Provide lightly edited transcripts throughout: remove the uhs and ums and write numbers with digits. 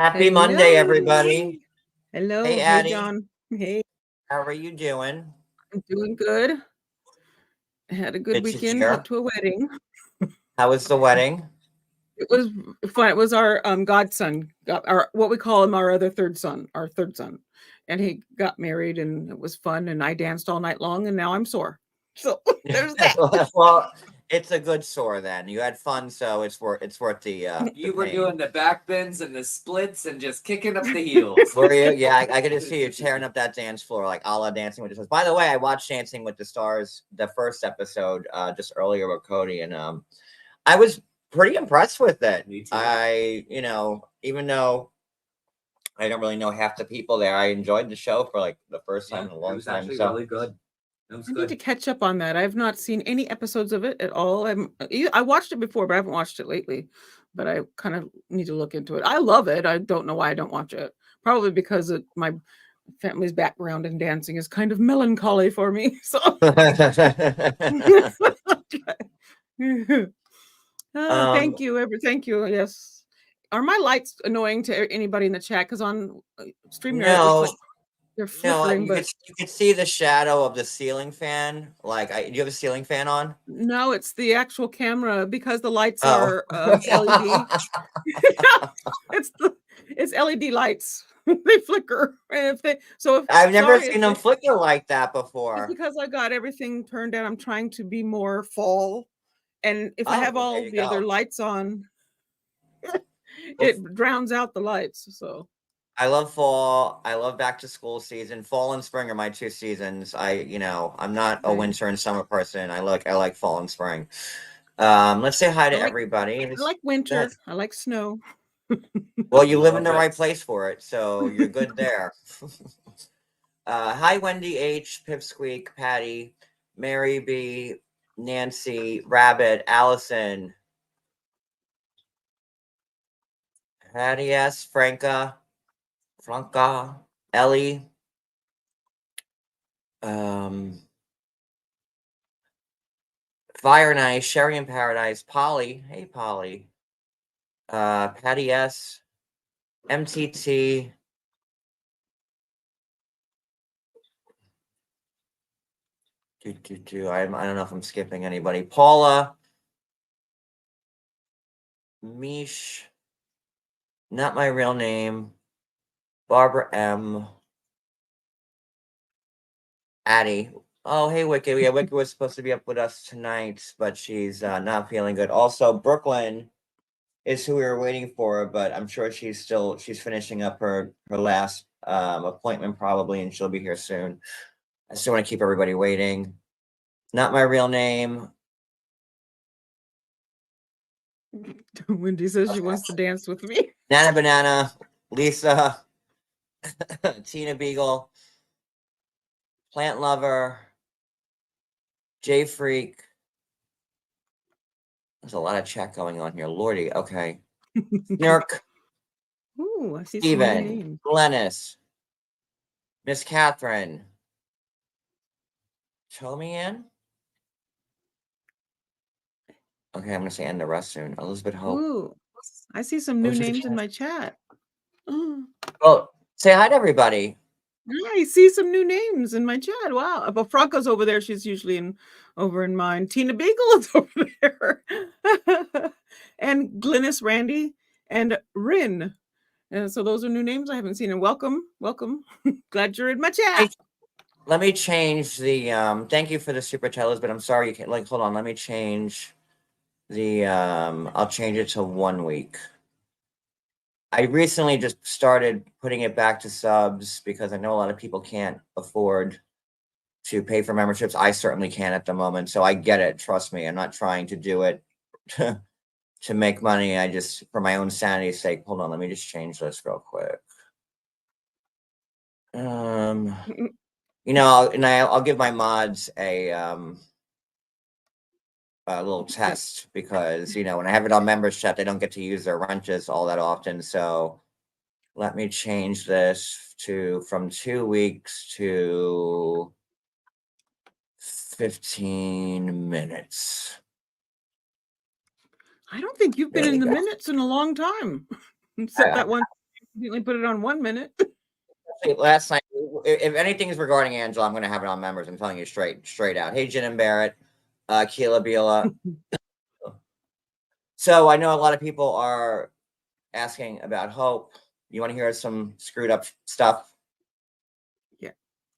Happy Monday, Hello. everybody. Hey, Hello. Hey, Addi. John. Hey, How are you doing? I'm doing good. I had a good Good to weekend. Went hear. to a wedding. How was the wedding? It was fun. It was our godson, our what we call him, our other third son, our third son, and he got married, and it was fun. And I danced all night long, and now I'm sore. So there's that. Well, it's a good sore then. You had fun, so it's worth the You were pain. doing the back bends and the splits and just kicking up the heels. Were you? Yeah, I get to see you tearing up that dance floor like a la Dancing with the Stars. By the way, I watched Dancing with the Stars, the first episode, just earlier with Kody, and I was pretty impressed with it. Me too. Even though I don't really know half the people there, I enjoyed the show for like the first time in a it long was time. actually So really good. It was I need good. to catch up on that. I've not seen any episodes of it at all. I watched it before, but I haven't watched it lately. But I kind of need to look into it. I love it. I don't know why I don't watch it. Probably because my family's background in dancing is kind of melancholy for me. So thank you, thank you. Yes. Are my lights annoying to anybody in the chat? Because on StreamYard, it looks no, like they're no, flickering, but you could see the shadow of the ceiling fan. Like, do you have a ceiling fan on? no, it's the actual camera because the lights Oh, are LED. It's LED lights. They flicker. And I've never sorry, seen them flicker like that it's before. because I got everything turned down. I'm trying to be more fall, and if I Oh, have well, all there you the other go. lights on, Well, it drowns out the lights. So I love fall. I love back to school season. Fall and spring are my two seasons. I'm not a okay. winter and summer person. I like fall and spring. Let's say hi I to like everybody. I like winter. That's I like snow. well, you live in Love the it. right place for it, so you're good there. Hi, Wendy H, Pipsqueak, Patty, Mary B, Nancy, Rabbit, Allison, Patty S, Franca, Ellie, Fire Nice, Sherry in Paradise, Polly, hey Polly, Patty S, MTT, I don't know if I'm skipping anybody. Paula, Mish, not my real name. Barbara M, Addi. Oh, hey, Wicked. Yeah, Wicked was supposed to be up with us tonight, but she's not feeling good. Also, Brooklyn is who we were waiting for, but I'm sure she's finishing up her last appointment probably, and she'll be here soon. I still want to keep everybody waiting. Not my real name. Wendy says she wants to dance with me. Nana Banana, Lisa, Tina Beagle, Plant Lover, J Freak. There's a lot of chat going on here. Lordy, okay. Nerk, Ooh, I see some new Steven, names. Glennis, Miss Catherine, Chomian. Okay, I'm gonna say end the rest soon. Elizabeth Hope. Ooh, I see some new names in my chat. Well, say hi to everybody. I see some new names in my chat. Wow. But Franca's over there. She's usually over in mine. Tina Beagle is over there. And Glynis Randy and Rin. And so those are new names I haven't seen. And welcome. Glad you're in my chat. Let me change the thank you for the super chat, but I'm sorry you can't hold on, let me change the I'll change it to 1 week. I recently just started putting it back to subs because I know a lot of people can't afford to pay for memberships. I certainly can't at the moment, so I get it. Trust me, I'm not trying to do it to make money. I just, for my own sanity's sake. Hold on, let me just change this real quick. And I'll give my mods a little test because when I have it on members chat, they don't get to use their wrenches all that often. So let me change this from 2 weeks to 15 minutes. I don't think you've been in the minutes in a long time. Except that one. You only put it on 1 minute. Last night, if anything is regarding Angela, I'm going to have it on members. I'm telling you straight out. Hey, Jen and Barrett, Keela Bila. So I know a lot of people are asking about Hope. You want to hear some screwed up stuff? Yeah.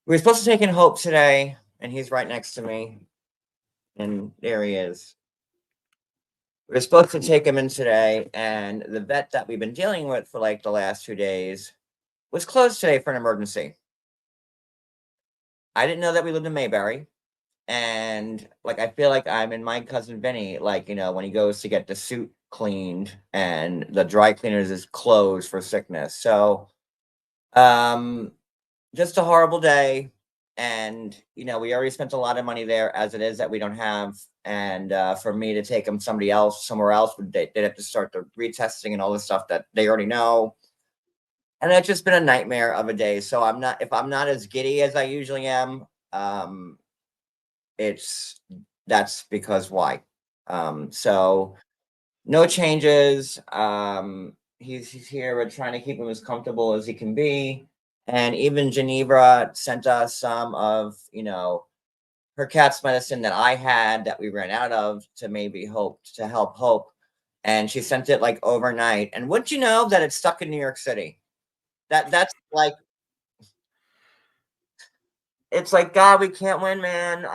We were supposed to take in Hope today, and he's right next to me. And there he is. We were supposed to take him in today, and the vet that we've been dealing with for like the last 2 days was closed today for an emergency. I didn't know that we lived in Mayberry. And like I feel like I'm in my cousin Vinny, like, you know, when he goes to get the suit cleaned and the dry cleaners is closed for sickness. So just a horrible day. And you know, we already spent a lot of money there as it is that we don't have. And for me to take him somewhere else, they'd have to start the retesting and all the stuff that they already know. And it's just been a nightmare of a day. So if I'm not as giddy as I usually am, that's because why. So no changes. He's here. We're trying to keep him as comfortable as he can be. And even Geneva sent us some of, you know, her cat's medicine that I had that we ran out of to help Hope. And she sent it like overnight. And wouldn't you know that it's stuck in New York City? That's like, it's like, God, we can't win, man. But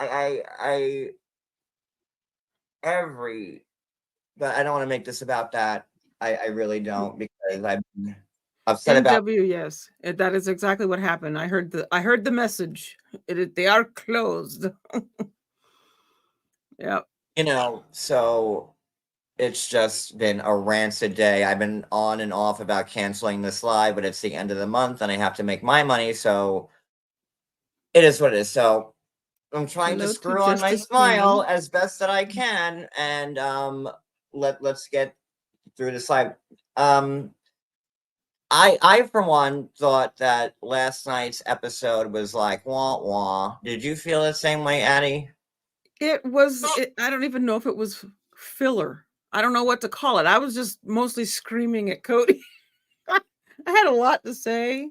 I don't want to make this about that. I really don't, because I've been upset about, NW, yes. That is exactly what happened. I heard the message. They are closed. Yep. you know, so it's just been a rancid day. I've been on and off about canceling this live, but it's the end of the month and I have to make my money, so it is what it is. So I'm trying to Hello to screw on my Justice smile King. as best that I can, and let's get through this live. I for one thought that last night's episode was like wah wah. Did you feel the same way, Addi? I don't even know if it was filler. I don't know what to call it. I was just mostly screaming at Kody. I had a lot to say.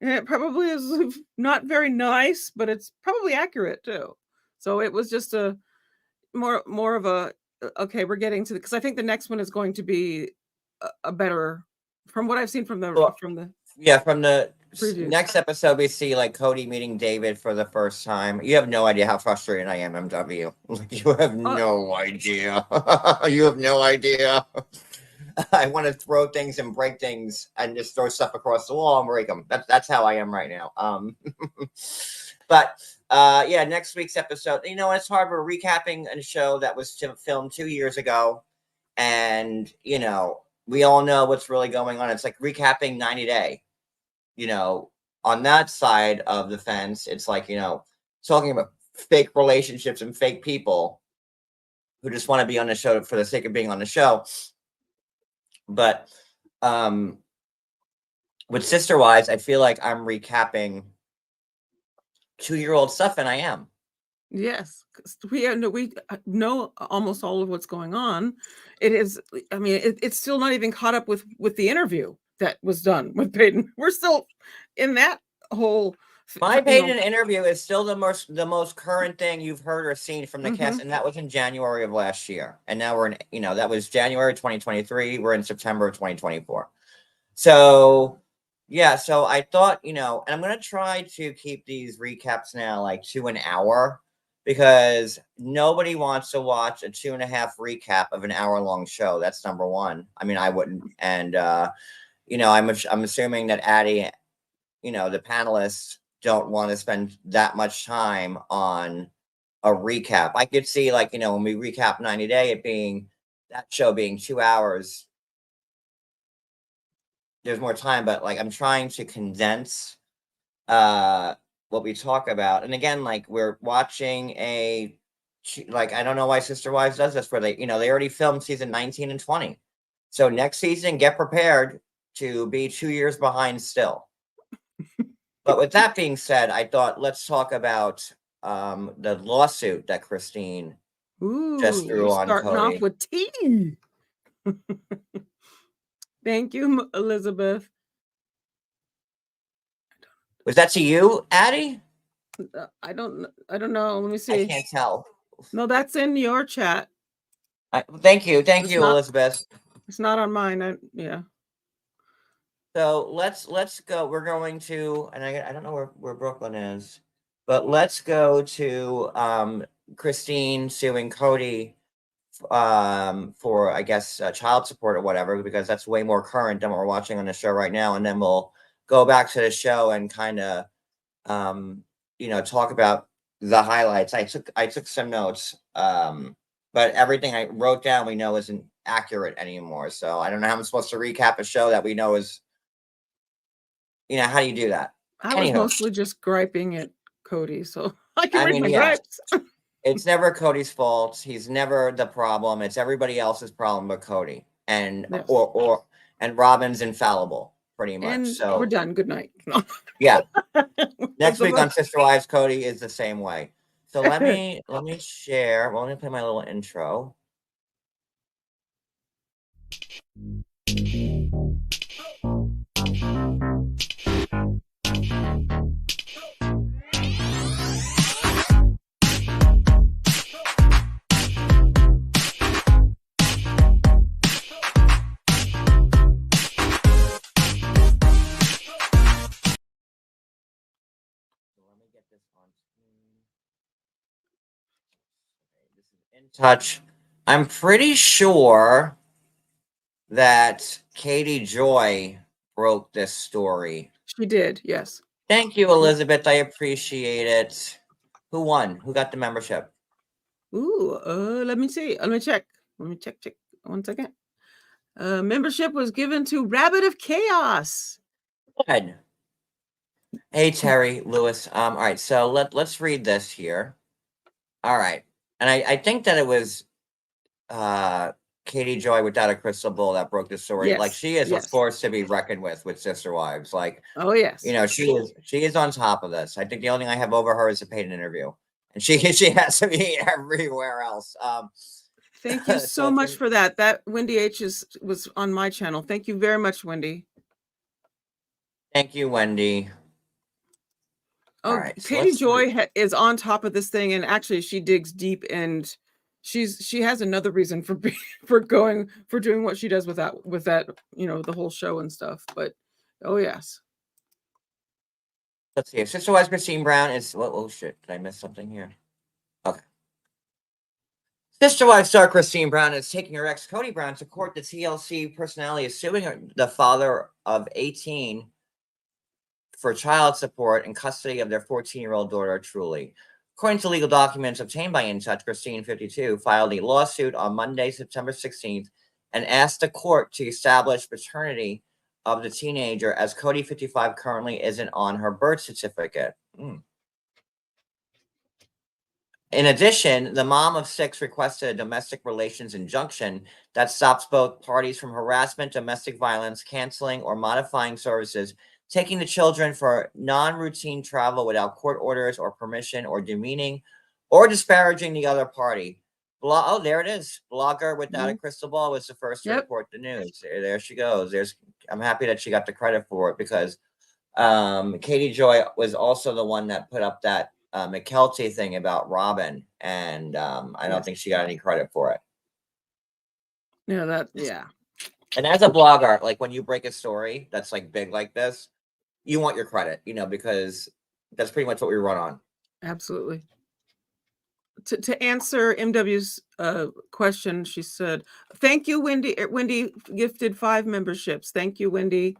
And it probably is not very nice, but it's probably accurate too. So it was just a more of a okay, we're getting to because I think the next one is going to be a better from what I've seen from Well, the yeah, from the previews. next episode, we see like Kody meeting David for the first time. You have no idea how frustrated I am, MW. Like, you have no idea. You have no idea. I want to throw things and break things and just throw stuff across the wall and break them. That's how I am right now. But yeah, next week's episode. You know, it's hard. We're recapping a show that was filmed 2 years ago, and you know, we all know what's really going on. It's like recapping 90 Day. You know, on that side of the fence, it's like, you know, talking about fake relationships and fake people who just want to be on the show for the sake of being on the show. But with Sister Wives, I feel like I'm recapping 2-year-old stuff, and I am. Yes, 'cause we know almost all of what's going on. It is, I mean, it's still not even caught up with the interview that was done with Peyton. We're still in that whole, My Peyton interview is still the most current thing you've heard or seen from the cast, and that was in January of last year. And now we're in, you know, that was January 2023. We're in September of 2024. So yeah, so I thought, you know, and I'm gonna try to keep these recaps now like to an hour, because nobody wants to watch a 2.5 recap of an hour-long show. That's number one. I mean, I wouldn't. And you know, I'm assuming that Addi, you know, the panelists don't want to spend that much time on a recap. I could see, like, you know, when we recap 90 Day, it being that show being 2 hours, there's more time, but like I'm trying to condense what we talk about. And again, like we're watching like, I don't know why Sister Wives does this, where they, you know, they already filmed season 19 and 20. So next season, get prepared to be 2 years behind still. But with that being said, I thought let's talk about the lawsuit that Christine just threw on starting Kody. off with tea. Thank you, Elizabeth. Was that to you, Addi? I don't know. Let me I see. can't tell. No, that's in your chat. Thank you, It's not. Elizabeth. It's not on mine. Yeah. So let's go. We're going to, and I don't know where Brooklyn is, but let's go to Christine suing Kody for, I guess, child support or whatever, because that's way more current than what we're watching on the show right now. And then we'll go back to the show and kind of talk about the highlights. I took some notes, but everything I wrote down we know isn't accurate anymore. So I don't know how I'm supposed to recap a show that we know is, how do you do that? I was Anywho, mostly just griping at Kody, so I can I read mean, my yeah, gripes. it's never Kody's fault. He's never the problem. It's everybody else's problem but Kody, and Yes. and Robin's infallible, pretty much. And So we're done. Good night. No. yeah, next That's week on about- Sister Wives, Kody is the same way. So let me share. Well, let me play my little intro. Let me get this on screen. Okay, this is In Touch. I'm pretty sure that Katie Joy broke this story. She did, yes. Thank you, Elizabeth. I appreciate it. Who won? Who got the membership? Ooh, let me see. Let me check. Check. 1 second. Membership was given to Rabbit of Chaos. Go ahead. Hey, Terry Lewis. All right, so let's read this here. All right. And I think that it was Katie Joy without a crystal ball that broke the story. Yes, Like, she is a yes. force to be reckoned with Sister Wives. Like, Oh, yes. she is on top of this. I think the only thing I have over her is a paid interview. And she has to be everywhere else. Thank you So so it's much for that. That Wendy H was on my channel. Thank you very much, Wendy. Thank you, Wendy. Oh, All right, so Katie let's Joy is on top of this thing, and actually she digs deep, and she has another reason for doing what she does with that, the whole show and stuff. But oh yes. Let's see. Sister Wives Christine Brown is. Oh shit! Did I miss something here? Okay. Sister Wives star Christine Brown is taking her ex Kody Brown to court. The TLC personality is suing the father of 18 for child support and custody of their 14-year-old daughter, Truly. According to legal documents obtained by In Touch, Christine, 52, filed a lawsuit on Monday, September 16th, and asked the court to establish paternity of the teenager, as Kody, 55, currently isn't on her birth certificate. In addition, the mom of 6 requested a domestic relations injunction that stops both parties from harassment, domestic violence, canceling or modifying services, taking the children for non-routine travel without court orders or permission, or demeaning or disparaging the other party. Oh, there it is. Blogger without a crystal ball was the first to report the news. There she goes. I'm happy that she got the credit for it, because Katie Joy was also the one that put up that McKelty thing about Robin, and I don't think she got any credit for it. Yeah. And as a blogger, like, when you break a story that's like big like this, you want your credit, because that's pretty much what we run on. Absolutely. To answer MW's question, she said, "Thank you, Wendy. Wendy gifted 5 memberships. Thank you, Wendy."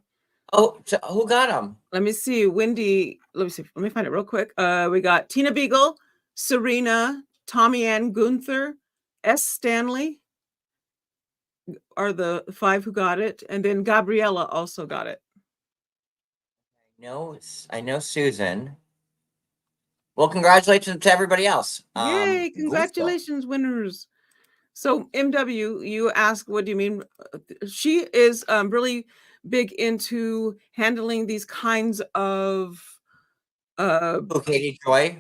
Oh, who got them? Let me see, Wendy. Let me see. Let me find it real quick. We got Tina Beagle, Serena, Tommy Ann Gunther, S. Stanley are the 5 who got it, and then Gabriella also got it. I know Susan. Well, congratulations to everybody else. Yay! Congratulations, winners. So MW, you ask, what do you mean? She is really big into handling these kinds of Katie Joy.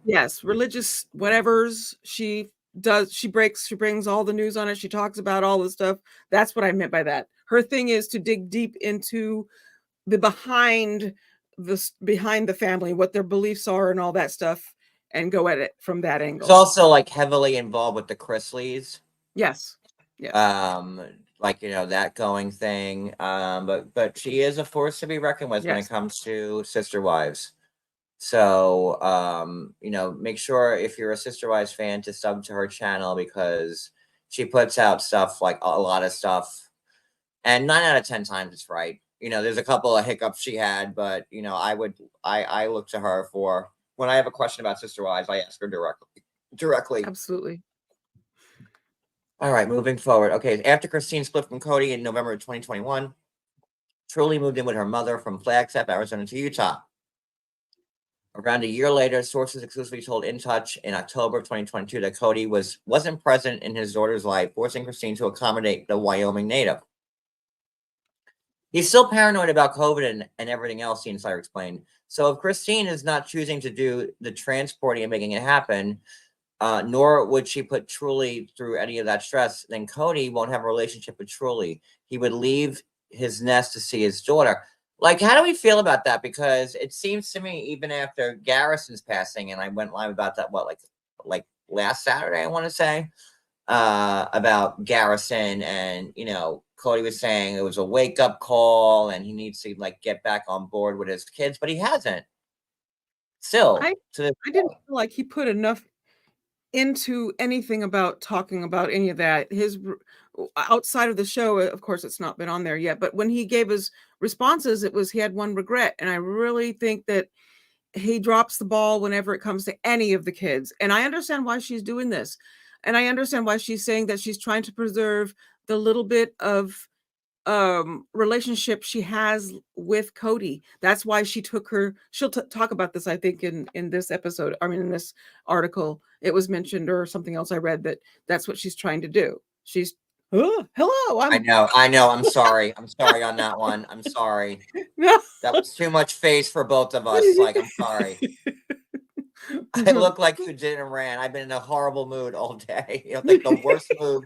Yes, religious whatevers. She brings all the news on it. She talks about all the stuff. That's what I meant by that. Her thing is to dig deep into the behind this behind the family, what their beliefs are and all that stuff, and go at it from that It's angle. also like heavily involved with the Chrisleys. Yes. Yes. Like, you know, that going thing. But she is a force to be reckoned with when it Yes. comes to Sister Wives. So, you know, make sure if you're a Sister Wives fan to sub to her channel, because she puts out stuff, like a lot of stuff, and 9 out of 10 times it's right. You know, there's a couple of hiccups she had, but you know, I look to her for when I have a question about Sister Wives, I ask her directly. Absolutely. All right, moving forward. Okay, after Christine split from Kody in November of 2021, Truly moved in with her mother from Flagstaff, Arizona to Utah. Around a year later, sources exclusively told In Touch in October of 2022 that Kody wasn't present in his daughter's life, forcing Christine to accommodate the Wyoming native. He's still paranoid about COVID and everything else, the insider explained. So if Christine is not choosing to do the transporting and making it happen, nor would she put Truly through any of that stress, then Kody won't have a relationship with Truly. He would leave his nest to see his daughter. Like, how do we feel about that? Because it seems to me, even after Garrison's passing, and I went live about that, like last Saturday, I want to say, about Garrison, and you know, Kody was saying it was a wake-up call and he needs to like get back on board with his kids, but he hasn't. Still, I to this I didn't day. feel like he put enough into anything about talking about any of that. Outside of the show, of course, it's not been on there yet, but when he gave his responses, it was he had one regret. And I really think that he drops the ball whenever it comes to any of the kids. And I understand why she's doing this. And I understand why she's saying that she's trying to preserve the little bit of relationship she has with Kody. That's why she took her, she'll talk about this, I think, in this episode. I mean, in this article, it was mentioned, or something else I read, that that's what she's trying to do. She's, oh, hello, I know. I'm sorry. I'm sorry on that one. I'm sorry. no. That was too much face for both of us. Like, I'm sorry. I look like you did and ran. I've been in a horrible mood all day. You know, like the worst mood,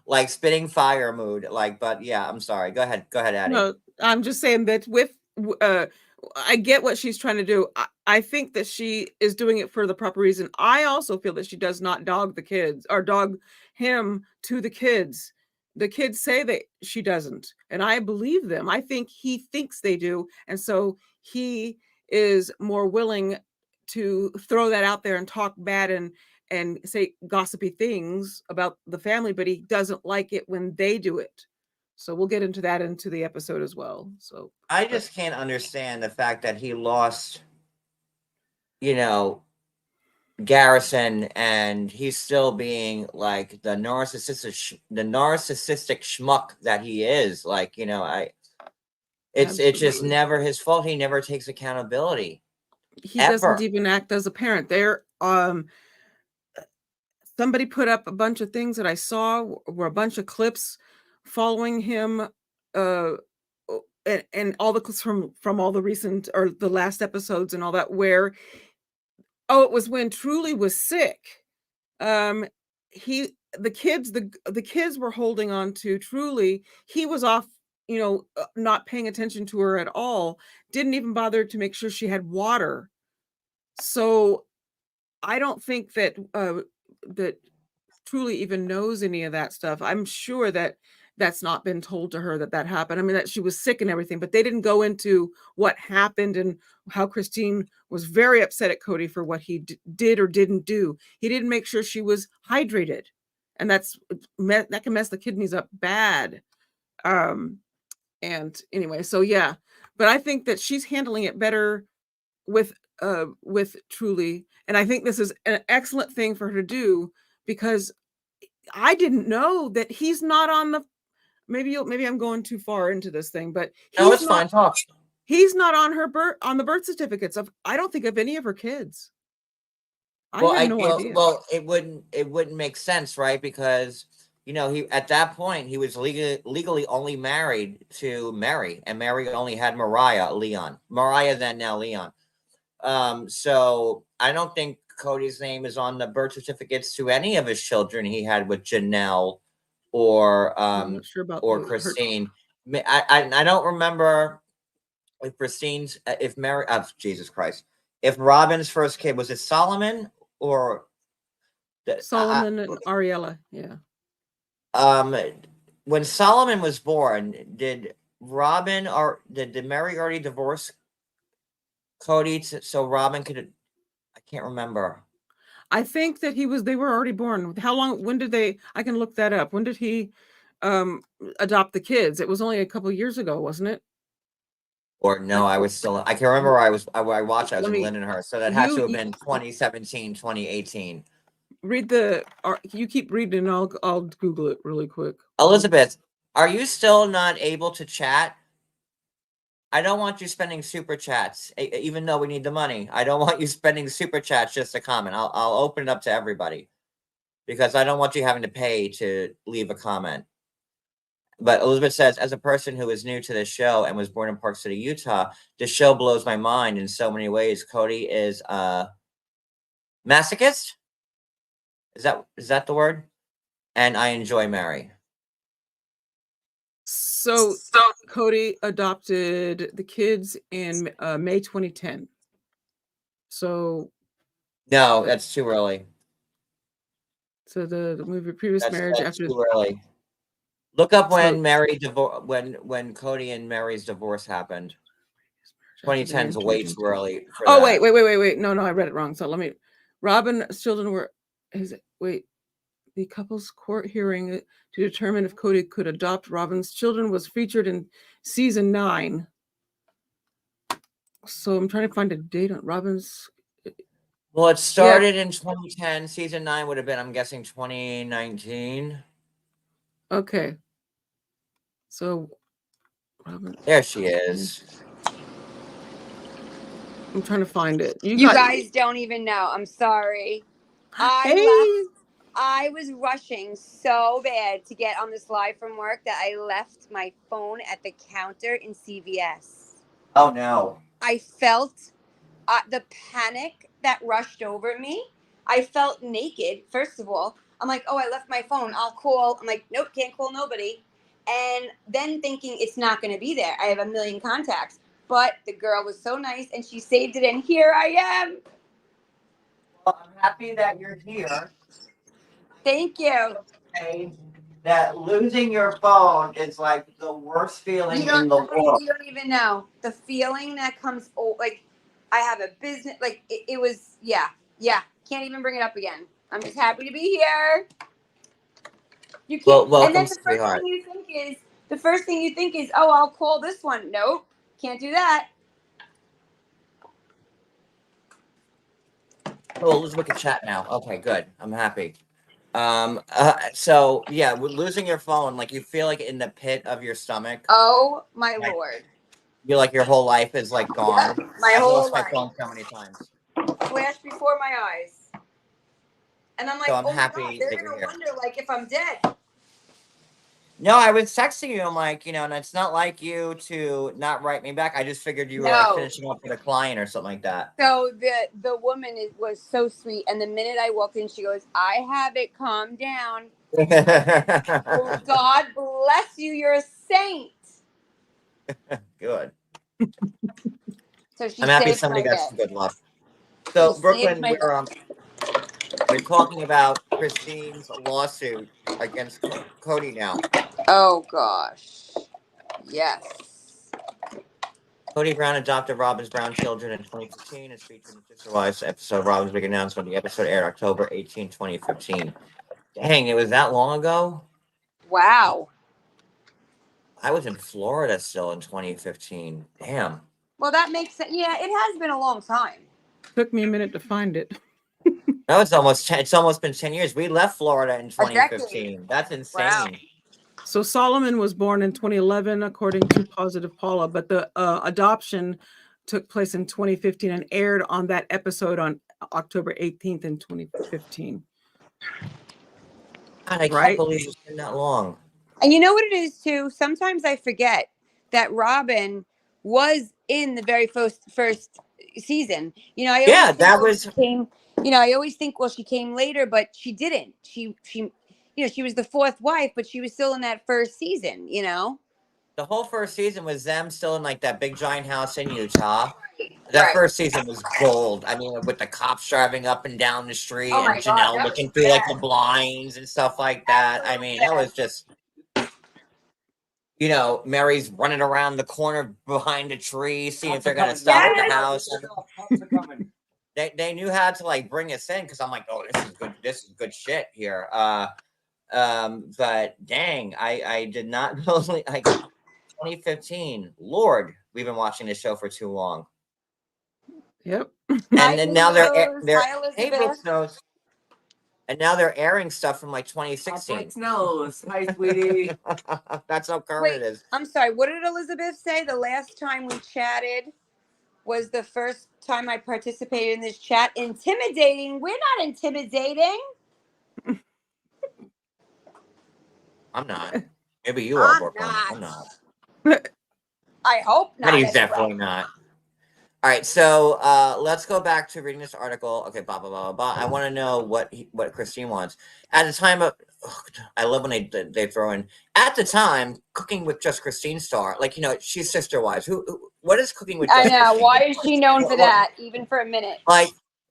like spitting fire mood. Like, but yeah, I'm sorry. Go ahead, Addi. No, I'm just saying that I get what she's trying to do. I think that she is doing it for the proper reason. I also feel that she does not dog the kids, or dog him to the kids. The kids say that she doesn't, and I believe them. I think he thinks they do, and so he is more willing to throw that out there and talk bad and say gossipy things about the family, but he doesn't like it when they do it. So we'll get into that into the episode as well. So I just can't understand the fact that he lost, you know, Garrison, and he's still being like the narcissistic schmuck that he is. Like, you know, it's just absolutely. never his fault. He never takes accountability. He doesn't Ever. even act as a parent. Somebody put up a bunch of things that I saw were a bunch of clips following him, and all the clips from all the recent, or the last episodes and all that, where it was when Truly was sick. Um, the kids were holding on to Truly. He was off, not paying attention to her at all. Didn't even bother to make sure she had water. So I don't think that Truly even knows any of that stuff. I'm sure that that's not been told to her, that that happened. I mean, that she was sick and everything, but they didn't go into what happened and how Christine was very upset at Kody for what he did or didn't do. He didn't make sure she was hydrated, and that can mess the kidneys up bad. And anyway, so yeah, but I think that she's handling it better with Truly, and I think this is an excellent thing for her to do, because I didn't know that he's not on the, maybe I'm going too far into this thing, but No, it's fine. Talk. he's not on on the birth certificates of, I don't think, of any of her kids. I had no idea. Well, it wouldn't make sense, right? Because you know, he at that point he was legally only married to Mary, and Mary only had Mariah, then now Leon. So I don't think Kody's name is on the birth certificates to any of his children he had with Janelle or I'm not sure about or Christine. I don't remember if Christine's, if Mary, Jesus Christ, if Robin's first kid, was it Solomon or Solomon and Ariella. Yeah. when Solomon was born, did Robin or did Mary already divorce Kody so Robin could? I can't remember. I think that they were already born. How long, when did I can look that up. When did he adopt the kids? It was only a couple years ago, wasn't it? Or no, I was still. I can remember. I watched. I was in Lindenhurst, so that had to have been 2017, 2018. Read you keep reading, and I'll Google it really quick. Elizabeth, are you still not able to chat? I don't want you spending super chats, even though we need the money. I don't want you spending super chats just to comment. I'll open it up to everybody because I don't want you having to pay to leave a comment. But Elizabeth says, as a person who is new to this show and was born in Park City, Utah, this show blows my mind in so many ways. Kody is a masochist. Is that the word? And I enjoy Mary. So Kody adopted the kids in May 2010. So no, that's too early. So the movie previous marriage that's after too early. Look up when when Kody and Mary's divorce happened. 2010 is way too early. For oh that. wait. No, I read it wrong. So let me. Robin's children were the couple's court hearing to determine if Kody could adopt Robin's children was featured in season 9. So I'm trying to find a date on Robin's. Well, it started in 2010. Season 9 would have been, I'm guessing, 2019. Okay. So, Robin. There she is. I'm trying to find it. You guys don't even know. I'm sorry. I was rushing so bad to get on this live from work that I left my phone at the counter in CVS. Oh, no. I felt the panic that rushed over me. I felt naked, first of all. I'm like, oh, I left my phone. I'll call. I'm like, nope, can't call nobody. And then thinking it's not going to be there. I have a million contacts. But the girl was so nice, and she saved it, and here I am. Well, I'm happy that you're here. Thank you. That losing your phone is like the worst feeling in the world. You don't even know. The feeling that comes, like, I have a business, like, it was, yeah. Can't even bring it up again. I'm just happy to be here. You can't, welcome, and then sweetheart. the first thing you think is, oh, I'll call this one. Nope, can't do that. Oh, Elizabeth can chat now. Okay, good. I'm happy. So yeah, with losing your phone, like you feel like in the pit of your stomach. Oh my Lord. You're like your whole life is like gone. Yep, my whole life. My phone so many times. Flashed before my eyes. And I'm like, so I'm happy God, they're gonna wonder like if I'm dead. No, I was texting you. I'm like, and it's not like you to not write me back. I just figured you were like finishing up with a client or something like that. So the woman was so sweet, and the minute I walked in, she goes, "I have it. Calm down." Well, God bless you. You're a saint. Good. So I'm happy somebody got some good luck. So Brooklyn, we're talking about Christine's lawsuit against Kody now. Oh gosh, yes. Kody Brown adopted Robin's Brown children in 2015 as featured in the Sister Wives episode. Robin's big announcement. The episode aired October 18, 2015. Dang, it was that long ago? Wow. I was in Florida still in 2015. Damn. Well, that makes sense. Yeah, it has been a long time. Took me a minute to find it. No, it's almost been 10 years. We left Florida in 2015. That's insane. Wow. So Solomon was born in 2011, according to Positive Paula, but the adoption took place in 2015 and aired on that episode on October 18th in 2015. God, I can't believe it's been that long. And you know what it is too? Sometimes I forget that Robin was in the very first season. I always think, well, she came later, but she didn't. She was the fourth wife, but she was still in that first season, The whole first season was them still in like that big giant house in Utah. That Right. first season was gold. I mean, with the cops driving up and down the street Oh my and God, Janelle that looking was through like bad. the blinds and stuff like that. I mean, that was just, you know, Mary's running around the corner behind a tree, seeing if they're going to stop at the house. They knew how to like bring us in because I'm like, oh, this is good. This is good shit here. But dang, I did not know. Like 2015. Lord, we've been watching this show for too long. Yep. And Hi, then now they're Rose. Hi, hey, Elizabeth. Brooks knows. And now they're airing stuff from like 2016. Brooks knows. Hi, sweetie. That's how current Wait, it is. I'm sorry. What did Elizabeth say? The last time we chatted was the first time I participated in this chat. Intimidating? We're not intimidating. I'm not. Maybe you are, I'm Brooklyn. I'm not. not. I hope not. He's anyway. definitely not. All right, so let's go back to reading this article. Okay, blah blah blah blah. I want to know what Christine wants. At the time of, I love when they throw in at the time cooking with just Christine star. Like, you know, she's Sister Wives. Who what is cooking with? I Just know. Christine? Why is she known for What- that, even for a minute? Like,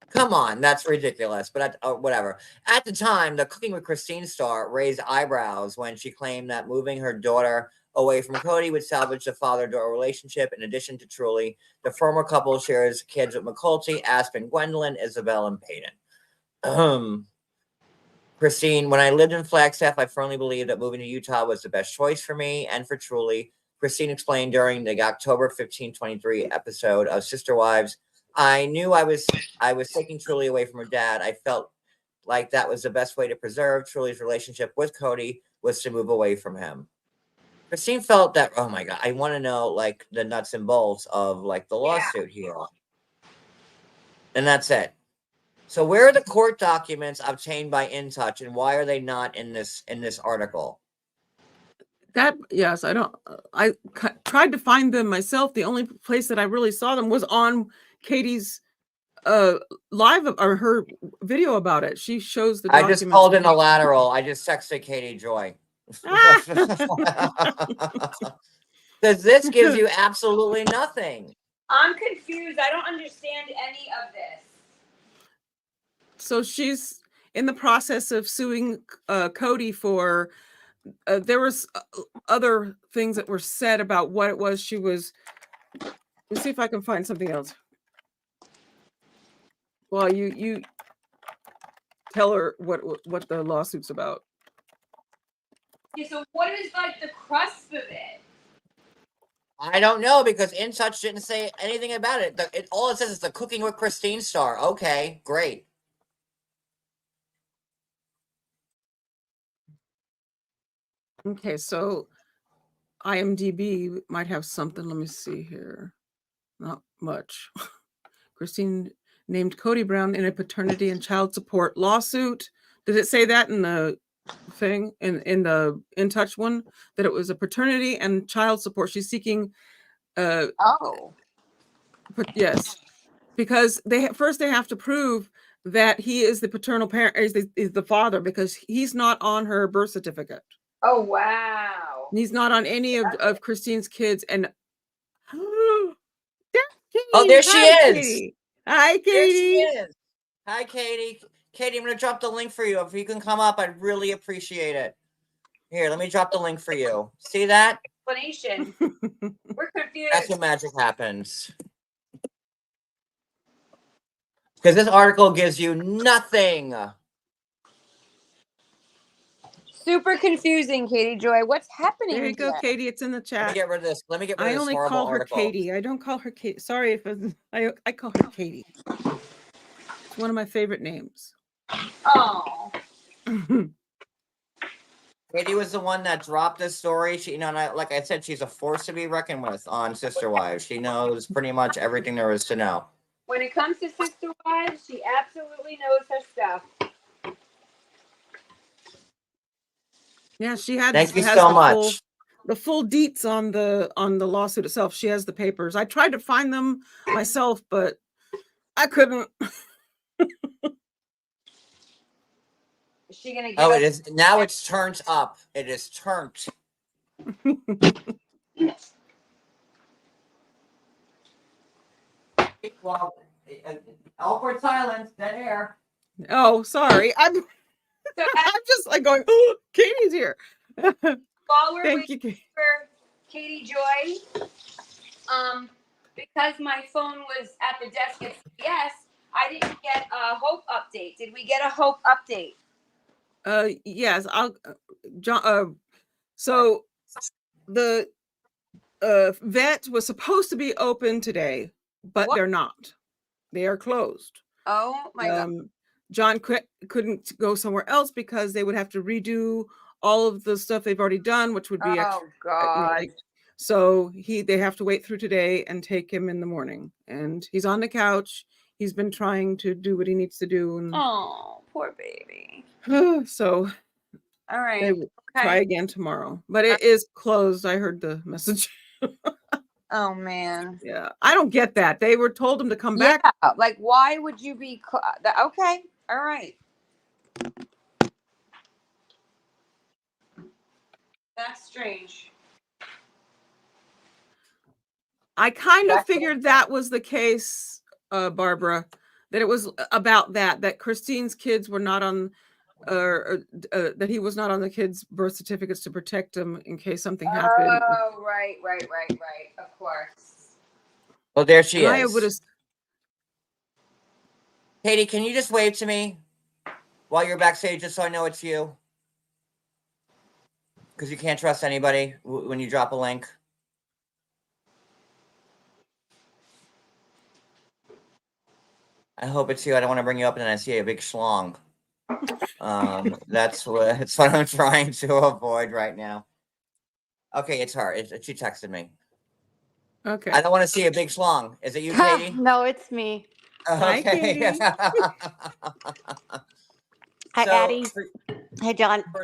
come on, that's ridiculous. But whatever. At the time, the Cooking with Christine star raised eyebrows when she claimed that moving her daughter away from Kody would salvage the father-daughter relationship. In addition to Truly, the former couple shares kids with McCulty, Aspen, Gwendolyn, Isabel, and Peyton. Christine, when I lived in Flagstaff, I firmly believed that moving to Utah was the best choice for me and for Truly. Christine explained during the October 1523 episode of Sister Wives, I knew I was taking Truly away from her dad. I felt like that was the best way to preserve Truly's relationship with Kody was to move away from him. Christine felt that, oh my God, I want to know like the nuts and bolts of like the lawsuit here. And that's it. So where are the court documents obtained by InTouch and why are they not in this article? That, yes, I tried to find them myself. The only place that I really saw them was on Katie's live or her video about it. She shows the I documents. just called in a lateral. I just texted Katie Joy. Because this gives you absolutely nothing. I'm confused. I don't understand any of this. So she's in the process of suing Kody for there was other things that were said about what it was she was. Let's see if I can find something else. Well, you tell her what the lawsuit's about. Okay, so what is like the crust of it? I don't know because InTouch didn't say anything about it. All it says is the Cooking with Christine star. Okay, great. Okay, so IMDb might have something. Let me see here. Not much. Christine named Kody Brown in a paternity and child support lawsuit. Did it say that in the thing in the InTouch one that it was a paternity and child support? She's seeking. Oh. But yes, because they have to prove that he is the paternal parent, is the father, because he's not on her birth certificate. Oh, wow. He's not on any of Christine's kids. And Oh, there she is. Katie. Hi, Katie. There she is. Hi, Katie. Katie, I'm going to drop the link for you. If you can come up, I'd really appreciate it. Here, let me drop the link for you. See that? Explanation. We're confused. That's when magic happens. Because this article gives you nothing. Super confusing, Katie Joy. What's happening There you go, here? Katie. It's in the Let chat. me get rid of this. Let me get rid of I this only horrible call her article. Katie. I don't call her Katie. Sorry if I call her Katie. It's one of my favorite names. Oh. Katie was the one that dropped this story. She, like I said, she's a force to be reckoned with on Sister Wives. She knows pretty much everything there is to know. When it comes to Sister Wives, she absolutely knows her stuff. Yeah, she has. Thank you has so the much. the full deets on the lawsuit itself. She has the papers. I tried to find them myself, but I couldn't. Is she gonna give Oh, us? it is now. It's turned up. It is turned. Well, awkward silence, dead air. Oh, sorry. I'm So I'm just like going, oh, Katie's here. while we're Thank waiting you, Katie. for Katie Joy, because my phone was at the desk at CVS, I didn't get a Hope update. Did we get a Hope update? Yes, I'll John so the vet was supposed to be open today, but What? they're not. They are closed. Oh my god. John couldn't go somewhere else because they would have to redo all of the stuff they've already done, which would be Oh god. so they have to wait through today and take him in the morning. And he's on the couch. He's been trying to do what he needs to do, and Oh, poor baby. so All right. they will try Okay. again tomorrow. But it is closed. I heard the message. Oh man. Yeah, I don't get that. They were told him to come back. Yeah. Like, why would you be? Okay. All right. That's strange. I kind of That's figured that was the case, Barbara, that it was about that Christine's kids were not on, that he was not on the kids' birth certificates to protect them in case something happened. Oh, right. Of course. Well, there she And I is. would have. Katie, can you just wave to me while you're backstage, just so I know it's you? Because you can't trust anybody when you drop a link. I hope it's you. I don't want to bring you up and then I see a big schlong. That's what I'm trying to avoid right now. Okay, it's her. She texted me. Okay. I don't want to see a big schlong. Is it you, Katie? No, it's me. Hi, Okay. Katie. Hi, So, Addi. Hey, John. For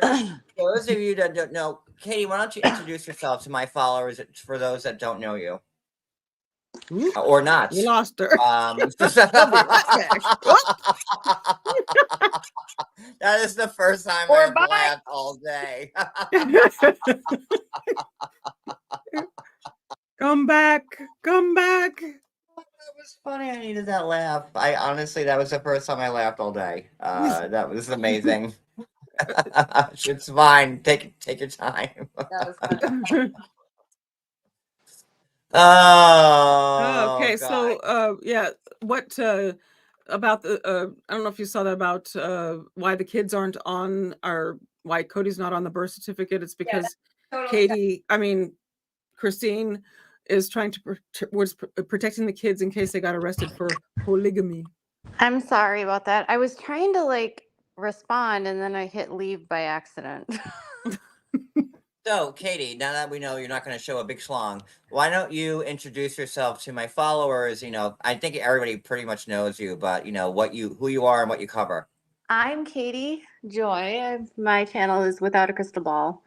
those of you that don't know, Katie, why don't you introduce yourself to my followers for those that don't know you? Ooh, Or not. you lost her. That is the first time Or I've bye. laughed all day. Come back. That was funny. I needed that laugh. I honestly, that was the first time I laughed all day. That was amazing. It's fine. Take your time. That was fun. Oh. Okay, God. so yeah, what about the I don't know if you saw that about why the kids aren't on why Cody's not on the birth certificate. It's because Totally. Christine is trying to was protecting the kids in case they got arrested for polygamy. I'm sorry about that. I was trying to respond and then I hit leave by accident. So, Katie, now that we know you're not going to show a big schlong, why don't you introduce yourself to my followers? I think everybody pretty much knows you, but who you are and what you cover. I'm Katie Joy. My channel is Without a Crystal Ball.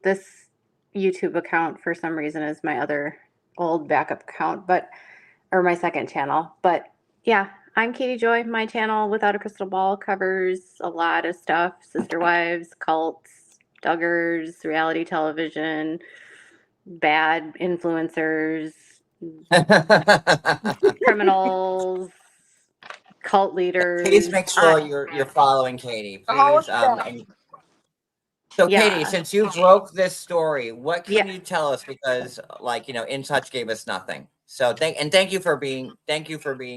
This YouTube account, for some reason, is my other old backup account, or my second channel. But yeah, I'm Katie Joy. My channel, Without a Crystal Ball, covers a lot of stuff: sister wives, cults, Duggars, reality television, bad influencers, criminals, cult leaders. Please make sure you're following Katie. Please. So, Yeah. Katie, since you broke this story, what can Yeah. you tell us? Because, In Touch gave us nothing. So, thank you for being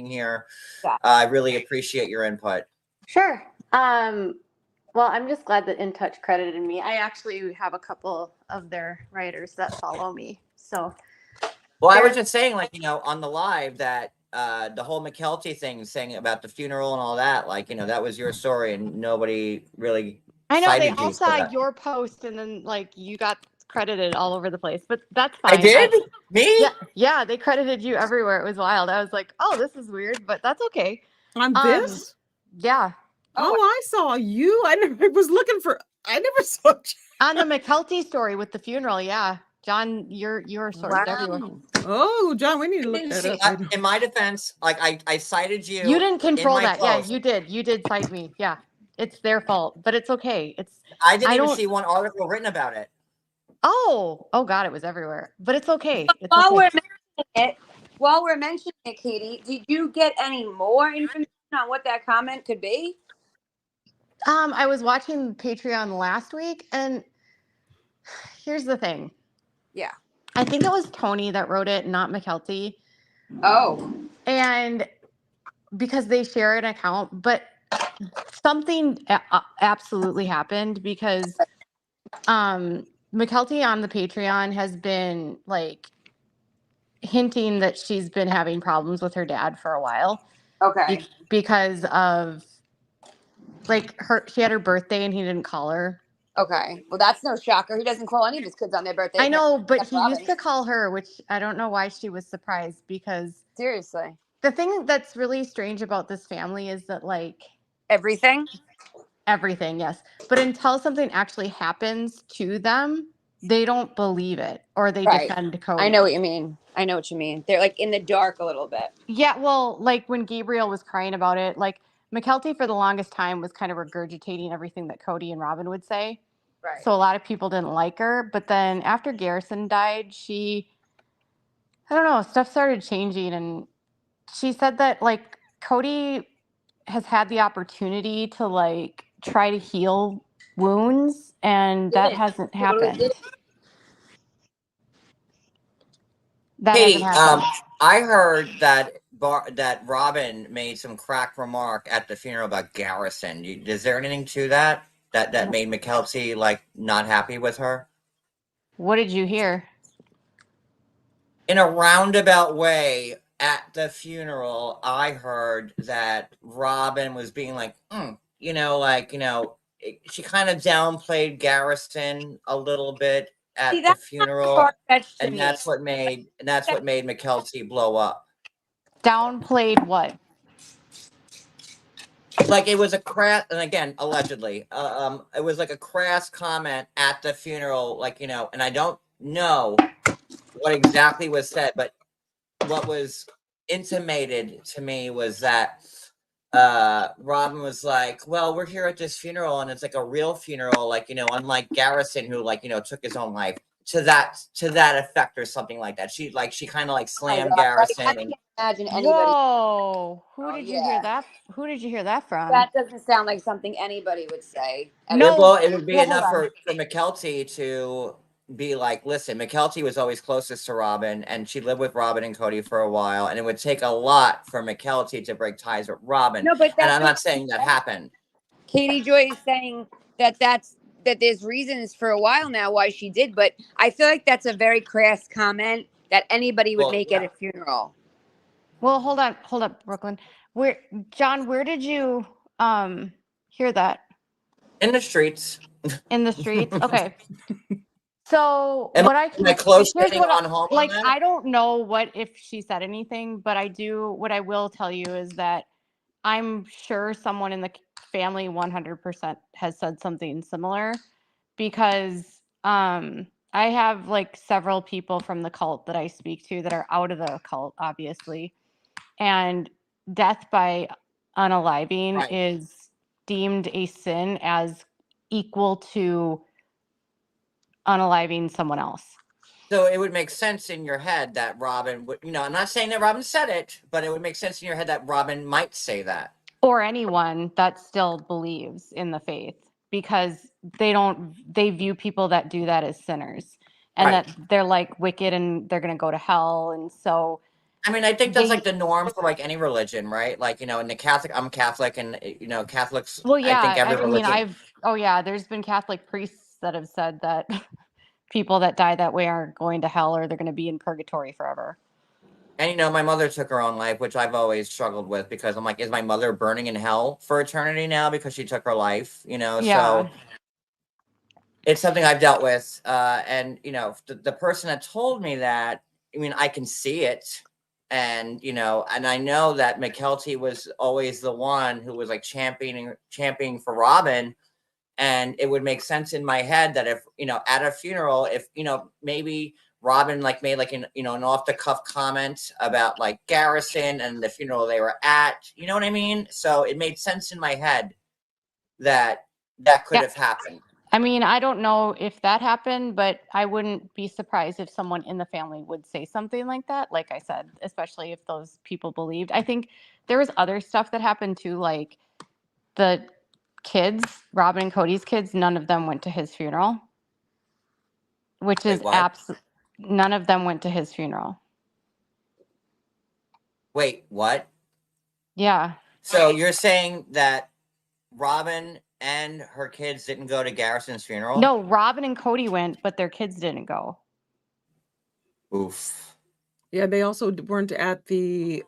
here. Yeah. I really appreciate your input. Sure. Well, I'm just glad that In Touch credited me. I actually have a couple of their writers that follow me. So, well, I was just saying, on the live that the whole McKelty thing, saying about the funeral and all that, that was your story, and nobody really. I know they cited you all for saw that. your post, and then you got credited all over the place. But that's fine. I did? Me? Yeah, they credited you everywhere. It was wild. I was like, oh, this is weird, but that's okay. On this? Yeah. Oh, I saw you. I never saw On the McKelty story with the funeral, yeah. John, your story is everywhere. Oh, John, we need to look that up. In my defense, I cited you. You didn't control that. Post. Yeah, you did. You did cite me. Yeah. It's their fault, but it's okay. I didn't even see one article written about it. Oh God, it was everywhere. But it's okay. It's While okay. while we're mentioning it, Katie, did you get any more information on what that comment could be? I was watching Patreon last week, and here's the thing. Yeah. I think it was Tony that wrote it, not McKelty. Oh. And because they share an account, but something absolutely happened because McKelty on the Patreon has been like hinting that she's been having problems with her dad for a while. Okay. Because of like she had her birthday and he didn't call her. Okay. Well, that's no shocker. He doesn't call any of his kids on their birthday. I know, but except he Robin. used to call her, which I don't know why she was surprised, because Seriously. the thing that's really strange about this family is that like Everything? everything, yes. But until something actually happens to them, they don't believe it or they Right. defend Kody. I know what you mean. I know what you mean. They're like in the dark a little bit. Yeah, well, like when Gabriel was crying about it, like McKelty for the longest time was kind of regurgitating everything that Kody and Robin would say. Right. So a lot of people didn't like her. But then after Garrison died, I don't know, stuff started changing. And she said that like Kody has had the opportunity to like try to heal wounds, and that hasn't happened. That hasn't Hey, happened. I heard that that Robin made some crack remark at the funeral about Garrison. Is there anything to that made McKelty like not happy with her? What did you hear? In a roundabout way, at the funeral, I heard that Robin was being like, she kind of downplayed Garrison a little bit See, at the that's funeral, far-fetched to and me. that's what made McKelty blow up. Downplayed what? Like it was a crass, and again, allegedly, it was like a crass comment at the funeral, like, and I don't know what exactly was said, but what was intimated to me was that Robin was like, well, we're here at this funeral and it's like a real funeral, like, unlike Garrison, who like, took his own life, to that effect or something like that. She kind of like slammed Garrison. I can't imagine anybody. Whoa, who did you hear that? Who did you hear that from? That doesn't sound like something anybody would say. No, well, it would be well, enough hold for McKelty to be like, listen, McKelty was always closest to Robin, and she lived with Robin and Kody for a while, and it would take a lot for McKelty to break ties with Robin. No, but and I'm not saying that happened. Katie Joy is saying that there's reasons for a while now why she did, but I feel like that's a very crass comment that anybody would make at a funeral. Well, hold up, Brooklyn. Where did you hear that? In the streets. In the streets? Okay. So Am what I I close here's hitting what on home like on that? I don't know what if she said anything, but what I will tell you is that I'm sure someone in the family 100% has said something similar, because I have like several people from the cult that I speak to that are out of the cult, obviously, and death by unaliving is deemed a sin as equal to unaliving someone else. So it would make sense in your head that Robin would, I'm not saying that Robin said it, but it would make sense in your head that Robin might say that. Or anyone that still believes in the faith, because they view people that do that as sinners, and that they're like wicked and they're going to go to hell. And so, I mean, I think that's like the norm for like any religion, right? Like, in the Catholic, I'm Catholic, and Catholics, well, yeah, I think every religion. there's been Catholic priests that have said that people that die that way aren't going to hell, or they're going to be in purgatory forever. And my mother took her own life, which I've always struggled with, because I'm like, is my mother burning in hell for eternity now because she took her life? Yeah. So it's something I've dealt with. And the person that told me that, I mean, I can see it. And and I know that McKelty was always the one who was like championing for Robin. And it would make sense in my head that if, at a funeral, if, maybe Robin like made like an off the cuff comment about like Garrison and the funeral they were at, you know what I mean? So it made sense in my head that could have happened. I mean, I don't know if that happened, but I wouldn't be surprised if someone in the family would say something like that. Like I said, especially if those people believed. I think there was other stuff that happened too, like the kids, Robin and Kody's kids, none of them went to his funeral, which Wait, is what? none of them went to his funeral. Wait, what? Yeah. So you're saying that Robin and her kids didn't go to Garrison's funeral? No, Robin and Kody went, but their kids didn't go. Oof. Yeah, they also weren't at the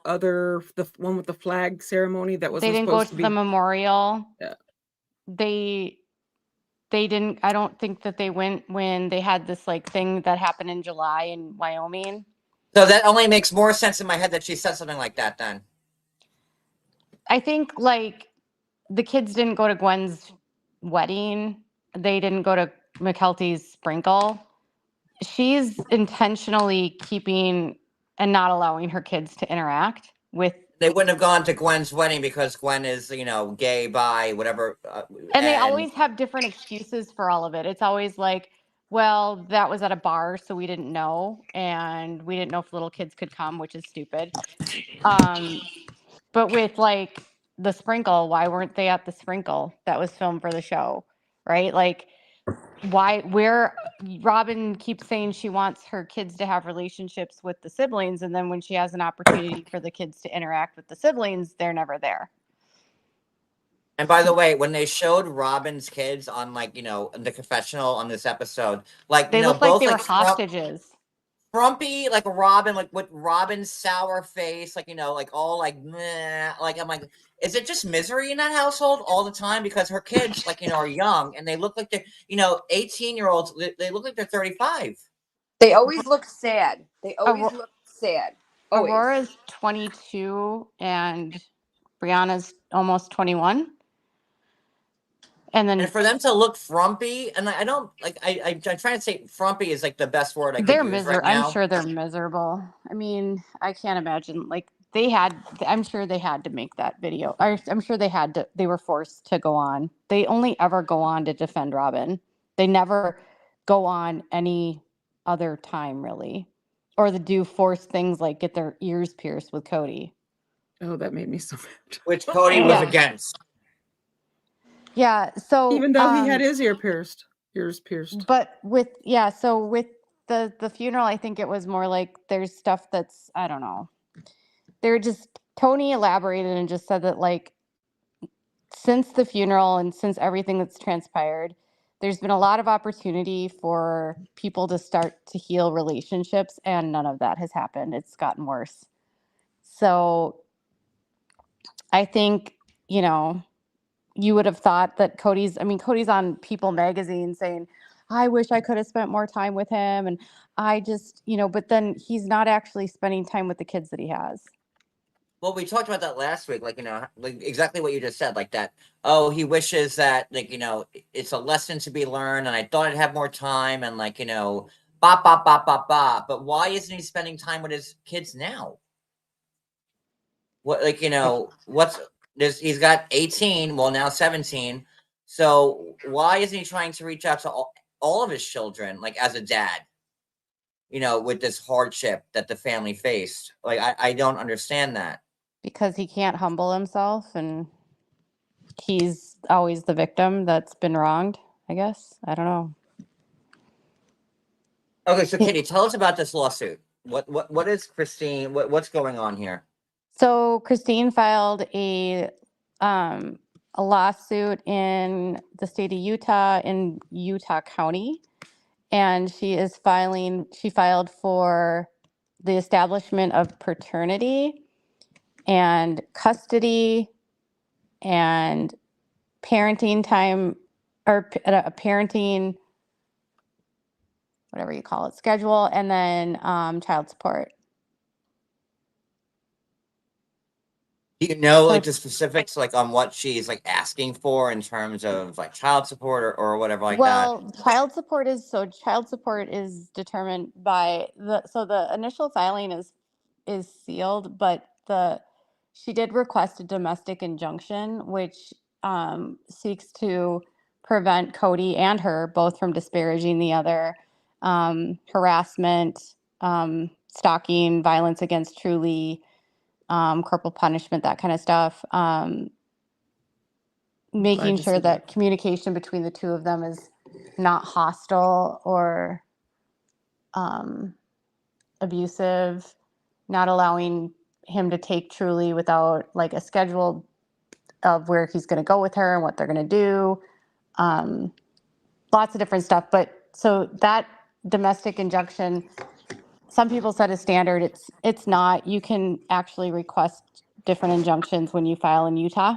one with the flag ceremony that was They didn't go supposed to to the be. memorial. Yeah. They didn't, I don't think that they went when they had this like thing that happened in July in Wyoming. So that only makes more sense in my head that she said something like that then. I think like the kids didn't go to Gwen's wedding. They didn't go to McKelty's sprinkle. She's intentionally keeping and not allowing her kids to interact with. They wouldn't have gone to Gwen's wedding because Gwen is, gay, bi, whatever. And they always have different excuses for all of it. It's always like, well, that was at a bar, so we didn't know. And we didn't know if little kids could come, which is stupid. But with like the sprinkle, why weren't they at the sprinkle that was filmed for the show? Right? Like, where Robin keeps saying she wants her kids to have relationships with the siblings. And then when she has an opportunity for the kids to interact with the siblings, they're never there. And by the way, when they showed Robin's kids on the confessional on this episode, They look like both they were hostages. Frumpy, like Robin, like with Robin's sour face, all meh, I'm like, is it just misery in that household all the time? Because her kids, are young and they look like they're, 18-year-olds, they look like they're 35. They always look sad. They always look sad. Always. Aurora's 22 and Brianna's almost 21. And for them to look frumpy, and I don't I'm trying to say frumpy is like the best word I could use right now. I'm sure they're miserable. I mean, I can't imagine I'm sure they had to make that video. I'm sure they were forced to go on. They only ever go on to defend Robin. They never go on any other time really. Or they do forced things like get their ears pierced with Kody. Oh, that made me so mad. Which Kody was against. Yeah, so even though he had his ears pierced. But with the funeral, I think it was more like there's stuff that's, I don't know. Tony elaborated and just said that like since the funeral and since everything that's transpired, there's been a lot of opportunity for people to start to heal relationships, and none of that has happened. It's gotten worse. So I think, you would have thought that Kody's on People magazine saying, I wish I could have spent more time with him. And I just, but then he's not actually spending time with the kids that he has. Well, we talked about that last week, like exactly what you just said, like that. Oh, he wishes that, it's a lesson to be learned, and I thought I'd have more time, and bop, bop, bop, bop, bop. But why isn't he spending time with his kids now? What, he's got 18, well, now 17. So why isn't he trying to reach out to all of his children, like as a dad? With this hardship that the family faced. Like, I don't understand that. Because he can't humble himself and he's always the victim that's been wronged, I guess. I don't know. Okay, so Kitty, tell us about this lawsuit. What is Christine? What's going on here? So Christine filed a lawsuit in the state of Utah, in Utah County, and she filed for the establishment of paternity and custody and parenting time, or a parenting, whatever you call it, schedule, and then child support. Do you know the specifics, on what she's asking for in terms of child support or whatever that? Well, child support is determined by the initial filing is sealed, but she did request a domestic injunction, which seeks to prevent Kody and her both from disparaging the other, harassment, stalking, violence against Truly, corporal punishment, that kind of stuff. Making to sure see that communication between the two of them is not hostile or abusive, not allowing him to take Truly without like a schedule of where he's going to go with her and what they're going to do. Lots of different stuff. But so that domestic injunction, some people said is standard. It's not. You can actually request different injunctions when you file in Utah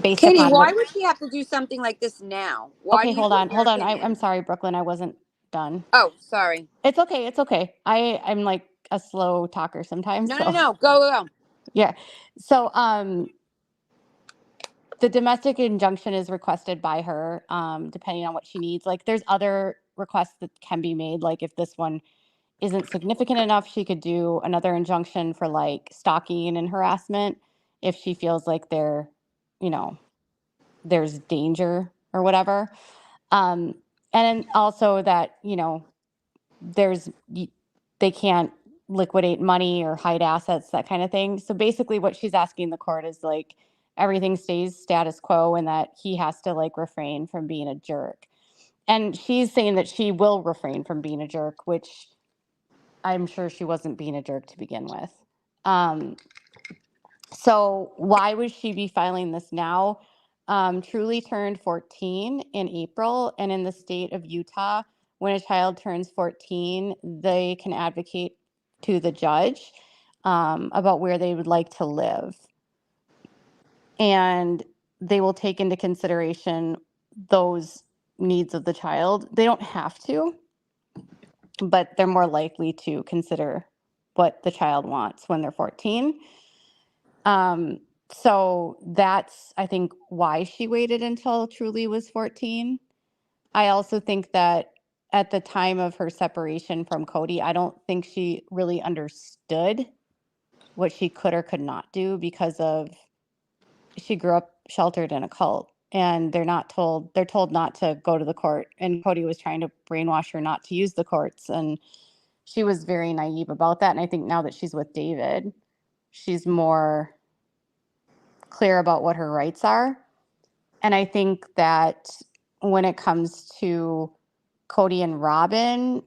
based Kitty, upon why what. would she have to do something like this now? Why Okay, do you hold think on. your opinion? I'm sorry, Brooklyn. I wasn't done. Oh, sorry. It's okay. It's okay. I'm like a slow talker sometimes. No, So no, no. Go. yeah. So the domestic injunction is requested by her, depending on what she needs. Like there's other requests that can be made. Like if this one isn't significant enough, she could do another injunction for like stalking and harassment if she feels like there's danger or whatever. And then also that, they can't liquidate money or hide assets, that kind of thing. So basically what she's asking the court is like everything stays status quo and that he has to like refrain from being a jerk. And she's saying that she will refrain from being a jerk, which I'm sure she wasn't being a jerk to begin with. So why would she be filing this now? Truly turned 14 in April, and in the state of Utah, when a child turns 14, they can advocate to the judge about where they would like to live. And they will take into consideration those needs of the child. They don't have to, but they're more likely to consider what the child wants when they're 14. So that's, I think, why she waited until Truly was 14. I also think that at the time of her separation from Kody, I don't think she really understood what she could or could not do because she grew up sheltered in a cult and they're told not to go to the court. And Kody was trying to brainwash her not to use the courts. And she was very naive about that. And I think now that she's with David, she's more clear about what her rights are. And I think that when it comes to Kody and Robin,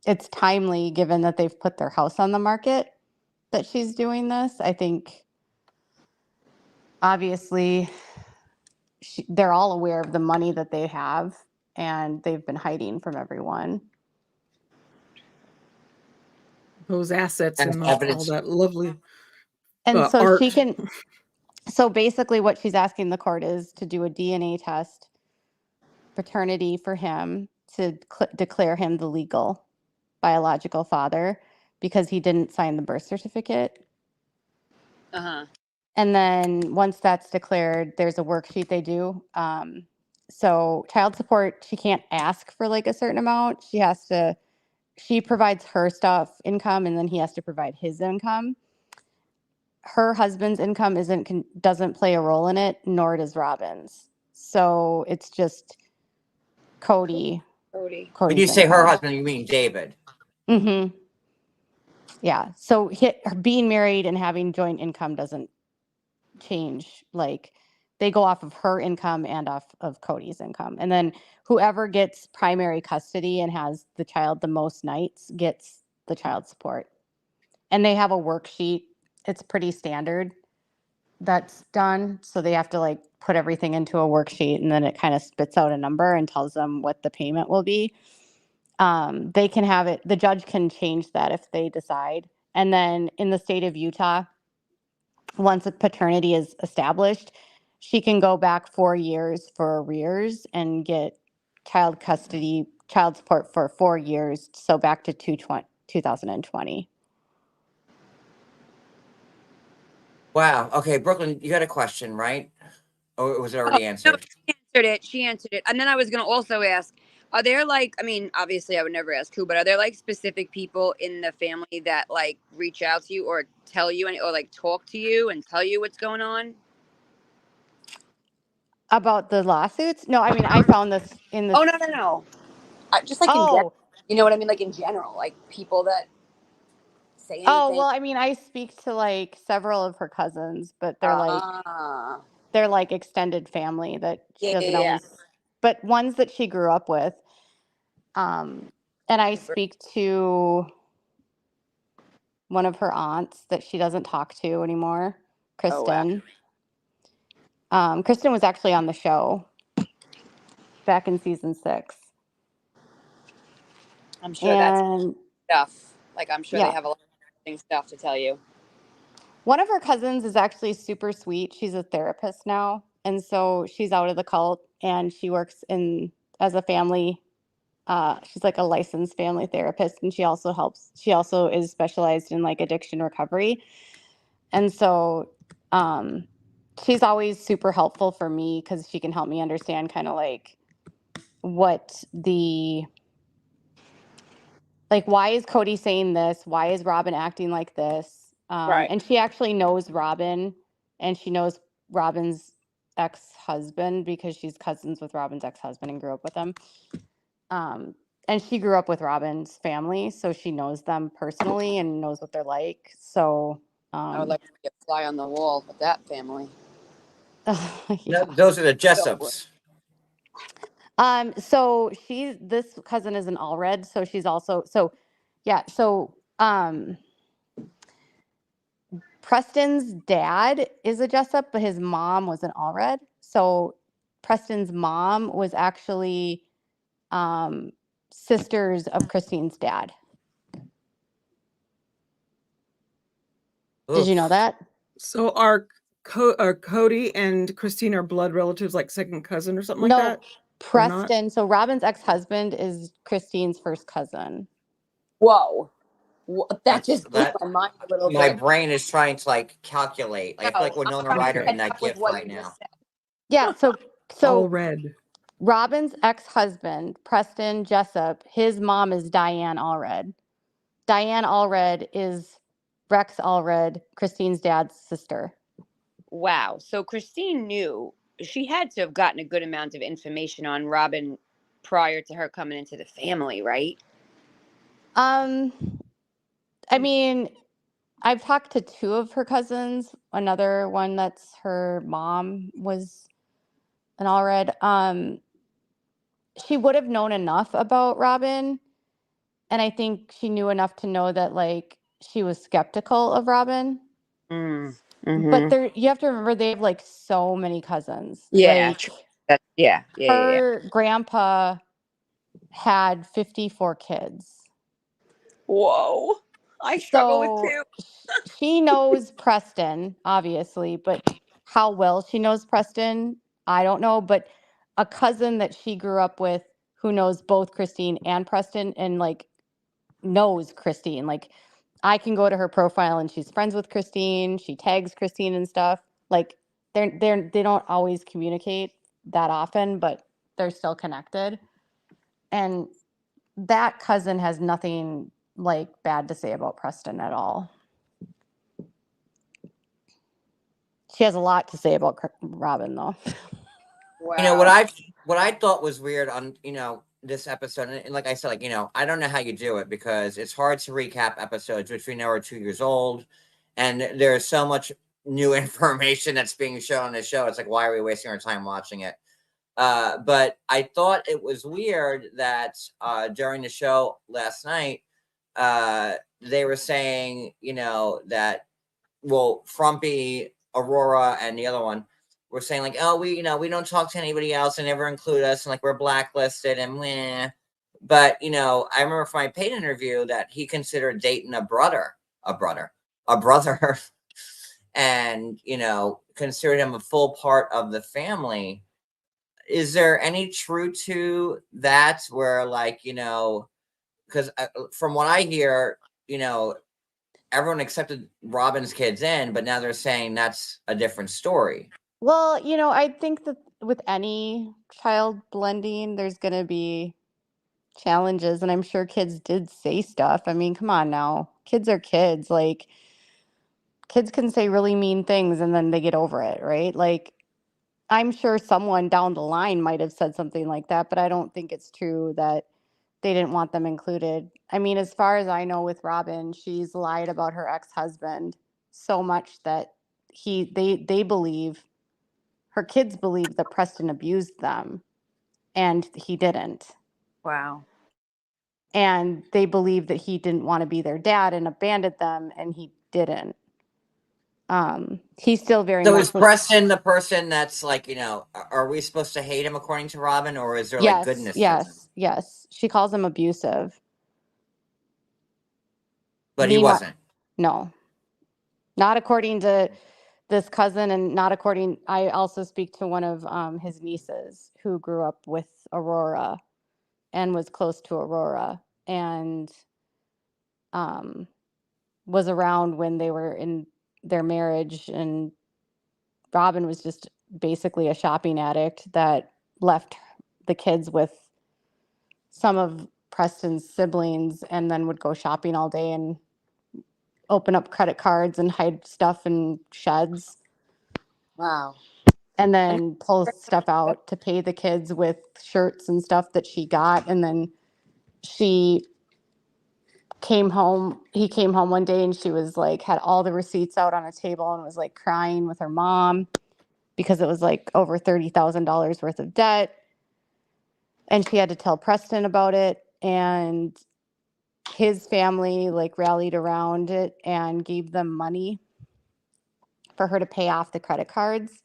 it's timely given that they've put their house on the market that she's doing this. I think obviously they're all aware of the money that they have and they've been hiding from everyone. those assets And and all evidence. that lovely And so art. so basically what she's asking the court is to do a DNA test, paternity for him, to declare him the legal biological father because he didn't sign the birth certificate. Uh-huh. And then once that's declared, there's a worksheet they do. So child support, she can't ask for like a certain amount. She provides her income, and then he has to provide his income. Her husband's income doesn't play a role in it, nor does Robin's. So it's just Cody. When you say her husband, you mean David. Mm-hmm. Yeah. So being married and having joint income doesn't change. Like they go off of her income and off of Kody's income. And then whoever gets primary custody and has the child the most nights gets the child support. And they have a worksheet. It's pretty standard that's done. So they have to like put everything into a worksheet and then it kind of spits out a number and tells them what the payment will be. They can have it, the judge can change that if they decide. And then in the state of Utah, once a paternity is established, she can go back 4 years for arrears and get child support for 4 years. So back to 2020. Wow. Okay, Brooklyn, you got a question, right? Or was it already No, answered? she answered it. And then I was going to also ask, are there like, I mean, obviously I would never ask who, but are there like specific people in the family that like reach out to you or tell you or like talk to you and tell you what's going on? About the lawsuits? No, I mean, I found this in this. Oh no. Just like in general, Oh, you know what I mean? Like in general, like people that say oh, anything. well, I mean, I speak to like several of her cousins, but Ah, they're like extended family that she doesn't yeah. always, but ones that she grew up with. And I Super. speak to one of her aunts that she doesn't talk to anymore, Oh wow. Kristen. Kristen was actually on the show back in season 6. I'm sure that's And stuff. Like I'm sure they yeah, have a lot of interesting stuff to tell you. one of her cousins is actually super sweet. She's a therapist now. And so she's out of the cult and she works in as a family. She's like a licensed family therapist, and she also is specialized in like addiction recovery. And so she's always super helpful for me because she can help me understand kind of like why is Kody saying this? Why is Robin acting like this? Right. And she actually knows Robin, and she knows Robin's ex-husband because she's cousins with Robin's ex-husband and grew up with him. And she grew up with Robin's family, so she knows them personally and knows what they're like. So, I would like to be a fly on the wall with that family. yeah. Those are the Jessups. So this cousin is an Allred, so she's also Preston's dad is a Jessup, but his mom was an Allred. So Preston's mom was actually sisters of Christine's dad. Did you know Oof. that? So are Kody and Christine are blood relatives, like second cousin or something like No, that? Or not? Preston. So Robin's ex-husband is Christine's first cousin. Whoa. That just blew That my mind a little my bit. brain is trying to like calculate. I feel like we're I'm Winona trying to Ryder in catch that up with GIF what right you just now. said. Yeah, so All red. Robin's ex-husband, Preston Jessup, his mom is Diane Allred. Diane Allred is Rex Allred, Christine's dad's sister. Wow. So Christine knew she had to have gotten a good amount of information on Robin prior to her coming into the family, right? I mean, I've talked to 2 of her cousins. Another one that's her mom was an Allred. She would have known enough about Robin, and I think she knew enough to know that like she was skeptical of Robin. But you have to remember they have like so many cousins. Yeah. Like Yeah. her grandpa had 54 kids. Whoa. I struggle with So 2. she knows Preston, obviously, but how well she knows Preston, I don't know. But a cousin that she grew up with who knows both Christine and Preston and like knows Christine. Like I can go to her profile and she's friends with Christine. She tags Christine and stuff. Like they don't always communicate that often, but they're still connected. And that cousin has nothing like bad to say about Preston at all. She has a lot to say about Robin though. Wow. You know what I thought was weird on this episode, and like I said, like I don't know how you do it because it's hard to recap episodes which we know are 2 years old, and there's so much new information that's being shown on the show. It's like, why are we wasting our time watching it? But I thought it was weird that during the show last night, they were saying that Frumpy, Aurora, and the other one were saying like, oh, we don't talk to anybody else and never include us, and like we're blacklisted and meh. But I remember from my paid interview that he considered dating a brother, and considered him a full part of the family. Is there any truth to that? Where like because from what I hear, everyone accepted Robin's kids in, but now they're saying that's a different story. Well, I think that with any child blending, there's going to be challenges, and I'm sure kids did say stuff. I mean, come on now. Kids are kids. Like, kids can say really mean things and then they get over it, right? Like, I'm sure someone down the line might have said something like that, but I don't think it's true that they didn't want them included. I mean, as far as I know with Robin, she's lied about her ex-husband so much that they believe, her kids believe that Preston abused them and he didn't. Wow. And they believe that he didn't want to be their dad and abandoned them, and he didn't. He's still very So much is Preston the person that's like, are we supposed to hate him according to Robin, or is there like yes, goodness to him? yes. She calls him abusive. But he wasn't. No, not according to this cousin, and not according. I also speak to one of his nieces who grew up with Aurora and was close to Aurora, and was around when they were in their marriage, and Robin was just basically a shopping addict that left the kids with some of Preston's siblings and then would go shopping all day and open up credit cards and hide stuff in sheds Wow. and then pull stuff out to pay the kids with shirts and stuff that she got. And then he came home one day and she was like, had all the receipts out on a table and was like crying with her mom because it was like over $30,000 worth of debt. And she had to tell Preston about it. And his family like rallied around it and gave them money for her to pay off the credit cards.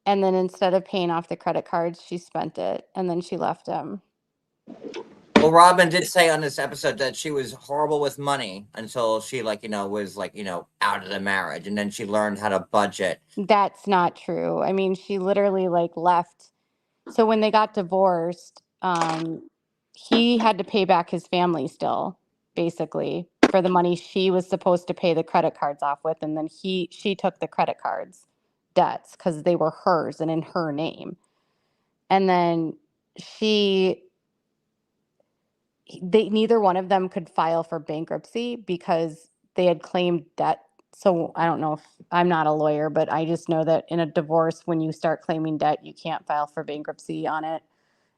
And then instead of paying off the credit cards, she spent it and then she left him. Well, Robin did say on this episode that she was horrible with money until she was out of the marriage, and then she learned how to budget. That's not true. I mean, she literally like left. So when they got divorced, he had to pay back his family still, basically, for the money she was supposed to pay the credit cards off with. And then she took the credit cards debts because they were hers and in her name. And then neither one of them could file for bankruptcy because they had claimed debt. So I don't know, if I'm not a lawyer, but I just know that in a divorce, when you start claiming debt, you can't file for bankruptcy on it.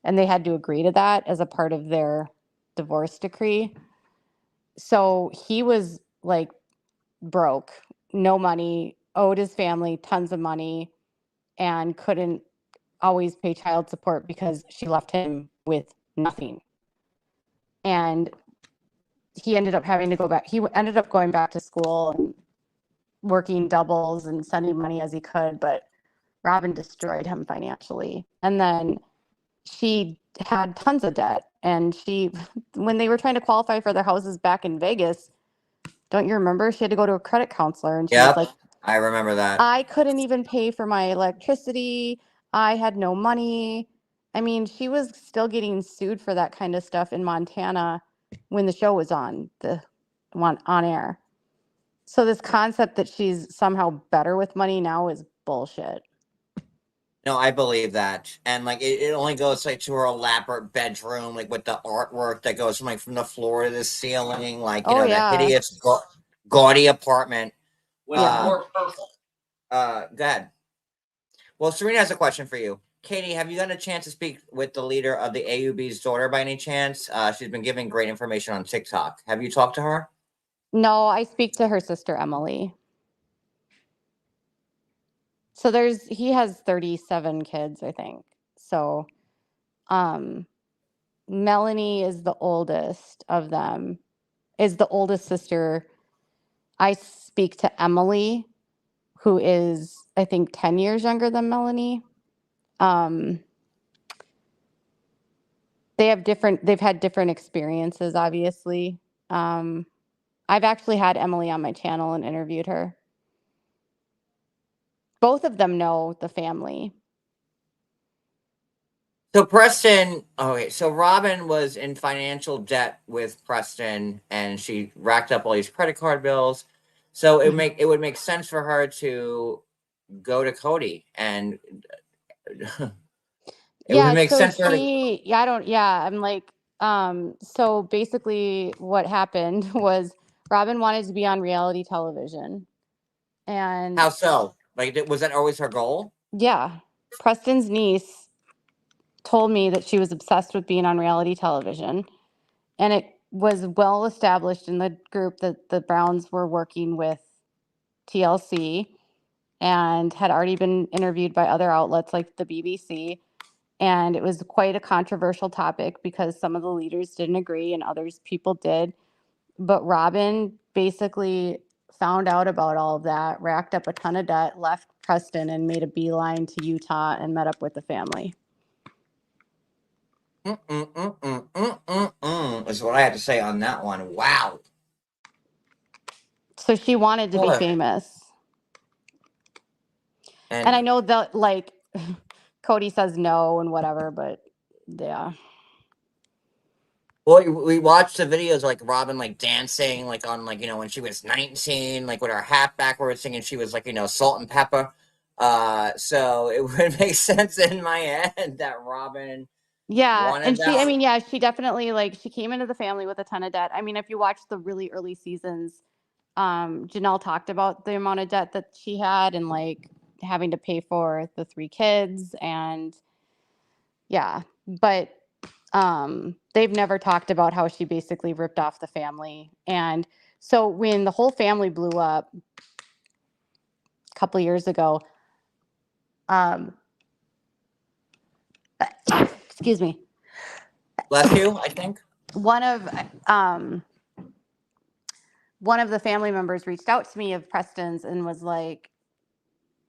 And they had to agree to that as a part of their divorce decree. So he was like broke, no money, owed his family tons of money, and couldn't always pay child support because she left him with nothing. And he ended up having to go back. He ended up going back to school and working doubles and sending money as he could, but Robin destroyed him financially. And then she had tons of debt. And when they were trying to qualify for their houses back in Vegas, don't you remember? She had to go to a credit counselor and she was like, I remember that. I couldn't even pay for my electricity. I had no money. I mean, she was still getting sued for that kind of stuff in Montana when the show was on air. So this concept that she's somehow better with money now is bullshit. No, I believe that. And like it only goes like to her elaborate bedroom, like with the artwork that goes from the floor to the ceiling, that hideous gaudy apartment. With more purple. Go ahead. Well, Serena has a question for you. Katie, have you gotten a chance to speak with the leader of the AUB's daughter by any chance? She's been giving great information on TikTok. Have you talked to her? No, I speak to her sister, Emily. So he has 37 kids, I think. So Melanie is the oldest of them, is the oldest sister. I speak to Emily, who is, I think, 10 years younger than Melanie. They've had different experiences, obviously. I've actually had Emily on my channel and interviewed her. Both of them know the family. So Preston, so Robin was in financial debt with Preston, and she racked up all these credit card bills. So it would make sense for her to go to Kody, and would make sense for I'm like, so basically what happened was Robin wanted to be on reality television. And how so? Like, was that always her goal? Yeah. Preston's niece told me that she was obsessed with being on reality television, and it was well established in the group that the Browns were working with TLC and had already been interviewed by other outlets like the BBC. And it was quite a controversial topic because some of the leaders didn't agree and others people did. But Robin basically found out about all of that, racked up a ton of debt, left Preston, and made a beeline to Utah and met up with the family. Is what I had to say on that one. Wow. So she wanted to be Boy. famous. And I know that, like, Kody says no and whatever, but yeah. Well, we watched the videos like Robin like dancing like on like when she was 19, like with her hat backwards, singing she was like Salt and Pepper. So it would make sense in my head that Robin wanted And that. I mean, yeah, she definitely like she came into the family with a ton of debt. I mean, if you watch the really early seasons, Janelle talked about the amount of debt that she had and like having to pay for the 3 kids and yeah, but they've never talked about how she basically ripped off the family. And so when the whole family blew up a couple years ago, excuse me. Bless you, I think. One of the family members reached out to me of Preston's and was like,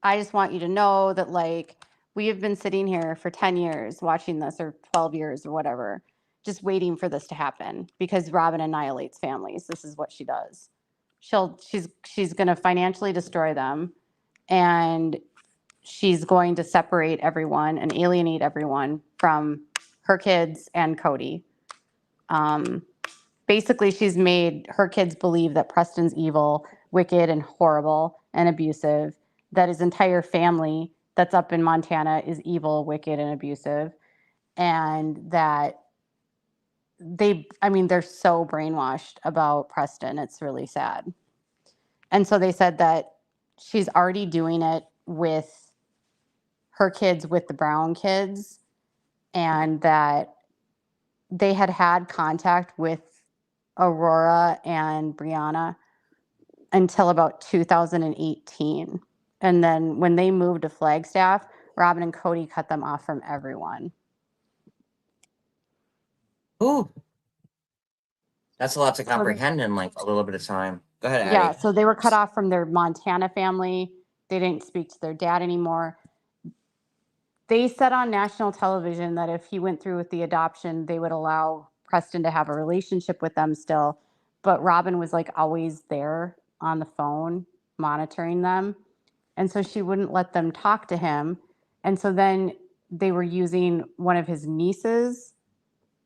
I just want you to know that like we have been sitting here for 10 years watching this, or 12 years or whatever, just waiting for this to happen because Robin annihilates families. This is what she does. She's going to financially destroy them, and she's going to separate everyone and alienate everyone from her kids and Kody. Basically, she's made her kids believe that Preston's evil, wicked, and horrible and abusive, that his entire family that's up in Montana is evil, wicked, and abusive, and that they're so brainwashed about Preston. It's really sad. And so they said that she's already doing it with her kids, with the Brown kids, and that they had contact with Aurora and Brianna until about 2018. And then when they moved to Flagstaff, Robin and Kody cut them off from everyone. Ooh. That's a lot to comprehend in like a little bit of time. Go ahead, Addi. Yeah, so they were cut off from their Montana family. They didn't speak to their dad anymore. They said on national television that if he went through with the adoption, they would allow Preston to have a relationship with them still. But Robin was like always there on the phone monitoring them. And so she wouldn't let them talk to him. And so then they were using one of his nieces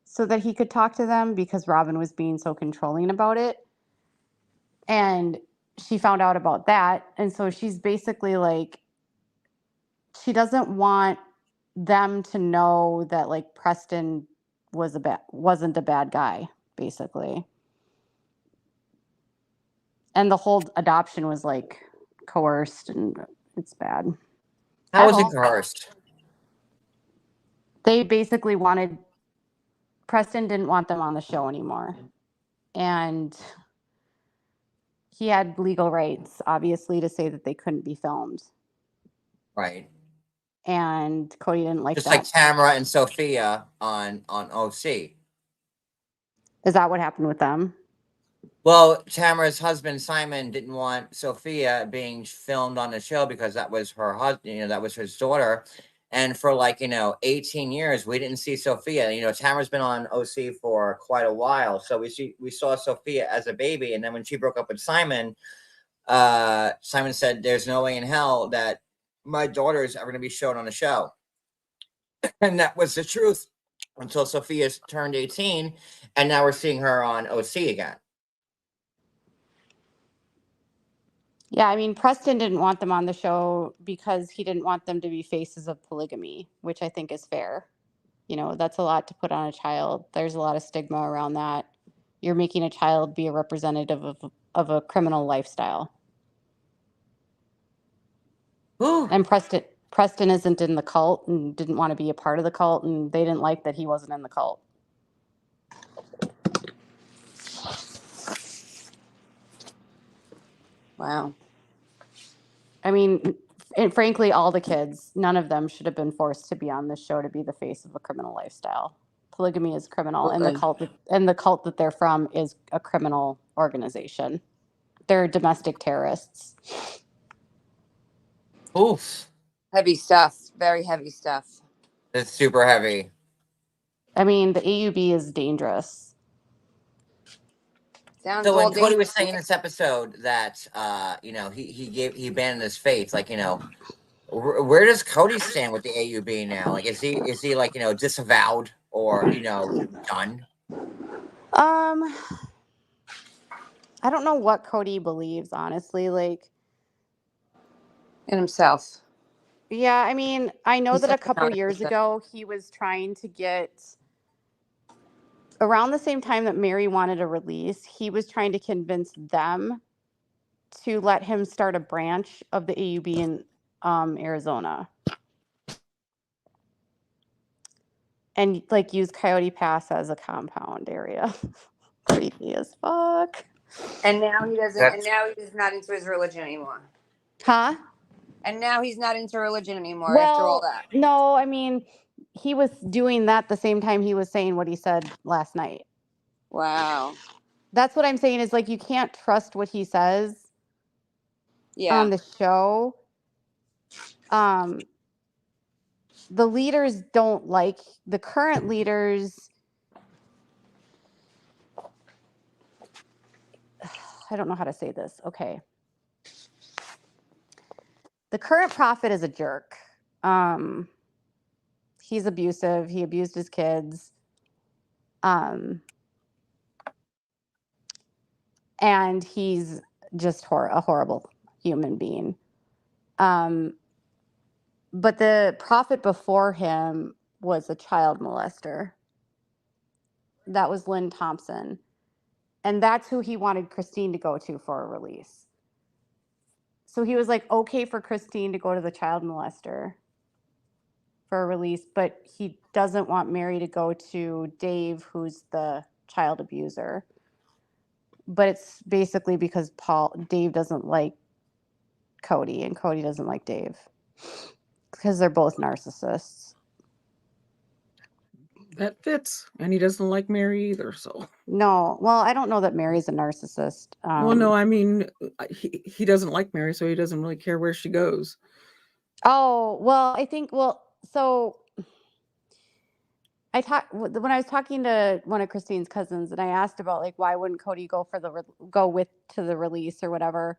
so that he could talk to them because Robin was being so controlling about it. And she found out about that. And so she's basically like, she doesn't want them to know that like Preston wasn't a bad guy, basically. And the whole adoption was like coerced, and it's bad. How was it coerced? They basically wanted, Preston didn't want them on the show anymore. And he had legal rights, obviously, to say that they couldn't be filmed. Right. And Kody didn't like Just that. like Tamara and Sophia on OC. Is that what happened with them? Well, Tamara's husband Simon didn't want Sophia being filmed on the show because that was her husband, that was his daughter. And for like, 18 years, we didn't see Sophia. Tamara's been on OC for quite a while. So we saw Sophia as a baby. And then when she broke up with Simon, Simon said, there's no way in hell that my daughters are going to be shown on the show. And that was the truth until Sophia turned 18. And now we're seeing her on OC again. Yeah, I mean, Preston didn't want them on the show because he didn't want them to be faces of polygamy, which I think is fair. That's a lot to put on a child. There's a lot of stigma around that. You're making a child be a representative of a criminal lifestyle. Ooh. And Preston isn't in the cult and didn't want to be a part of the cult, and they didn't like that he wasn't in the cult. Wow. I mean, and frankly, all the kids, none of them should have been forced to be on this show to be the face of a criminal lifestyle. Polygamy is criminal, and the cult that they're from is a criminal organization. They're domestic terrorists. Oof. Heavy stuff. Very heavy stuff. It's super heavy. I mean, the AUB is dangerous. Sounds So when all Kody dangerous. was saying in this episode that he abandoned his faith, like, where does Kody stand with the AUB now? Like, is he like, disavowed or, done? I don't know what Kody believes, honestly. Like, In himself. yeah, I mean, I know He's that a such a couple years narcissist. ago he was trying to get, around the same time that Mary wanted a release, he was trying to convince them to let him start a branch of the AUB in Arizona. And like use Coyote Pass as a compound area. Creepy as fuck. And now he doesn't. That's- And now he's not into his religion anymore. Huh? And now he's not into religion anymore after all that. No, I mean, he was doing that the same time he was saying what he said last night. Wow. That's what I'm saying is like you can't trust what he says Yeah. on the show. The leaders don't like the current leaders. I don't know how to say this. Okay. The current prophet is a jerk. He's abusive. He abused his kids. And he's just a horrible human being. But the prophet before him was a child molester. That was Lynn Thompson. And that's who he wanted Christine to go to for a release. So he was like, okay for Christine to go to the child molester for a release, but he doesn't want Mary to go to Dave, who's the child abuser. But it's basically because Dave doesn't like Kody, and Kody doesn't like Dave. Because they're both narcissists. That fits. And he doesn't like Mary either, so. No, well, I don't know that Mary's a narcissist. Well, no, I mean, he doesn't like Mary, so he doesn't really care where she goes. Oh, well, I think, so when I was talking to one of Christine's cousins, and I asked about like why wouldn't Kody go to the release or whatever.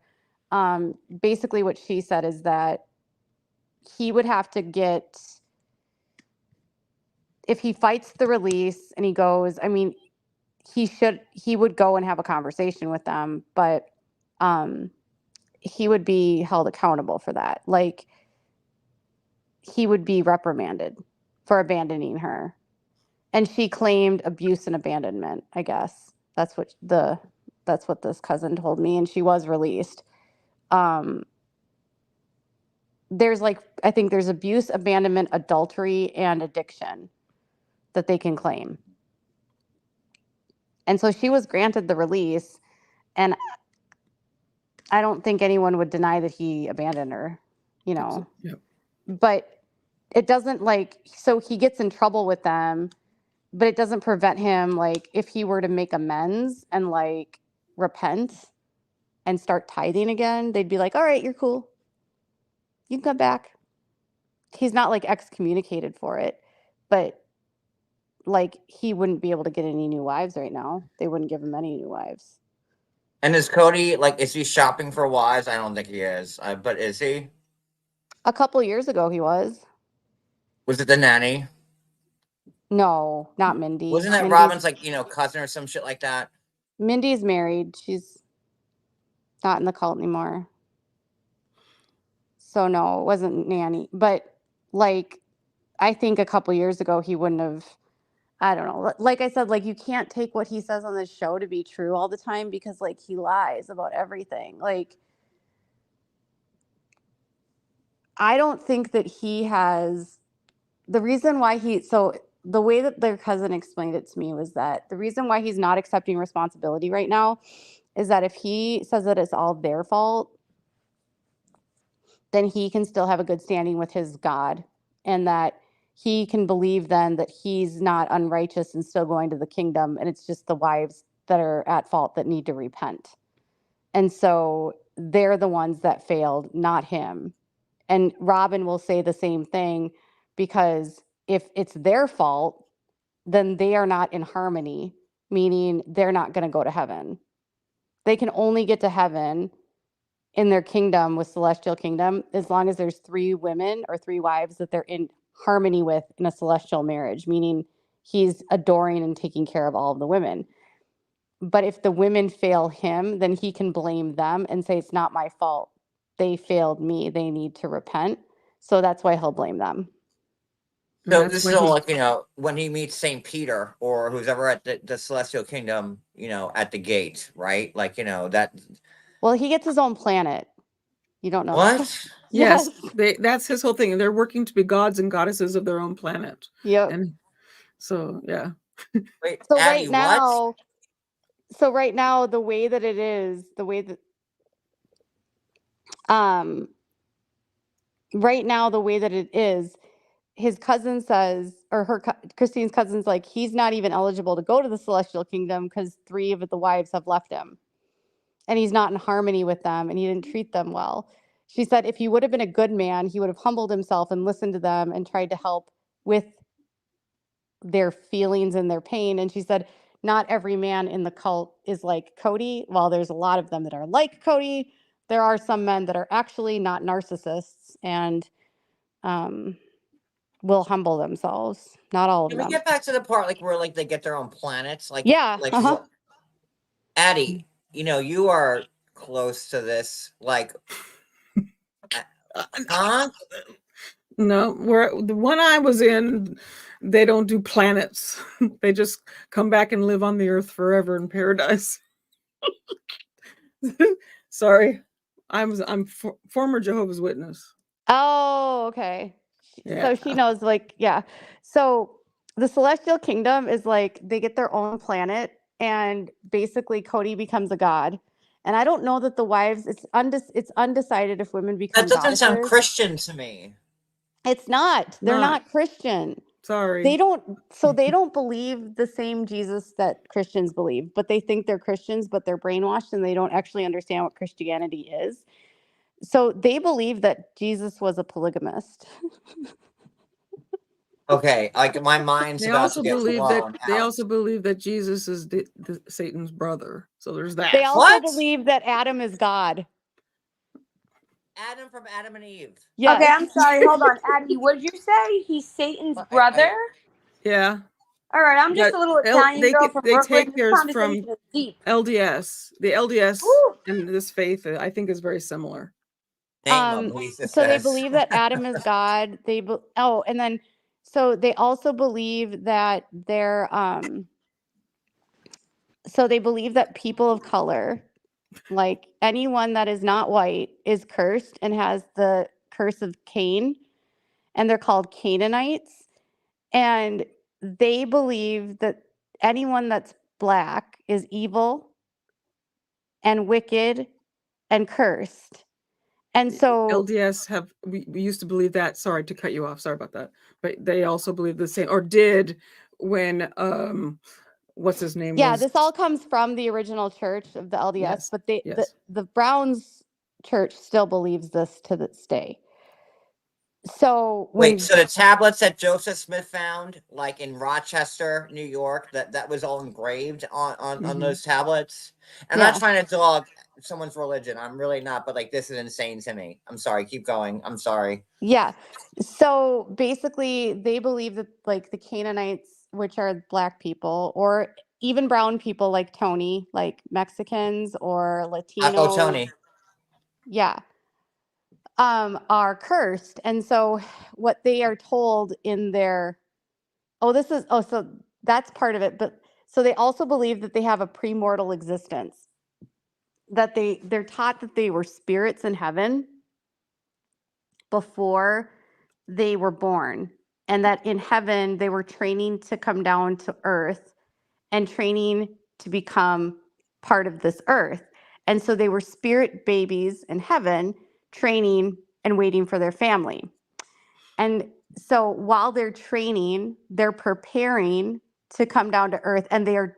Basically, what she said is that he would have to get, if he fights the release and he goes, I mean, he would go and have a conversation with them, but he would be held accountable for that. Like, he would be reprimanded for abandoning her. And she claimed abuse and abandonment, I guess. That's what this cousin told me, and she was released. There's I think there's abuse, abandonment, adultery, and addiction that they can claim. And so she was granted the release, and I don't think anyone would deny that he abandoned her, Yep. But it doesn't so he gets in trouble with them, but it doesn't prevent him, if he were to make amends and repent and start tithing again, they'd be like, all right, you're cool. You can come back. He's not excommunicated for it, but he wouldn't be able to get any new wives right now. They wouldn't give him any new wives. And is Kody, is he shopping for wives? I don't think he is. But is he? A couple years ago, he was. Was it the nanny? No, not Mindy. Wasn't that Mindy's, Robin's cousin or some shit like that? Mindy's married. She's not in the cult anymore. So no, it wasn't Nanny. But I think a couple years ago he wouldn't have. I don't know. Like I said, you can't take what he says on this show to be true all the time because he lies about everything. I don't think that he has the reason why the way that their cousin explained it to me was that the reason why he's not accepting responsibility right now is that if he says that it's all their fault, then he can still have a good standing with his God, and that he can believe then that he's not unrighteous and still going to the kingdom, and it's just the wives that are at fault that need to repent. And so they're the ones that failed, not him. And Robin will say the same thing, because if it's their fault, then they are not in harmony, meaning they're not going to go to heaven. They can only get to heaven in their kingdom with celestial kingdom as long as there's 3 women or 3 wives that they're in harmony with in a celestial marriage, meaning he's adoring and taking care of all of the women. But if the women fail him, then he can blame them and say, it's not my fault. They failed me. They need to repent. So that's why he'll blame them. And So that's this why is all he, like, when he meets Saint Peter or who's ever at the celestial kingdom, at the gate, right? Like, that. Well, he gets his own planet. You don't know that? What? yes, that's his whole thing. They're working to be gods and goddesses of their own planet. Yep. And so, yeah. Wait, So Addi, what? right now, the way that it is, right now, the way that it is, his cousin says, or Christine's cousin's like, he's not even eligible to go to the celestial kingdom because 3 of the wives have left him. And he's not in harmony with them, and he didn't treat them well. She said if he would have been a good man, he would have humbled himself and listened to them and tried to help with their feelings and their pain. And she said, not every man in the cult is like Kody. While there's a lot of them that are like Kody, there are some men that are actually not narcissists and will humble themselves. Not all of Can we them. get back to the part like where like they get their own planets? Like, Yeah. what? Addi, you are close to this. Like, huh? No, where the one I was in, they don't do planets. They just come back and live on the earth forever in paradise. Sorry, I'm former Jehovah's Witness. Oh, okay. Yeah. So she knows, like, yeah. So the celestial kingdom is like they get their own planet, and basically Kody becomes a god. And I don't know that the wives, it's undecided if women become That doesn't sound goddesses. Christian to me. It's not. They're not Christian. Sorry. They don't believe the same Jesus that Christians believe, but they think they're Christians, but they're brainwashed and they don't actually understand what Christianity is. So they believe that Jesus was a polygamist. Okay, like my mind's They about also to get believe blown they out. also believe that Jesus is the Satan's brother. So there's that. They also What? believe that Adam is God. Adam from Adam and Eve. Yes. Okay, I'm sorry. Hold on, Addi. What did you say? He's Satan's Well, brother. Yeah. All right, I'm just But a little Italian girl from they Brooklyn. take This theirs from conversation is deep. LDS. The LDS Woo. and this faith, I think, is very similar. Name them, Lisa So they says. believe that Adam is God. And then so they also believe that so they believe that people of color, like anyone that is not white, is cursed and has the curse of Cain, and they're called Canaanites. And they believe that anyone that's black is evil and wicked and cursed. And so LDS we used to believe that. Sorry to cut you off. Sorry about that. But they also believe the same, or did, when what's his name? yeah, was, this all comes from the original church of the LDS, yes, but yes. the Browns church still believes this to this day. So Wait, so the tablets that Joseph Smith found, like in Rochester, New York, that was all engraved on those tablets. I'm not trying to dog someone's religion. I'm really not, but like this is insane to me. I'm sorry. Keep going. I'm sorry. Yeah. So basically they believe that like the Canaanites, which are black people, or even brown people like Tony, like Mexicans or Latinos. Oh, Tony. Yeah. Are cursed. And so what they are told in their so that's part of it. But so they also believe that they have a premortal existence, that they're taught that they were spirits in heaven before they were born, and that in heaven they were training to come down to earth and training to become part of this earth. And so they were spirit babies in heaven, training and waiting for their family. And so while they're training, they're preparing to come down to earth, and they are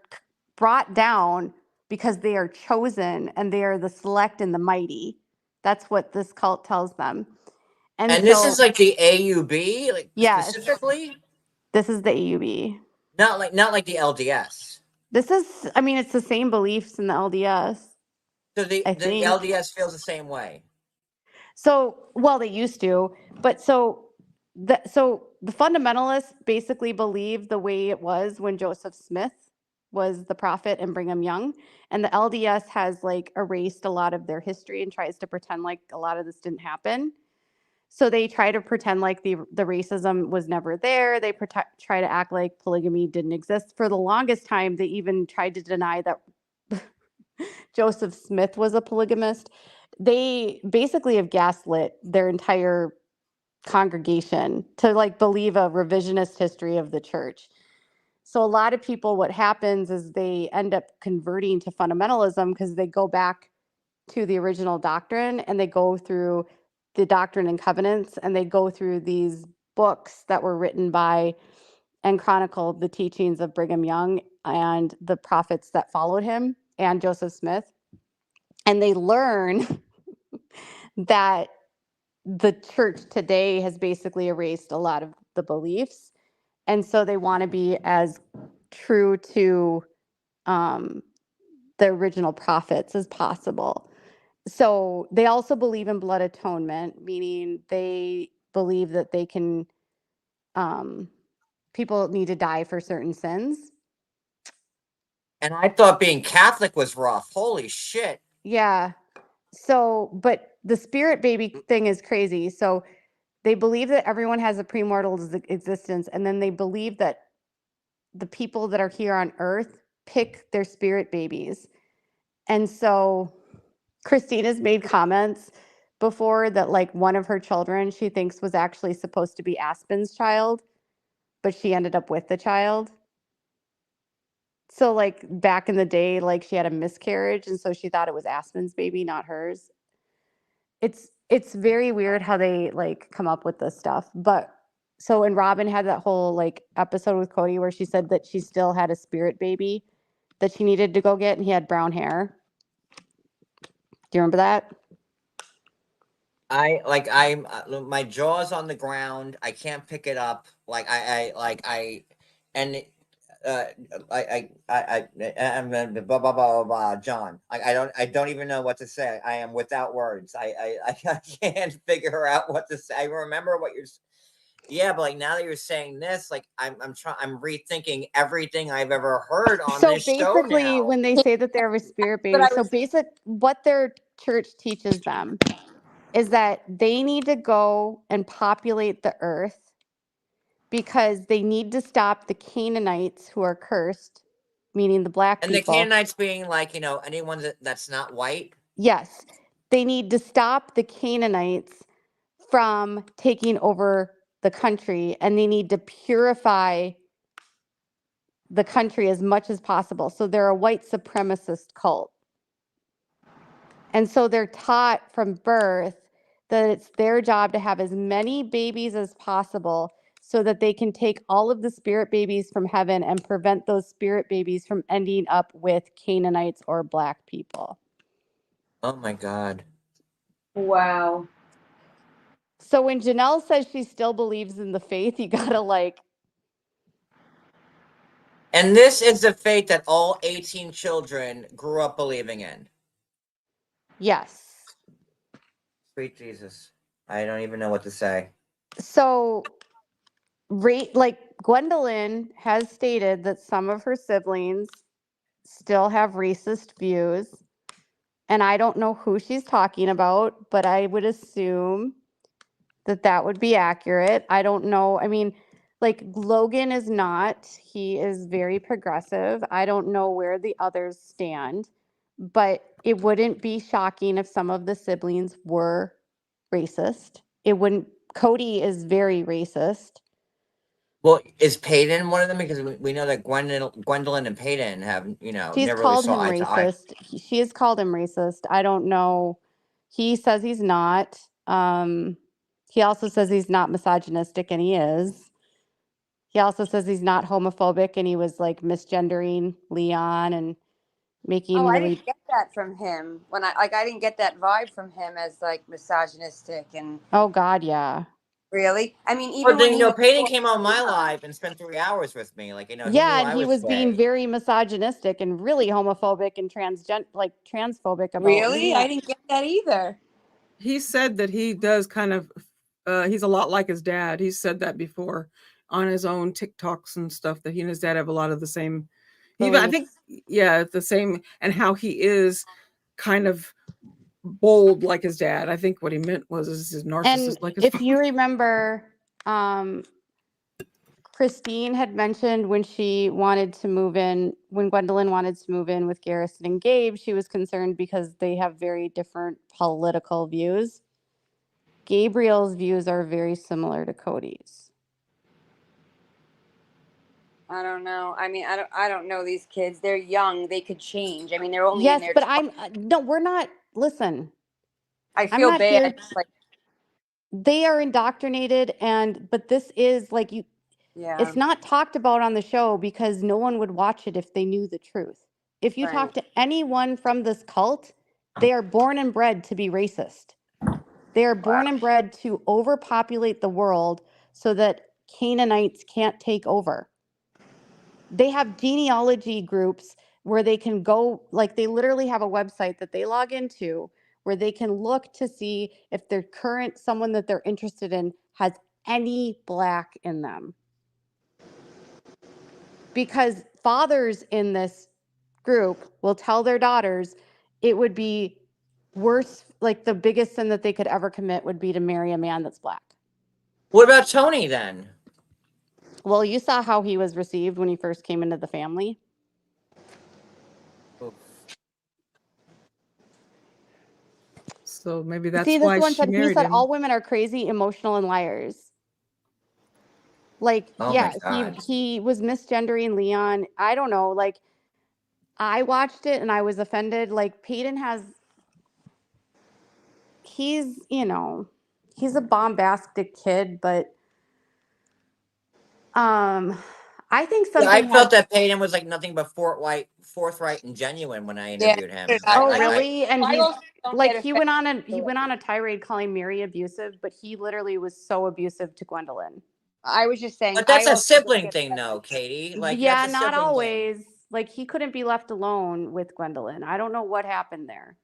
brought down because they are chosen and they are the select and the mighty. That's what this cult tells them. And this is like the AUB, like Yes. specifically? This is the AUB. Not like the LDS. This is, I mean, it's the same beliefs in the LDS. So the I think. LDS feels the same way. So, well, they used to, but so the fundamentalists basically believe the way it was when Joseph Smith was the prophet and Brigham Young, and the LDS has like erased a lot of their history and tries to pretend like a lot of this didn't happen. So they try to pretend like the racism was never there. They try to act like polygamy didn't exist. For the longest time, they even tried to deny that Joseph Smith was a polygamist. They basically have gaslit their entire congregation to like believe a revisionist history of the church. So a lot of people, what happens is they end up converting to fundamentalism because they go back to the original doctrine and they go through the Doctrine and Covenants, and they go through these books that were written by and chronicle the teachings of Brigham Young and the prophets that followed him and Joseph Smith. And they learn that the church today has basically erased a lot of the beliefs. And so they want to be as true to the original prophets as possible. So they also believe in blood atonement, meaning they believe that they can, people need to die for certain sins. And I thought being Catholic was rough. Holy shit. Yeah. So, but the spirit baby thing is crazy. So they believe that everyone has a premortal existence, and then they believe that the people that are here on earth pick their spirit babies. And so Christina's made comments before that like one of her children she thinks was actually supposed to be Aspen's child, but she ended up with the child. So like back in the day, like she had a miscarriage, and so she thought it was Aspen's baby, not hers. It's very weird how they like come up with this stuff. But so, and Robin had that whole like episode with Kody where she said that she still had a spirit baby that she needed to go get, and he had brown hair. Do you remember that? I'm my jaw's on the ground. I can't pick it up. Like and I'm blah blah blah blah blah. John, I don't even know what to say. I am without words. I can't figure out what to say. I remember what you're. Yeah, but like now that you're saying this, like I'm rethinking everything I've ever heard on So this show basically, now. when they say that they're a spirit But baby, I so was what their church teaches them is that they need to go and populate the earth because they need to stop the Canaanites who are cursed, meaning the black And the people. Canaanites being like, anyone that's not white. Yes, they need to stop the Canaanites from taking over the country, and they need to purify the country as much as possible. So they're a white supremacist cult. And so they're taught from birth that it's their job to have as many babies as possible so that they can take all of the spirit babies from heaven and prevent those spirit babies from ending up with Canaanites or black people. Oh my God. wow. So when Janelle says she still believes in the faith, you gotta like. And this is the faith that all 18 children grew up believing in. Yes. Sweet Jesus. I don't even know what to say. So, like Gwendolyn has stated that some of her siblings still have racist views. And I don't know who she's talking about, but I would assume that that would be accurate. I don't know. I mean, like Logan is not. He is very progressive. I don't know where the others stand, but it wouldn't be shocking if some of the siblings were racist it wouldn't. Kody is very racist. Well, is Peyton one of them? Because we know that Gwendolyn and Peyton have, you know, She's never really called saw him eye to eye. racist. She has called him racist. I don't know. He says he's not. He also says he's not misogynistic, and he is. He also says he's not homophobic, and he was like misgendering Leon and making Oh, I really. didn't get that from him. When I didn't get that vibe from him as like misogynistic and Oh God, yeah. really. I mean, But even then, when you he know, was Peyton came on my live and spent 3 hours with me. Like, you know, he knew Yeah, and I he was was being gay. very misogynistic and really homophobic and transphobic about really, I Leon. didn't get that either. He said that he does kind of, he's a lot like his dad. He's said that before on his own TikToks and stuff, that he and his dad have a lot of the same, I think, Beliefs. yeah, the same, and how he is kind of bold like his dad. I think what he meant was is his narcissist And like his if father. you remember, Christine had mentioned when she wanted to move in, when Gwendolyn wanted to move in with Garrison and Gabe, she was concerned because they have very different political views. Gabriel's views are very similar to Kody's. I don't know. I mean, I don't know these kids. They're young. They could change. I mean, they're only in Yes, their. but no, we're not. Listen, I I'm feel not bad. here. Like, They are indoctrinated, but this is like you. yeah, It's not talked about on the show because no one would watch it if they knew the truth. If you talk right. to anyone from this cult, they are born and bred to be racist. They are born and bred to overpopulate the world so that Canaanites can't take over. They have genealogy groups where they can go, like they literally have a website that they log into where they can look to see if their current someone that they're interested in has any black in them. Because fathers in this group will tell their daughters it would be worse, like the biggest sin that they could ever commit would be to marry a man that's black. What about Tony then? Well, you saw how he was received when he first came into the family. Oof. So maybe that's See, this why one she said, he married said, him. all women are crazy, emotional, and liars. Like, Oh yeah, my God. he was misgendering Leon. I don't know. Like, I watched it and I was offended. Like, Peyton he's, he's a bombastic kid, but I think Yeah, I something felt has. that Peyton was like nothing but forthright, and genuine when I Yeah. interviewed him. Oh, really? And I he's also don't like, get he went on a tirade calling Mary abusive, but he literally was so abusive to Gwendolyn. I was just saying. But I that's a also don't sibling get thing, though, Katie. Like, Yeah, that's a not sibling thing. always. Like, he couldn't be left alone with Gwendolyn. I don't know what happened there.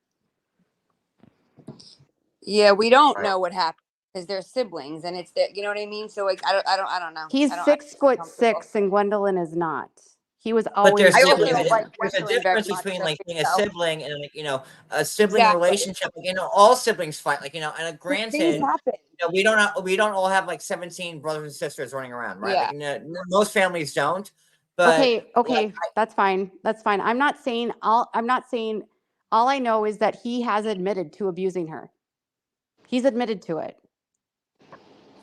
Yeah, we don't know what happened because they're siblings, and it's that, you know what I mean. So like, I don't know. He's I don't. 6'6", and Gwendolyn is not. He was But always. there's I also siblings. don't like There's a Gwendolyn very difference much. between So like you being a know. sibling and like, you know, a sibling Exactly. relationship. Like, you know, all siblings fight. Like, you know, and Things granted, happen. you know, we don't all have like 17 brothers and sisters running around, right? Yeah. Like, you know, most families don't. But Okay, that's fine. That's fine. I'm not saying all I know is that he has admitted to abusing her. He's admitted to it.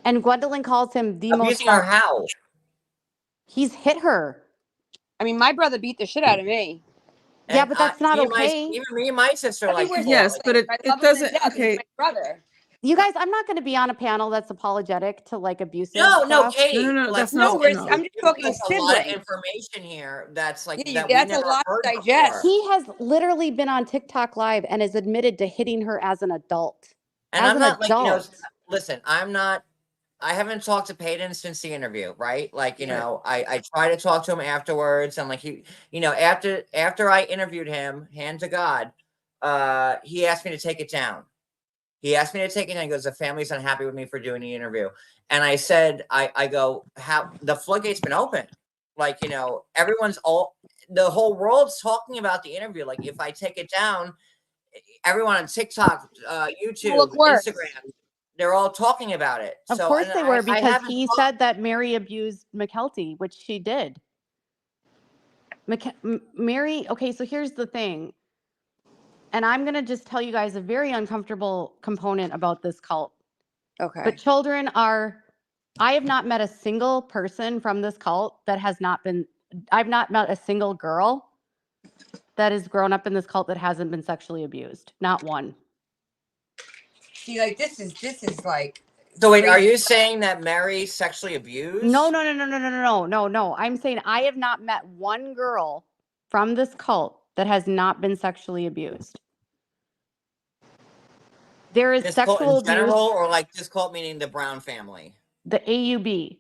And Gwendolyn calls him the most. abusing her how? He's hit her. I mean, my brother beat the shit out of me. Yeah, And but that's not okay. even me and my sister I mean, like we're Yes, fought. but siblings. I love it him to doesn't. death. He's Okay, my brother. You guys, I'm not going to be on a panel that's apologetic to like abusive No, stuff. Katie. No, Like, that's not. No, No. I'm just you're talking giving us a lot of siblings. information here that's like Yeah, that we that's never a lot heard to digest. before. He has literally been on TikTok Live and has admitted to hitting her as an adult. And As I'm an not like, you know, adult. listen, I haven't talked to Peyton since the interview, right? Like, you know, I try to talk to him afterwards. I'm like, you know, after I interviewed him, hand to God, he asked me to take it down. He asked me to take it down. He goes, the family's unhappy with me for doing the interview. And I said, I go, how the floodgate's been open. Like, you know, the whole world's talking about the interview. Like, if I take it down, everyone on TikTok, YouTube, Look worse. Instagram, they're all talking about it. Of So, course and they were, I because haven't he said that Mary abused McKelty, which she did. Mary, okay, so here's the thing. And I'm going to just tell you guys a very uncomfortable component about this cult. Okay. But children are, I have not met a single person from this cult that has not been, I've not met a single girl that has grown up in this cult that hasn't been sexually abused. Not one. See, like this is like. So wait, are crazy. you saying that Mary's sexually abused? No. I'm saying I have not met one girl from this cult that has not been sexually abused. There is This cult sexual in general, abuse, or like this cult meaning the Brown family? the AUB.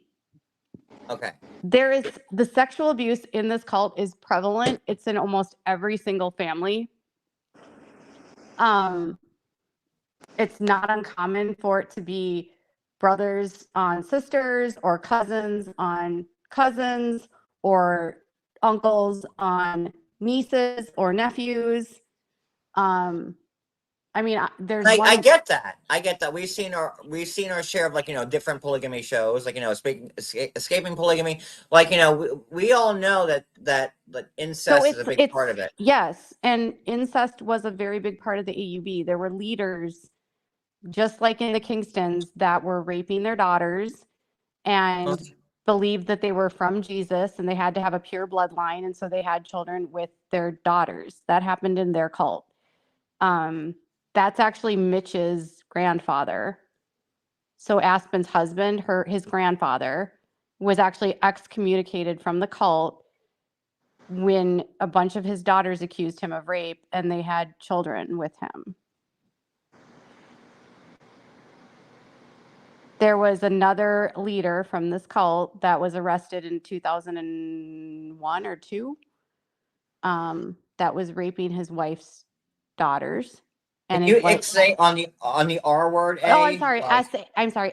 Okay. There is the sexual abuse in this cult is prevalent. It's in almost every single family. It's not uncommon for it to be brothers on sisters or cousins on cousins or uncles on nieces or nephews. I mean, there's I one. get that. I get that. We've seen our share of, like, different polygamy shows, like, escaping polygamy. Like, we all know that incest is a big part of it. Yes, and incest was a very big part of the AUB. There were leaders, just like in the Kingstons, that were raping their daughters and believed that they were from Jesus and they had to have a pure bloodline, and so they had children with their daughters. That happened in their cult. That's actually Mitch's grandfather. So Aspen's husband, his grandfather, was actually excommunicated from the cult when a bunch of his daughters accused him of rape and they had children with him. There was another leader from this cult that was arrested in 2001 or 2 that was raping his wife's daughters. And Can you say on the R word? Oh, I'm sorry.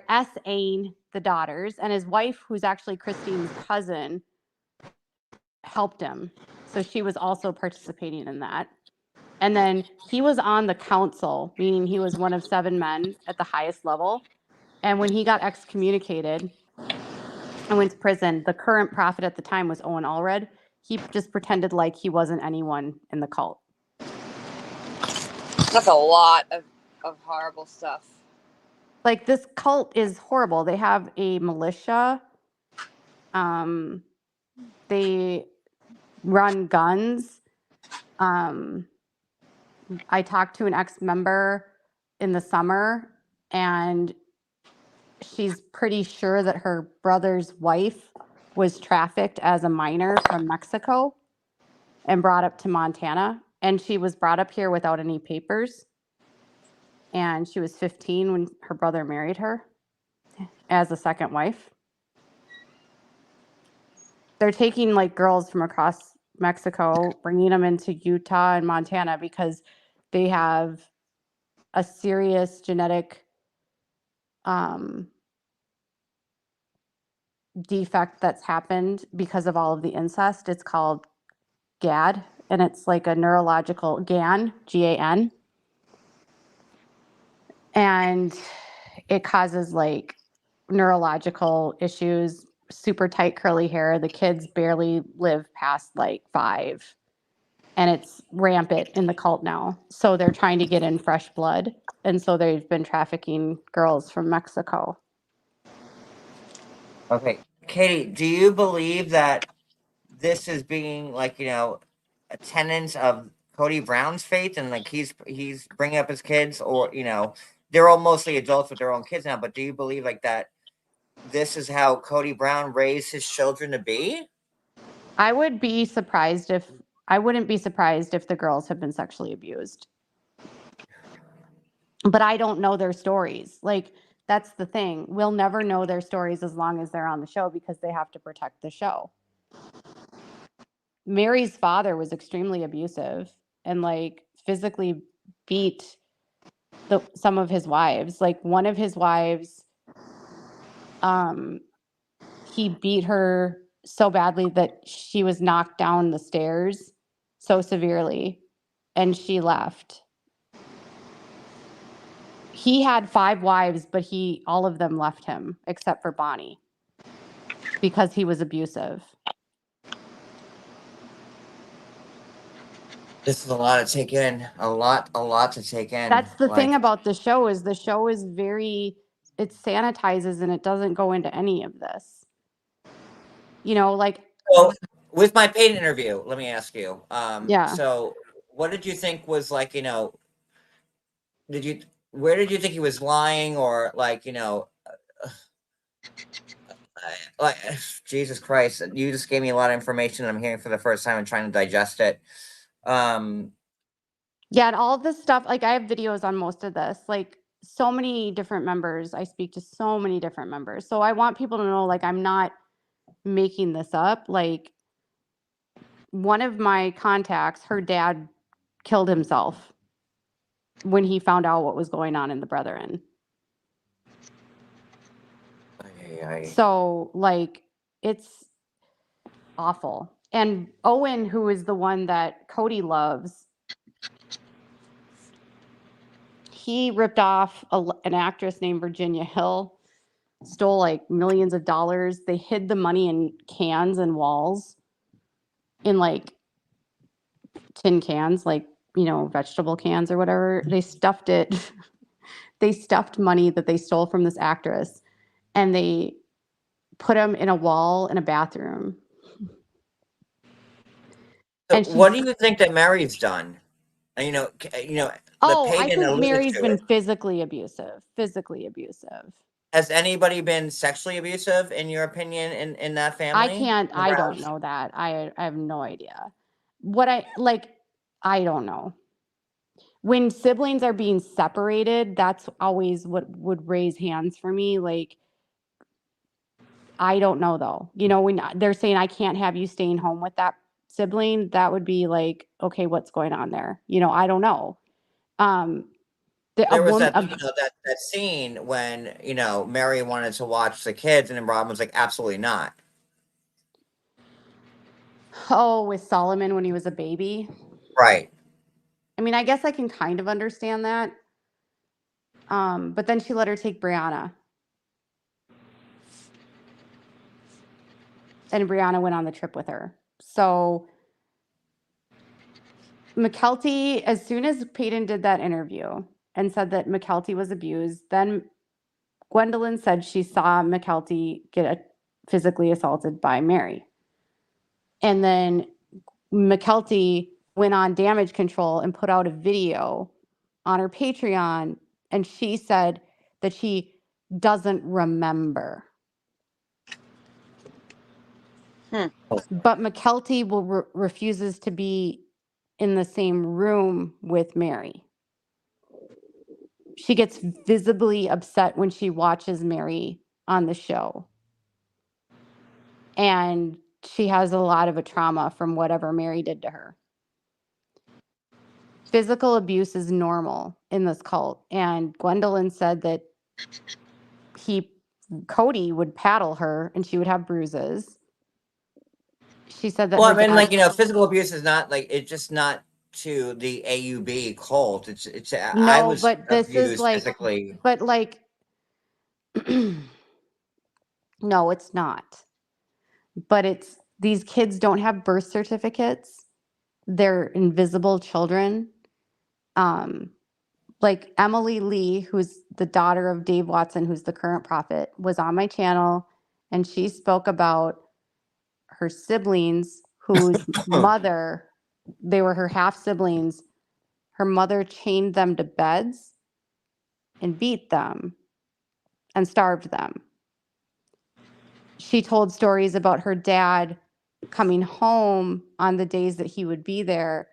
S-ing the daughters, and his wife, who's actually Christine's cousin, helped him. So she was also participating in that. And then he was on the council, meaning he was one of 7 men at the highest level. And when he got excommunicated and went to prison, the current prophet at the time was Owen Allred. He just pretended like he wasn't anyone in the cult. That's a lot of horrible stuff. Like, this cult is horrible. They have a militia. They run guns. I talked to an ex-member in the summer, and she's pretty sure that her brother's wife was trafficked as a minor from Mexico and brought up to Montana. And she was brought up here without any papers. And she was 15 when her brother married her as a second wife. They're taking, like, girls from across Mexico, bringing them into Utah and Montana because they have a serious genetic defect that's happened because of all of the incest. It's called GAD, and it's like a neurological GAN, G-A-N. And it causes, like, neurological issues, super tight curly hair. The kids barely live past like 5, and it's rampant in the cult now. So they're trying to get in fresh blood, and so they've been trafficking girls from Mexico. Okay, Katie, do you believe that this is being, like, a tenant of Kody Brown's faith, and, like, he's bringing up his kids, or they're all mostly adults with their own kids now, but do you believe, like, that this is how Kody Brown raised his children to be? I wouldn't be surprised if the girls have been sexually abused. But I don't know their stories. Like, that's the thing. We'll never know their stories as long as they're on the show because they have to protect the show. Mary's father was extremely abusive and, like, physically beat some of his wives. Like, one of his wives, he beat her so badly that she was knocked down the stairs so severely, and she left. He had 5 wives, but all of them left him except for Bonnie because he was abusive. This is a lot to take in. A lot to take in. That's the thing about the show is very it sanitizes and it doesn't go into any of this. You know, like, So with my paid interview, let me ask you. Yeah. So what did you think was like, where did you think he was lying, or like, like Jesus Christ, you just gave me a lot of information I'm hearing for the first time and trying to digest it. Yeah, and all of this stuff, like I have videos on most of this, like so many different members. I speak to so many different members. So I want people to know, like, I'm not making this up. Like, one of my contacts, her dad killed himself when he found out what was going on in the Brethren. So, like, it's awful. And Owen, who is the one that Kody loves, he ripped off an actress named Virginia Hill, stole like millions of dollars. They hid the money in cans and walls, in like tin cans, like, vegetable cans or whatever. They stuffed it. They stuffed money that they stole from this actress, and they put them in a wall in a bathroom. So And what do you think that Mary's done? And, Oh, the I pagan think alluded Mary's to been it. physically abusive. Has anybody been sexually abusive, in your opinion, in that family? I don't know that. I have no idea. I don't know. When siblings are being separated, that's always what would raise hands for me. Like, I don't know though. When they're saying I can't have you staying home with that sibling, that would be like, okay, what's going on there? I don't know. There was that scene when Mary wanted to watch the kids, and then Rob was like, absolutely not. Oh, with Solomon when he was a baby. Right. I mean, I guess I can kind of understand that. But then she let her take Brianna. And Brianna went on the trip with her. So McKelty, as soon as Peyton did that interview and said that McKelty was abused, then Gwendolyn said she saw McKelty get physically assaulted by Mary. And then McKelty went on damage control and put out a video on her Patreon, and she said that she doesn't remember. But McKelty refuses to be in the same room with Mary. She gets visibly upset when she watches Mary on the show. And she has a lot of a trauma from whatever Mary did to her. Physical abuse is normal in this cult. And Gwendolyn said that Kody would paddle her and she would have bruises. She said that. Well, I mean, physical abuse is not like, it's just not to the AUB cult. It's No, I was but this is like physically. But like, no, it's not. But these kids don't have birth certificates. They're invisible children. Like Emily Lee, who's the daughter of Dave Watson, who's the current prophet, was on my channel, and she spoke about her siblings whose mother, they were her half siblings. Her mother chained them to beds and beat them and starved them. She told stories about her dad coming home on the days that he would be there,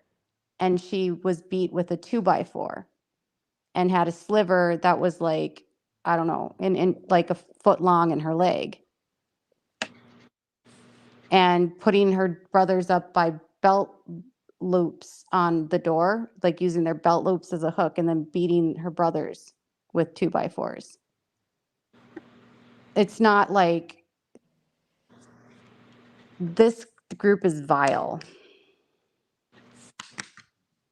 and she was beat with a 2x4 and had a sliver that was like, I don't know, in like a foot long in her leg. And putting her brothers up by belt loops on the door, like using their belt loops as a hook, and then beating her brothers with 2x4s. It's not like, this group is vile.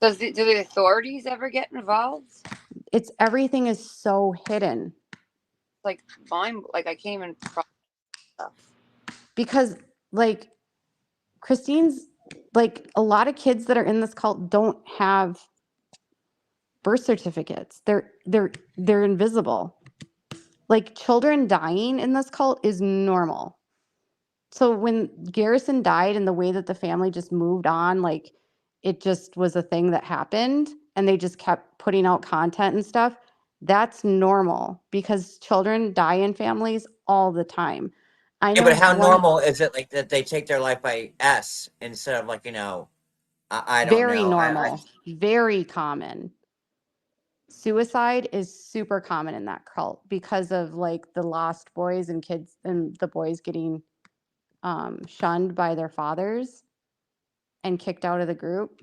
Do the authorities ever get involved? Everything is so hidden. Like I came in stuff. Because like Christine's, like a lot of kids that are in this cult don't have birth certificates. They're invisible. like children dying in this cult is normal. So when Garrison died and the way that the family just moved on, like it just was a thing that happened and they just kept putting out content and stuff, that's normal because children die in families all the time. I Yeah, know but how one normal is it like that they take their life by S instead of like, I don't very know. normal, very common. Suicide is super common in that cult because of like the lost boys and kids and the boys getting shunned by their fathers and kicked out of the group.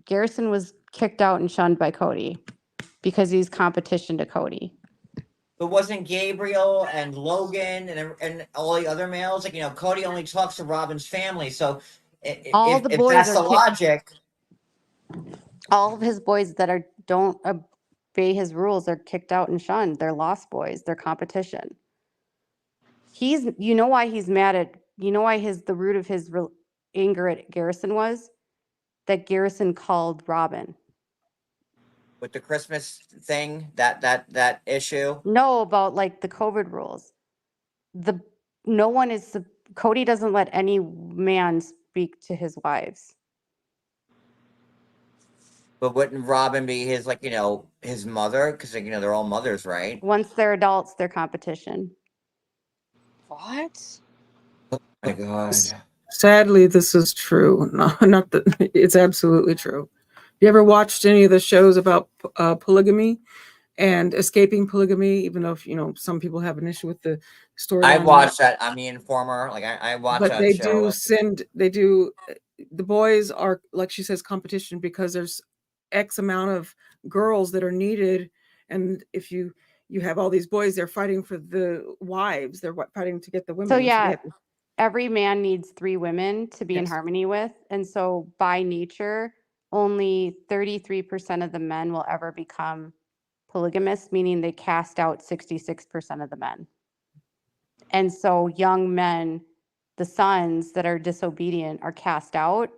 Garrison was kicked out and shunned by Kody because he's competition to Kody. But wasn't Gabriel and Logan and all the other males like Kody only talks to Robin's family, so All the if boys that's are the logic, all of his boys that don't obey his rules are kicked out and shunned. They're lost boys. They're competition. You know why he's mad at, why the root of his anger at Garrison was that Garrison called Robin. with the Christmas thing, that issue. No, about like the COVID rules. No one is, Kody doesn't let any man speak to his wives. But wouldn't Robin be his his mother? Because they're all mothers, right? Once they're adults, they're competition. What? Oh my God. Sadly, this is true. No, not that it's absolutely true. You ever watched any of the shows about polygamy and escaping polygamy? Even though some people have an issue with the storyline. I watched that. I'm the Informer. Like I watched but that they show. the boys are, like she says, competition because there's X amount of girls that are needed, and if you have all these boys, they're fighting for the wives, they're fighting to get the women. So yeah, every man needs 3 women to be in Yes. harmony with, and so by nature only 33% of the men will ever become polygamous, meaning they cast out 66% of the men. And so young men, the sons that are disobedient, are cast out.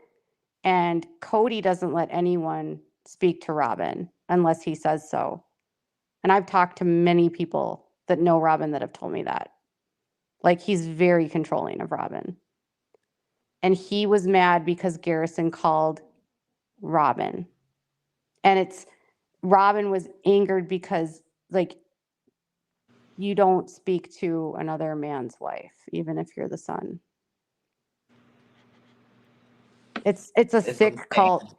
And Kody doesn't let anyone speak to Robin unless he says so. And I've talked to many people that know Robin that have told me that. Like, he's very controlling of Robin. And he was mad because Garrison called Robin. And Robin was angered because, like, you don't speak to another man's wife, even if you're the son. It's a sick insane. cult.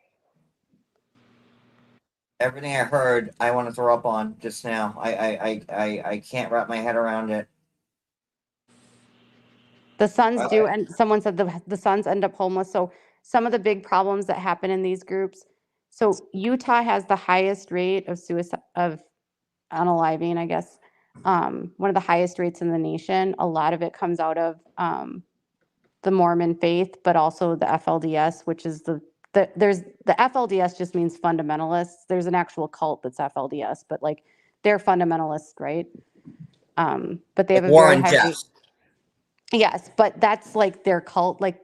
Everything I heard, I want to throw up on just now. I can't wrap my head around it. The sons do, and someone said the sons end up homeless. So some of the big problems that happen in these groups. So Utah has the highest rate of suicide, of unaliving, I guess. One of the highest rates in the nation. A lot of it comes out of the Mormon faith, but also the FLDS, which is the FLDS just means fundamentalists. There's an actual cult that's FLDS, but like they're fundamentalist, right? But they have a very Warren high rate. Jeffs. Yes, but that's like their cult. Like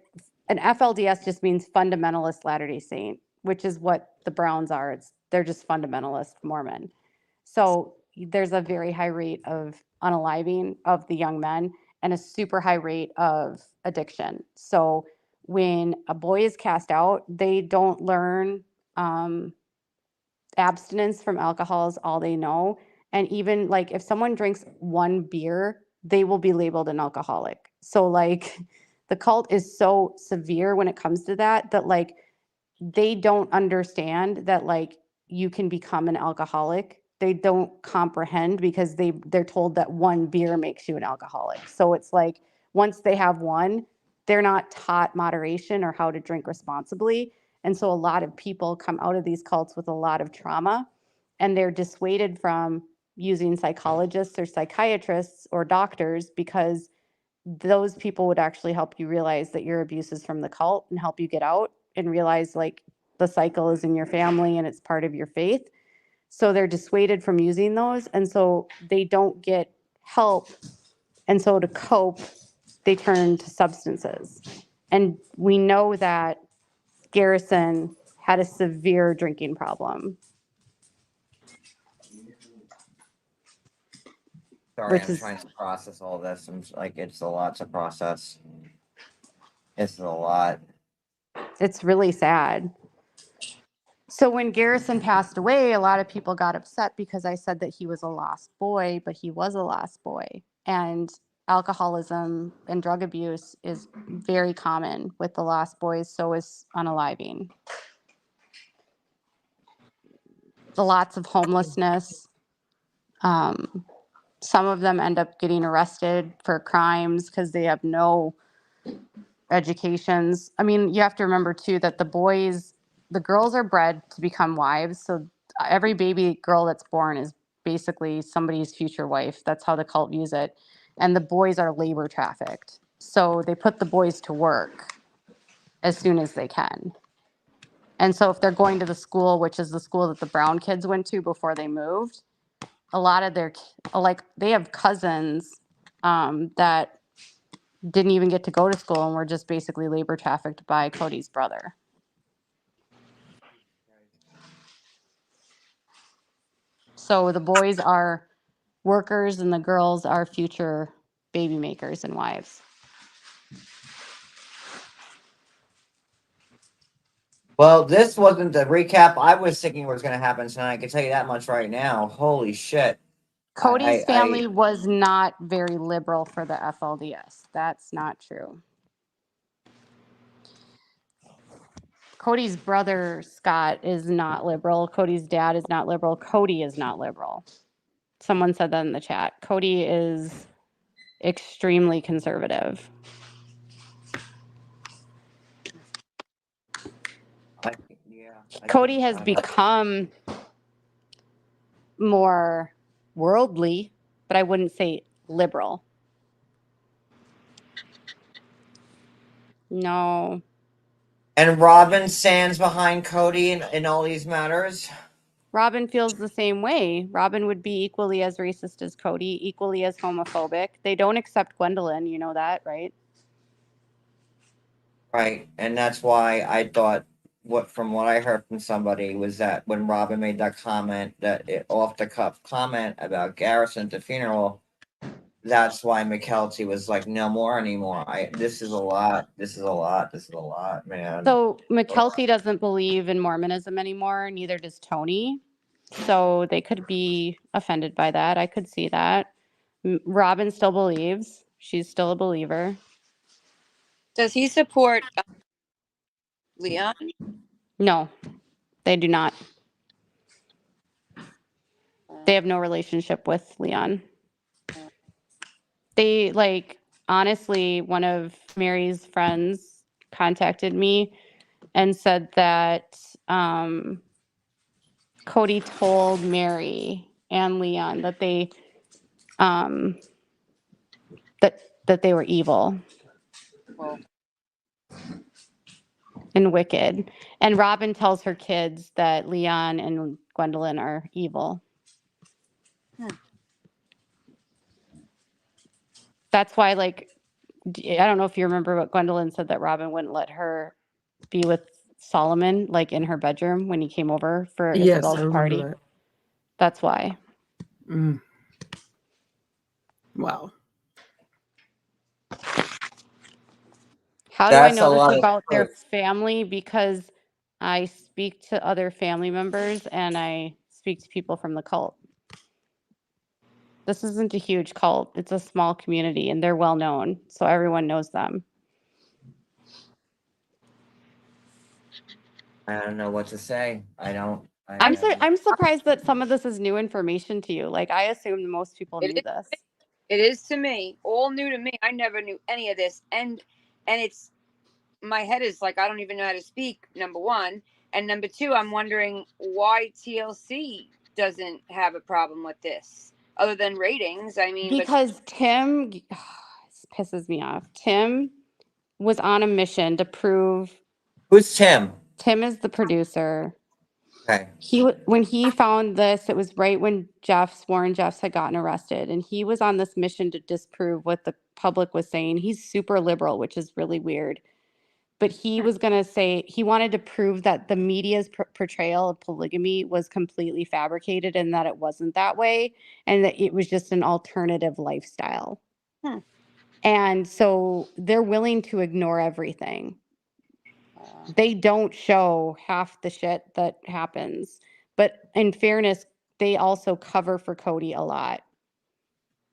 an FLDS just means fundamentalist Latter-day Saint, which is what the Browns are. They're just fundamentalist Mormon. So there's a very high rate of unaliving of the young men and a super high rate of addiction. So when a boy is cast out, they don't learn abstinence from alcohol is all they know. And even like if someone drinks 1 beer, they will be labeled an alcoholic. So like the cult is so severe when it comes to that like they don't understand that like you can become an alcoholic. They don't comprehend because they're told that 1 beer makes you an alcoholic. So it's like once they have one, they're not taught moderation or how to drink responsibly. And so a lot of people come out of these cults with a lot of trauma, and they're dissuaded from using psychologists or psychiatrists or doctors because those people would actually help you realize that your abuse is from the cult and help you get out and realize like the cycle is in your family and it's part of your faith. So they're dissuaded from using those, and so they don't get help. And so to cope, they turn to substances. And we know that Garrison had a severe drinking problem. Sorry, which I'm is trying to process all this. I'm like, it's a lot to process. It's a lot. it's really sad. So when Garrison passed away, a lot of people got upset because I said that he was a lost boy, but he was a lost boy. And alcoholism and drug abuse is very common with the lost boys, so is unaliving. Lots of homelessness. Some of them end up getting arrested for crimes because they have no educations. I mean, you have to remember too that the girls are bred to become wives. So every baby girl that's born is basically somebody's future wife. That's how the cult views it. And the boys are labor trafficked. So they put the boys to work as soon as they can. And so if they're going to the school, which is the school that the Brown kids went to before they moved, a lot of they have cousins that didn't even get to go to school and were just basically labor trafficked by Kody's brother. So the boys are workers and the girls are future baby makers and wives. Well, this wasn't the recap I was thinking was going to happen tonight. I can tell you that much right now. Holy shit. Kody's family was not very liberal for the FLDS. That's not true. Kody's brother, Scott, is not liberal. Kody's dad is not liberal. Kody is not liberal. Someone said that in the chat. Kody is extremely conservative. Kody has become more worldly, but I wouldn't say liberal. No. And Robin stands behind Kody in all these matters. Robin feels the same way. Robin would be equally as racist as Kody, equally as homophobic. They don't accept Gwendolyn, you know that, right? Right, and that's why I thought from what I heard from somebody was that when Robin made that comment, off the cuff comment about Garrison at the funeral, that's why McKelty was like, no more anymore. This is a lot, man. So McKelty doesn't believe in Mormonism anymore, neither does Tony. So they could be offended by that. I could see that. Robin still believes. She's still a believer. Does he support Leon? No, they do not. They have no relationship with Leon. They honestly, one of Mary's friends contacted me and said that Kody told Mary and Leon that they that they were evil. Well, and wicked. And Robin tells her kids that Leon and Gwendolyn are evil. That's why, I don't know if you remember, but Gwendolyn said that Robin wouldn't let her be with Solomon, in her bedroom when he came over for Isabel's party. That. That's why. Wow. How do I know this about their family? Because I speak to other family members and I speak to people from the cult. This isn't a huge cult. It's a small community and they're well known. So everyone knows them. I don't know what to say. I'm surprised that some of this is new information to you. I assumed most people knew this. It is to me, all new to me. I never knew any of this. And it's, my head is I don't even know how to speak, number one. And number two, I'm wondering why TLC doesn't have a problem with this other than ratings. I mean, because Tim pisses me off. Tim was on a mission to prove. Who's Tim? Tim is the producer. Okay. When he found this, it was right when Warren Jeffs had gotten arrested, and he was on this mission to disprove what the public was saying. He's super liberal, which is really weird. but he was going to say he wanted to prove that the media's portrayal of polygamy was completely fabricated and that it wasn't that way and that it was just an alternative lifestyle. And so they're willing to ignore everything. They don't show half the shit that happens. But in fairness, they also cover for Kody a lot.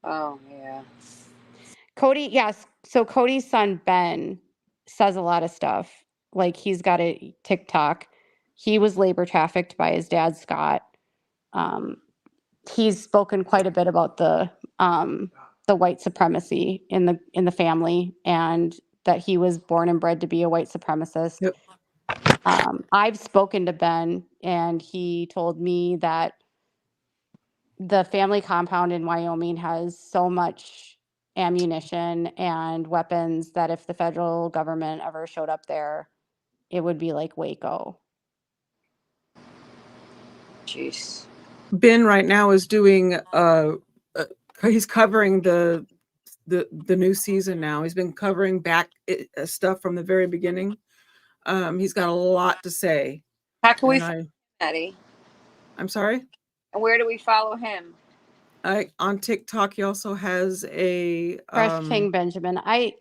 Oh, yeah. Kody, yes. So Kody's son, Ben, says a lot of stuff. Like he's got a TikTok. He was labor trafficked by his dad, Scott. He's spoken quite a bit about the white supremacy in the family and that he was born and bred to be a white supremacist. Yep. I've spoken to Ben and he told me that the family compound in Wyoming has so much ammunition and weapons that if the federal government ever showed up there, it would be like Waco. Jeez. Ben right now is doing he's covering the new season now. He's been covering back stuff from the very beginning. He's got a lot to say. How can we And find Addi? I'm sorry? And where do we follow him? On TikTok, he also has a Fresh King Benjamin. I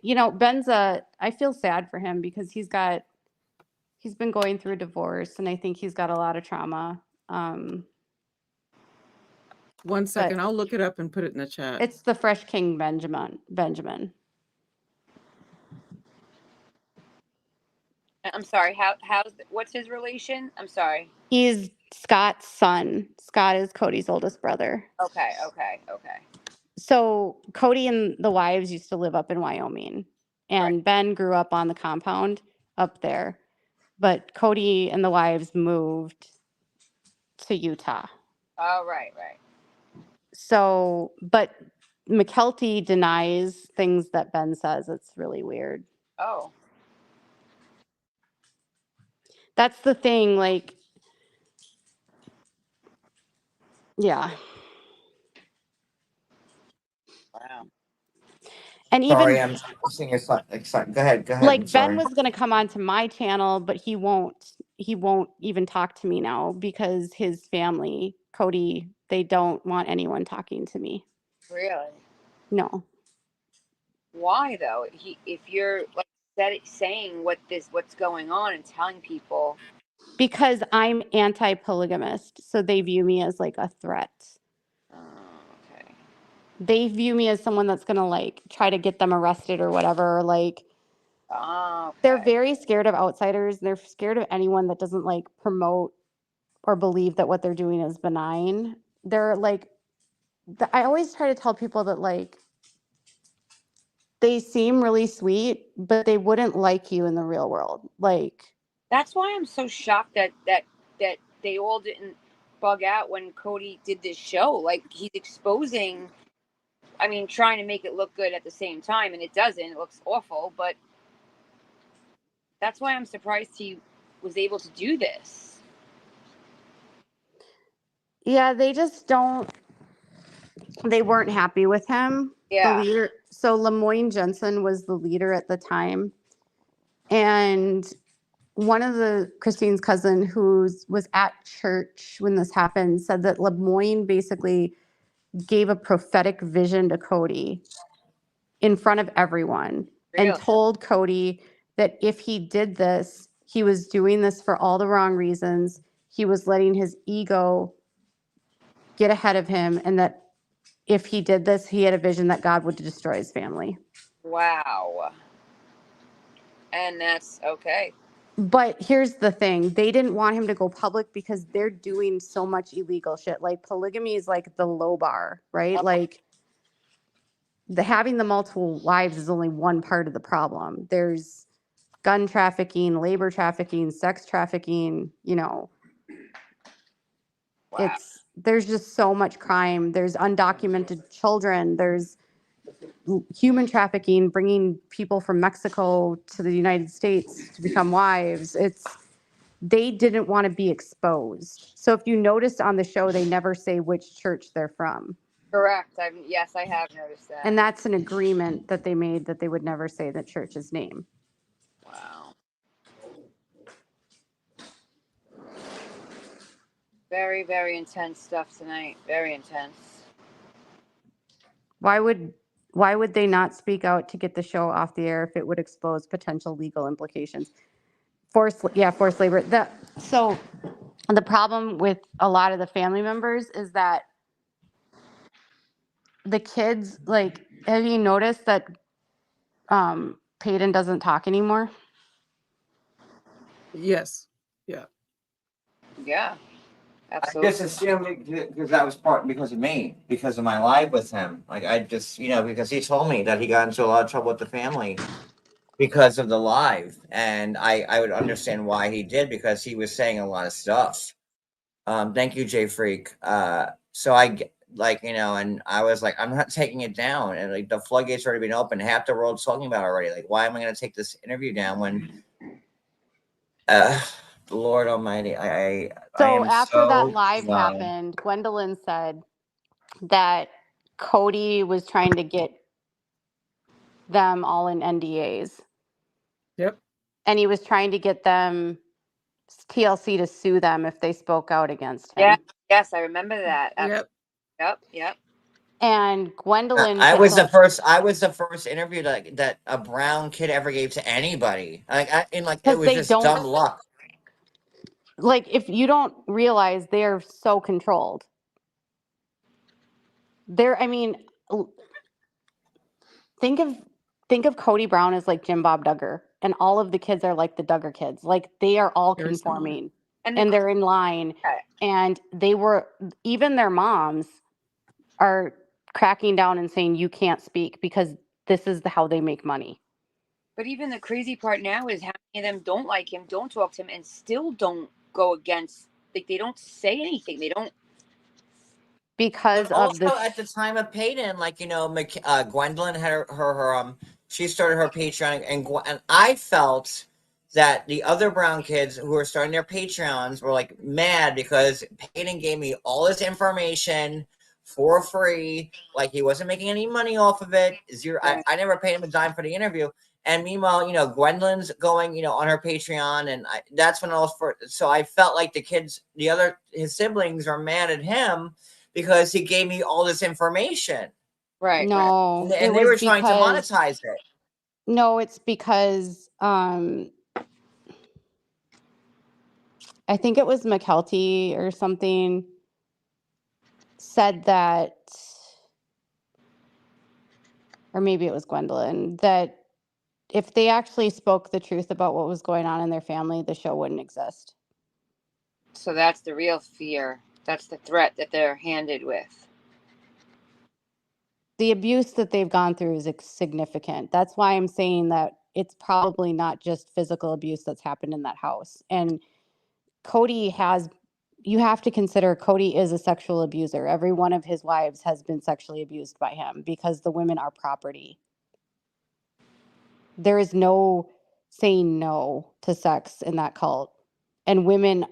feel sad for him because he's been going through a divorce and I think he's got a lot of trauma. one second, I'll look it up and put it in the chat. It's the Fresh King Benjamin. I'm sorry. What's his relation? I'm sorry. He's Scott's son. Scott is Kody's oldest brother. Okay. So Kody and the wives used to live up in Wyoming, and Right. Ben grew up on the compound up there. But Kody and the wives moved to Utah. Oh, right. So, but McKelty denies things that Ben says. It's really weird. Oh. That's the thing. Like, yeah. Wow. And Sorry, even I'm seeing your son. Sorry, go ahead. I'm like sorry. Ben was going to come onto my channel, but he won't even talk to me now because his family, Kody, they don't want anyone talking to me. Really? No. Why though? If you're like saying what's going on and telling people. Because I'm anti-polygamist, so they view me as like a threat. Oh, okay. They view me as someone that's going to like try to get them arrested or whatever. Or, like, Oh, okay. they're very scared of outsiders. They're scared of anyone that doesn't like promote or believe that what they're doing is benign. They're like, I always try to tell people that like, they seem really sweet, but they wouldn't like you in the real world. Like, That's why I'm so shocked that they all didn't bug out when Kody did this show. Like he's exposing, I mean, trying to make it look good at the same time, and it doesn't. It looks awful, but that's why I'm surprised he was able to do this. yeah, they just don't. They weren't happy with him. Yeah. The leader. So Lemoyne Jensen was the leader at the time, and one of Christine's cousin who was at church when this happened said that Lemoyne basically gave a prophetic vision to Kody in front of everyone Really? and told Kody that if he did this, he was doing this for all the wrong reasons. He was letting his ego get ahead of him, and that if he did this, he had a vision that God would destroy his family. Wow. And that's okay. But here's the thing. They didn't want him to go public because they're doing so much illegal shit. Like polygamy is like the low bar, right? Oh. Like having the multiple wives is only one part of the problem. There's gun trafficking, labor trafficking, sex trafficking, Wow. There's just so much crime. There's undocumented children. There's human trafficking, bringing people from Mexico to the United States to become wives. They didn't want to be exposed. So if you notice on the show, they never say which church they're from. Correct. Yes, I have noticed that. And that's an agreement that they made that they would never say the church's name. Wow. Very, very intense stuff tonight. Very intense. Why would they not speak out to get the show off the air if it would expose potential legal implications? Forced labor. So the problem with a lot of the family members is that the kids, like, have you noticed that Peyton doesn't talk anymore? Yes. Yeah. Yeah, I absolutely. just assumed because that was because of me, because of my life with him. Like I just, because he told me that he got into a lot of trouble with the family because of the live, and I would understand why he did because he was saying a lot of stuff. Thank you, Jay Freak. So and I was like, I'm not taking it down, and like the floodgates already been open. Half the world's talking about it already. Like, why am I going to take this interview down when? Lord Almighty, I So am after that so live happened, Gwendolyn said that Kody was trying to get them all in NDAs. Yep. And he was trying to get them TLC to sue them if they spoke out against him. Yeah. Yes, I remember that. Yep. Yep. And Gwendolyn I had was the told- first. I was the first interview that a brown kid ever gave to anybody. It 'Cause was they just don't- dumb luck. like, if you don't realize they're so controlled. Think of Kody Brown as like Jim Bob Duggar, and all of the kids are like the Duggar kids. Like, they are all Very similar. conforming And and they're in line. And even their moms are cracking down and saying, you can't speak because this is how they make money. But even the crazy part now is how many of them don't like him, don't talk to him, and still don't go against. Like, they don't say anything. They don't. Because But of also this. at the time of Peyton, Gwendolyn had her she started her Patreon, and I felt that the other brown kids who were starting their Patreons were like mad because Peyton gave me all this information for free. Like, he wasn't making any money off of it. Zero. Right. I never paid him a dime for the interview. And meanwhile, Gwendolyn's going, on her Patreon, and that's when I was so I felt like his siblings are mad at him because he gave me all this information. Right. No, And they were trying to monetize it. No, it's because I think it was McKelty or something said that, or maybe it was Gwendolyn, that if they actually spoke the truth about what was going on in their family, the show wouldn't exist. So that's the real fear. That's the threat that they're handed with. The abuse that they've gone through is significant. That's why I'm saying that it's probably not just physical abuse that's happened in that house. And you have to consider Kody is a sexual abuser. Every one of his wives has been sexually abused by him because the women are property. There is no saying no to sex in that cult. And women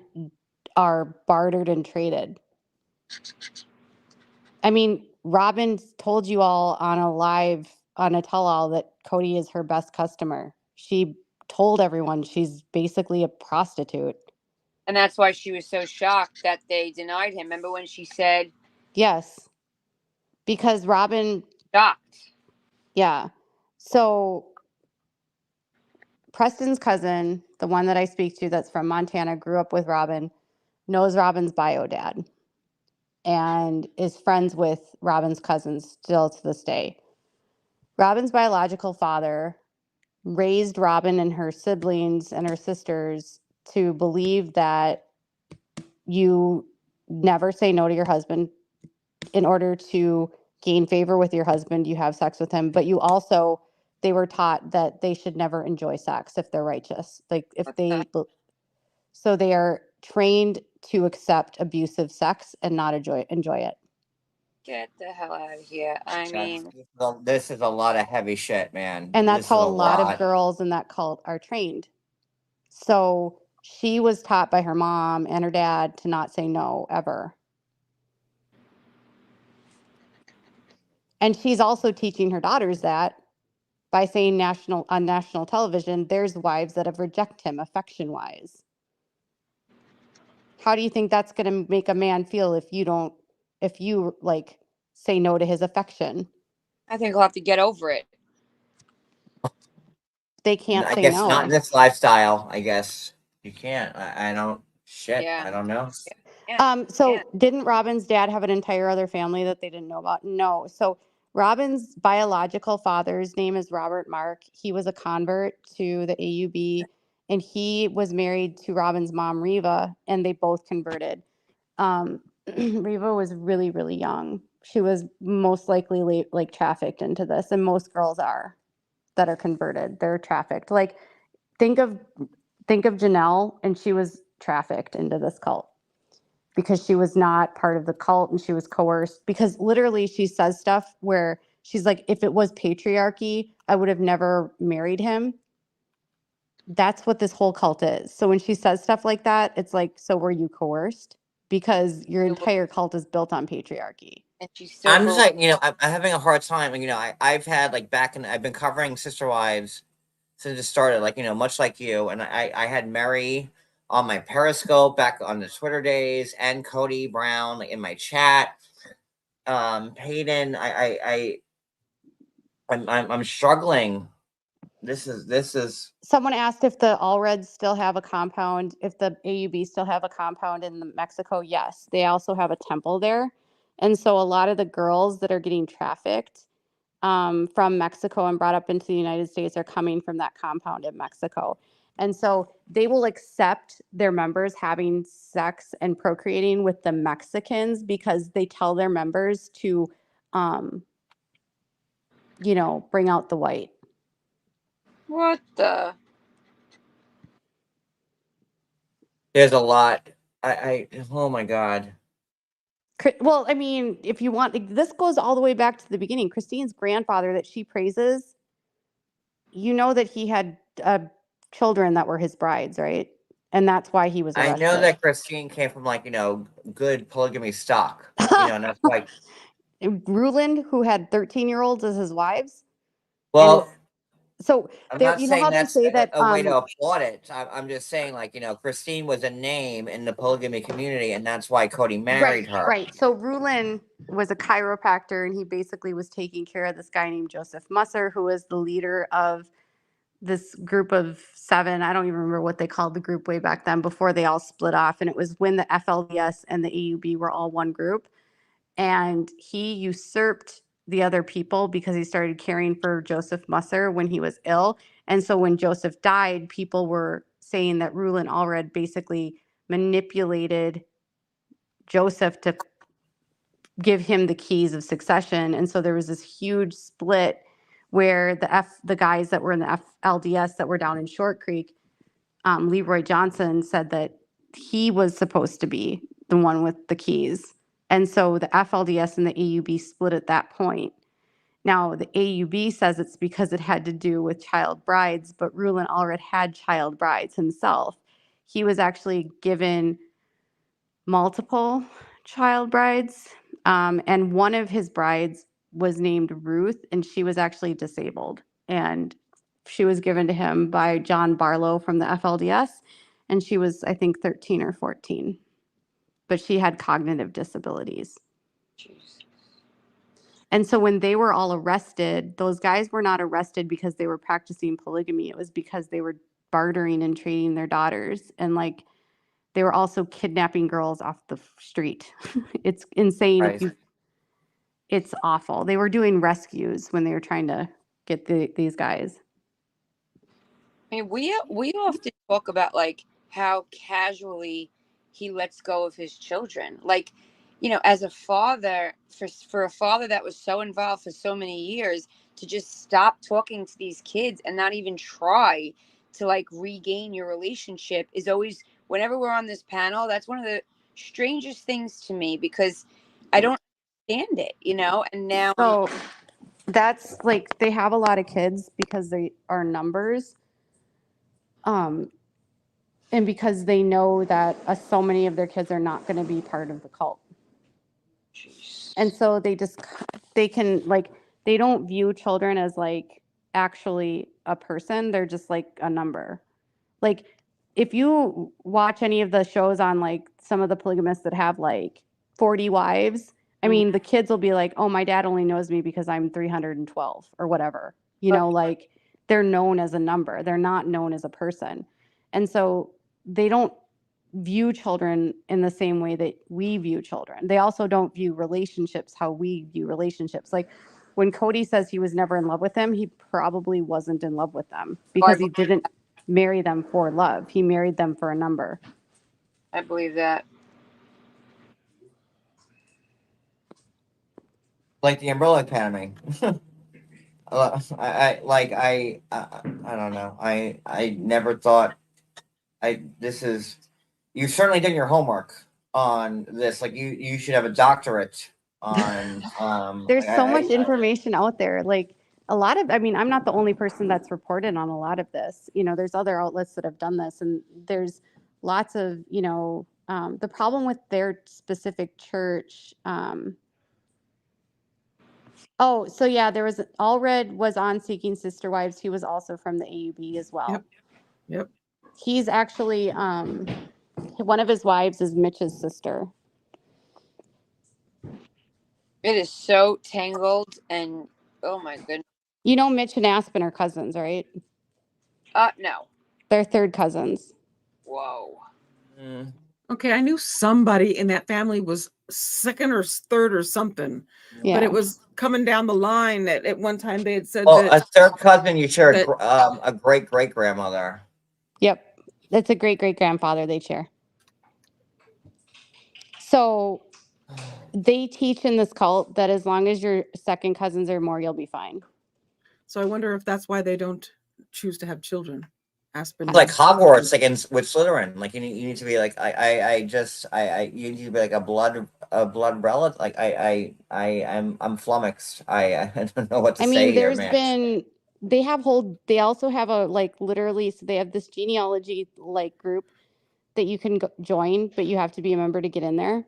are bartered and traded. I mean, Robin told you all on a tell-all that Kody is her best customer. She told everyone she's basically a prostitute. And that's why she was so shocked that they denied him. Remember when she said? Yes. Because Robin... Shocked. Yeah. So Preston's cousin, the one that I speak to that's from Montana, grew up with Robin, knows Robin's bio dad, and is friends with Robin's cousins still to this day. Robin's biological father raised Robin and her siblings and her sisters to believe that you never say no to your husband. In order to gain favor with your husband, you have sex with him, but they were taught that they should never enjoy sex if they're righteous. So they are trained to accept abusive sex and not enjoy it. Get the hell out of here. I mean, This is a lot of heavy shit, man. And that's how a lot of girls in that cult are trained. So she was taught by her mom and her dad to not say no ever. And she's also teaching her daughters that by saying on national television, there's wives that have rejected him affection-wise. How do you think that's going to make a man feel if you like say no to his affection? I think he'll have to get over it. They can't I say guess not in no. this lifestyle. I guess you can't. I don't. Shit. Yeah. I don't know. So Yeah. didn't Robin's dad have an entire other family that they didn't know about? No. So Robin's biological father's name is Robert Mark. He was a convert to the AUB, and he was married to Robin's mom, Reva, and they both converted. Reva was really, really young. She was most likely like trafficked into this, and most girls are that are converted. They're trafficked. Like think of Janelle, and she was trafficked into this cult because she was not part of the cult and she was coerced, because literally she says stuff where she's like, if it was patriarchy, I would have never married him. That's what this whole cult is. So when she says stuff like that, it's like, so were you coerced? Because your entire cult is built on patriarchy. And she's so I'm just like, I'm having a hard time. I've had like I've been covering Sister Wives since it started, like, much like you. And I had Mary on my Periscope back on the Twitter days, and Kody Brown like, in my chat. Peyton, I'm struggling. This is Someone asked if the Allreds still have a compound, if the AUB still have a compound in Mexico. Yes, they also have a temple there. And so a lot of the girls that are getting trafficked from Mexico and brought up into the United States are coming from that compound in Mexico. And so they will accept their members having sex and procreating with the Mexicans because they tell their members to, bring out the white. What the? there's a lot. Oh my God. Well, I mean, if you want, this goes all the way back to the beginning. Christine's grandfather that she praises, that he had children that were his brides, right? And that's why he was I arrested. know that Christine came from like, good polygamy stock, and that's like, Ruland, who had 13-year-olds as his wives. well, So I'm there, not you know saying how they that's say that a way to applaud it. I'm just saying, like, Christine was a name in the polygamy community, and that's why Kody married her. Right. So Ruland was a chiropractor, and he basically was taking care of this guy named Joseph Musser, who was the leader of this group of 7. I don't even remember what they called the group way back then before they all split off. And it was when the FLDS and the AUB were all one group. And he usurped the other people because he started caring for Joseph Musser when he was ill. And so when Joseph died, people were saying that Ruland Allred basically manipulated Joseph to give him the keys of succession. And so there was this huge split where the guys that were in the FLDS that were down in Short Creek, Leroy Johnson said that he was supposed to be the one with the keys. And so the FLDS and the AUB split at that point. Now, the AUB says it's because it had to do with child brides, but Ruland Allred had child brides himself. He was actually given multiple child brides, and one of his brides was named Ruth, and she was actually disabled. And she was given to him by John Barlow from the FLDS, and she was, I think, 13 or 14. But she had cognitive disabilities. Jeez. And so when they were all arrested, those guys were not arrested because they were practicing polygamy. It was because they were bartering and trading their daughters. And like, they were also kidnapping girls off the street. It's insane. Right. It's awful. They were doing rescues when they were trying to get these guys. I mean, we often talk about like how casually he lets go of his children. Like, as a father, for a father that was so involved for so many years, to just stop talking to these kids and not even try to like regain your relationship is always, whenever we're on this panel, that's one of the strangest things to me, because I don't understand it, and now So that's like, they have a lot of kids because they are numbers. And because they know that so many of their kids are not going to be part of the cult. Jeez. And so they can like, they don't view children as like actually a person. They're just like a number. Like if you watch any of the shows on like some of the polygamists that have like 40 wives, I mean, the kids will be like, oh, my dad only knows me because I'm 312 or whatever. You know, like they're known as a number. They're not known as a person. And so they don't view children in the same way that we view children. They also don't view relationships how we view relationships. Like when Kody says he was never in love with them, he probably wasn't in love with them because he didn't marry them for love. He married them for a number. I believe that. Like the Umbrella Academy. I don't know. I never thought you've certainly done your homework on this. Like you should have a doctorate on There's so much information out there. Like a lot of, I mean, I'm not the only person that's reported on a lot of this. You know, there's other outlets that have done this, and there's lots of, you know, the problem with their specific church. Oh, so yeah, there was Allred was on Seeking Sister Wives. He was also from the AUB as well. Yep. He's actually one of his wives is Mitch's sister. It is so tangled, and oh my goodness. You know, Mitch and Aspen are cousins, right? No. They're third cousins. Whoa. Okay, I knew somebody in that family was second or third or something, but it was coming down the line that at one time they had said that a third cousin, you share a great great grandmother. Yep, that's a great great grandfather they share. So they teach in this cult that as long as your second cousins or more, you'll be fine. So I wonder if that's why they don't choose to have children. Aspen, like Hogwarts, like with Slytherin, like you need to be like you need to be like a blood relative. Like I'm flummoxed. I don't know what to say here, man. They also have a like literally, so they have this genealogy like group that you can join, but you have to be a member to get in there.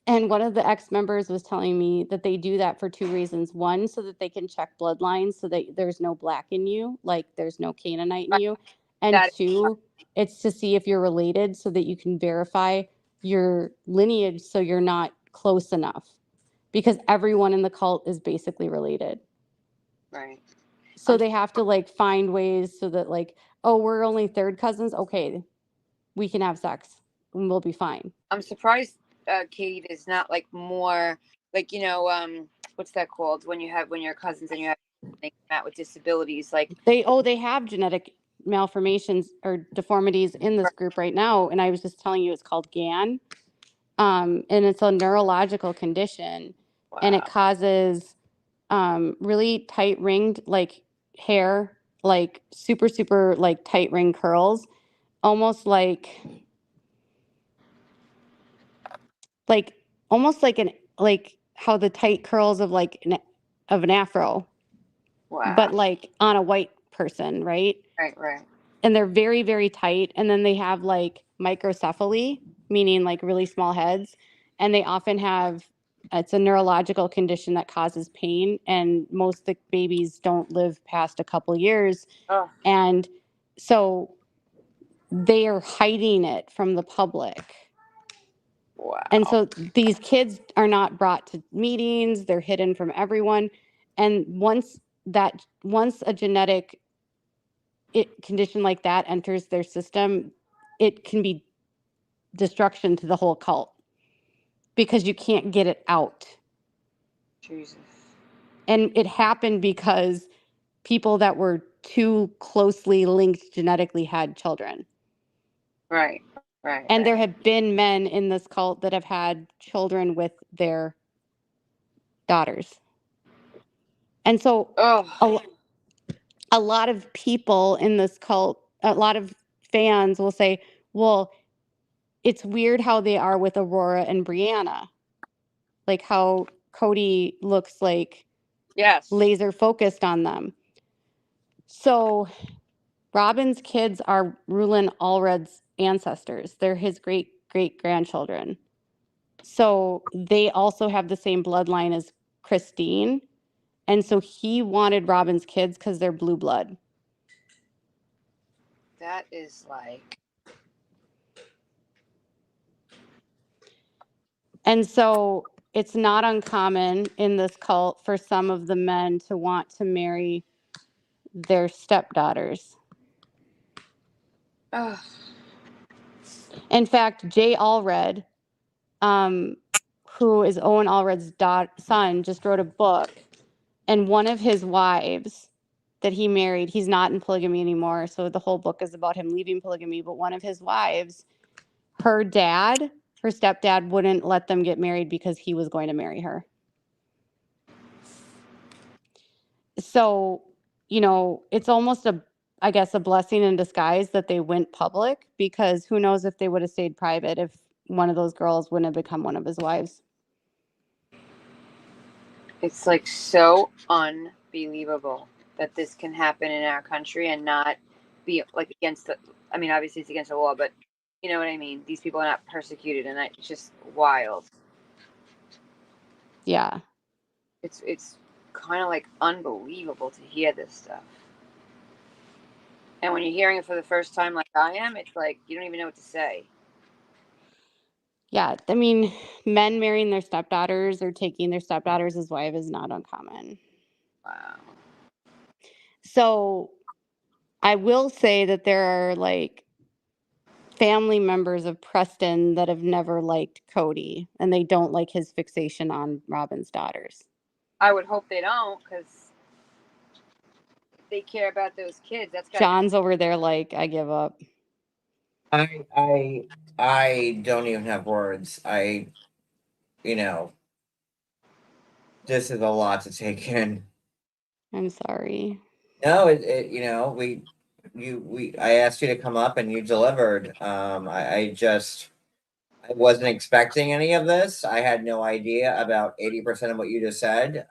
And one of the ex-members was telling me that they do that for two reasons. One, so that they can check bloodlines so that there's no black in you, like there's no Canaanite in you. And two, it's to see if you're related so that you can verify your lineage so you're not close enough. Because everyone in the cult is basically related. Right. So they have to like find ways so that like, oh, we're only third cousins. Okay, we can have sex and we'll be fine. I'm surprised Kady is not like more like, you know, what's that called when you're cousins and you have met with disabilities, like they have genetic malformations or deformities in this group right now, and I was just telling you it's called GAN, and it's a neurological condition. Wow. And it causes really tight ringed like hair, like super like tight ring curls, almost like how the tight curls of like an afro. Wow. But like on a white person, right? Right. And they're very, very tight. And then they have like microcephaly, meaning like really small heads. And they often have, it's a neurological condition that causes pain. And most of the babies don't live past a couple years. Oh. And so they are hiding it from the public. Wow. And so these kids are not brought to meetings. They're hidden from everyone. And once a genetic condition like that enters their system, it can be destruction to the whole cult because you can't get it out. Jesus. And it happened because people that were too closely linked genetically had children. Right. And there have been men in this cult that have had children with their daughters. And so a lot of people in this cult, a lot of fans will say, well, it's weird how they are with Aurora and Brianna. Like how Kody looks like laser focused on them. So Robin's kids are Rulon Allred's ancestors. They're his great-great-grandchildren. So they also have the same bloodline as Christine. And so he wanted Robin's kids because they're blue blood. That is like, And so it's not uncommon in this cult for some of the men to want to marry their stepdaughters. ugh. In fact, Jay Allred, who is Owen Allred's son, just wrote a book, and one of his wives that he married, he's not in polygamy anymore, so the whole book is about him leaving polygamy, but one of his wives, her stepdad wouldn't let them get married because he was going to marry her. So, it's almost I guess, a blessing in disguise that they went public, because who knows if they would have stayed private if one of those girls wouldn't have become one of his wives. It's like so unbelievable that this can happen in our country and not be like against the, I mean, obviously it's against the law, but you know what I mean? These people are not persecuted, and it's just wild. Yeah. It's kind of like unbelievable to hear this stuff. And when you're hearing it for the first time like I am, it's like you don't even know what to say. Yeah. I mean, men marrying their stepdaughters or taking their stepdaughters as wife is not uncommon. Wow. So I will say that there are like family members of Preston that have never liked Kody, and they don't like his fixation on Robin's daughters. I would hope they don't, because they care about those kids. That's got John's over there like, I give up. I don't even have words. This is a lot to take in. I'm sorry. No, I asked you to come up and you delivered. I wasn't expecting any of this. I had no idea about 80% of what you just said.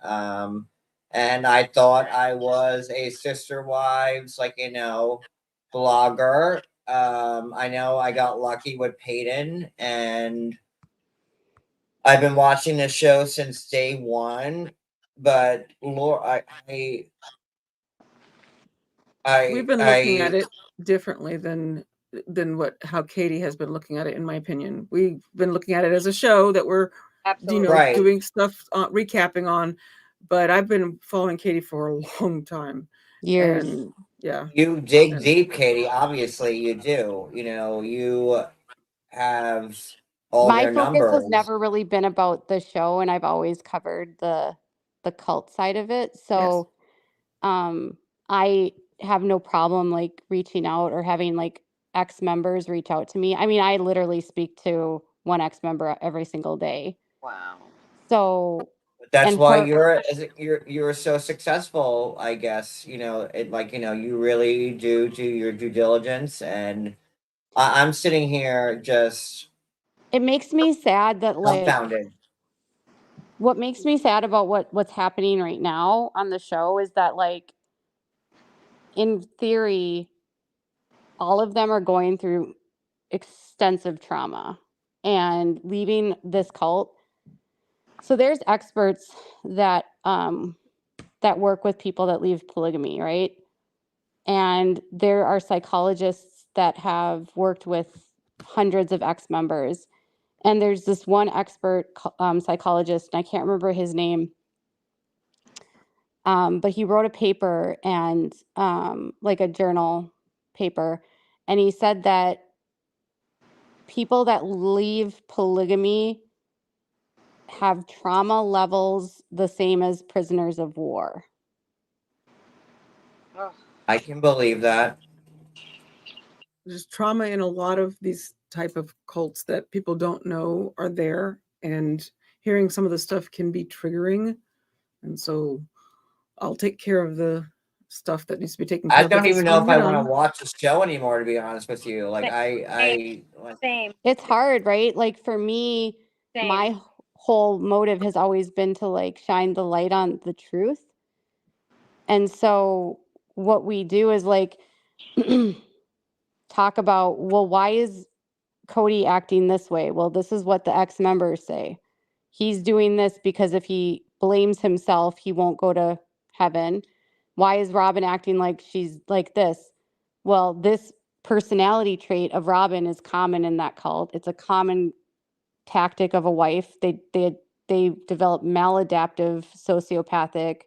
And I thought I was a sister wives, blogger. I know I got lucky with Peyton, and I've been watching this show since day one. But Laura, We've been looking at it differently than how Katie has been looking at it, in my opinion. We've been looking at it as a show that we're absolutely Right. doing stuff, recapping on, but I've been following Katie for a long time. Years. And yeah, You dig deep, Katie. Obviously, you do. You have all My their focus has numbers. never really been about the show, and I've always covered the cult side of it. So I have no problem like reaching out or having like ex members reach out to me. I mean, I literally speak to one ex member every single day. wow. So That's and why her- you're so successful, I guess. You really do your due diligence, and I'm sitting here just it makes me sad that like dumbfounded. what makes me sad about what's happening right now on the show is that like in theory all of them are going through extensive trauma and leaving this cult. So there's experts that that work with people that leave polygamy, right? And there are psychologists that have worked with hundreds of ex-members. And there's this one expert psychologist, and I can't remember his name, but he wrote a paper and like a journal paper, and he said that people that leave polygamy have trauma levels the same as prisoners of war. Ugh. I can believe that. there's trauma in a lot of these type of cults that people don't know are there, and hearing some of the stuff can be triggering. And so I'll take care of the stuff that needs to be taken care I of. don't If it's even know if I want done. to watch the show anymore, to be honest with you. Same. It's hard, right? Like for me, Same. my whole motive has always been to like shine the light on the truth. And so what we do is like talk about, well, why is Kody acting this way? Well, this is what the ex-members say. He's doing this because if he blames himself, he won't go to heaven. Why is Robin acting like she's like this? Well, this personality trait of Robin is common in that cult. It's a common tactic of a wife. They develop maladaptive, sociopathic,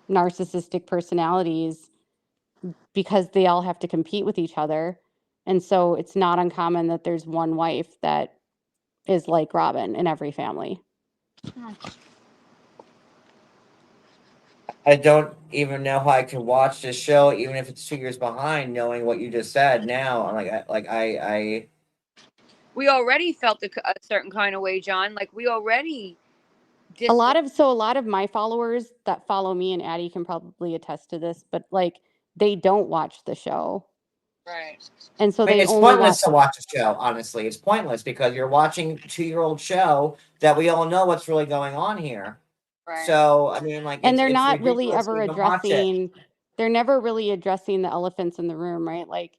narcissistic personalities because they all have to compete with each other. And so it's not uncommon that there's one wife that is like Robin in every family. I don't even know how I can watch this show, even if it's 2 years behind, knowing what you just said. Now, I'm I We already felt a certain kind of way, John. Like we already A lot of my followers that follow me, and Addi can probably attest to this, but like they don't watch the show. Right. And so I mean, they it's only pointless watch. to watch a show. Honestly, it's pointless because you're watching a 2-year-old show that we all know what's really going on here. Right. So I mean, like, And they're it's not really ridiculous ever to even watch it. addressing, they're never really addressing the elephants in the room, right? Like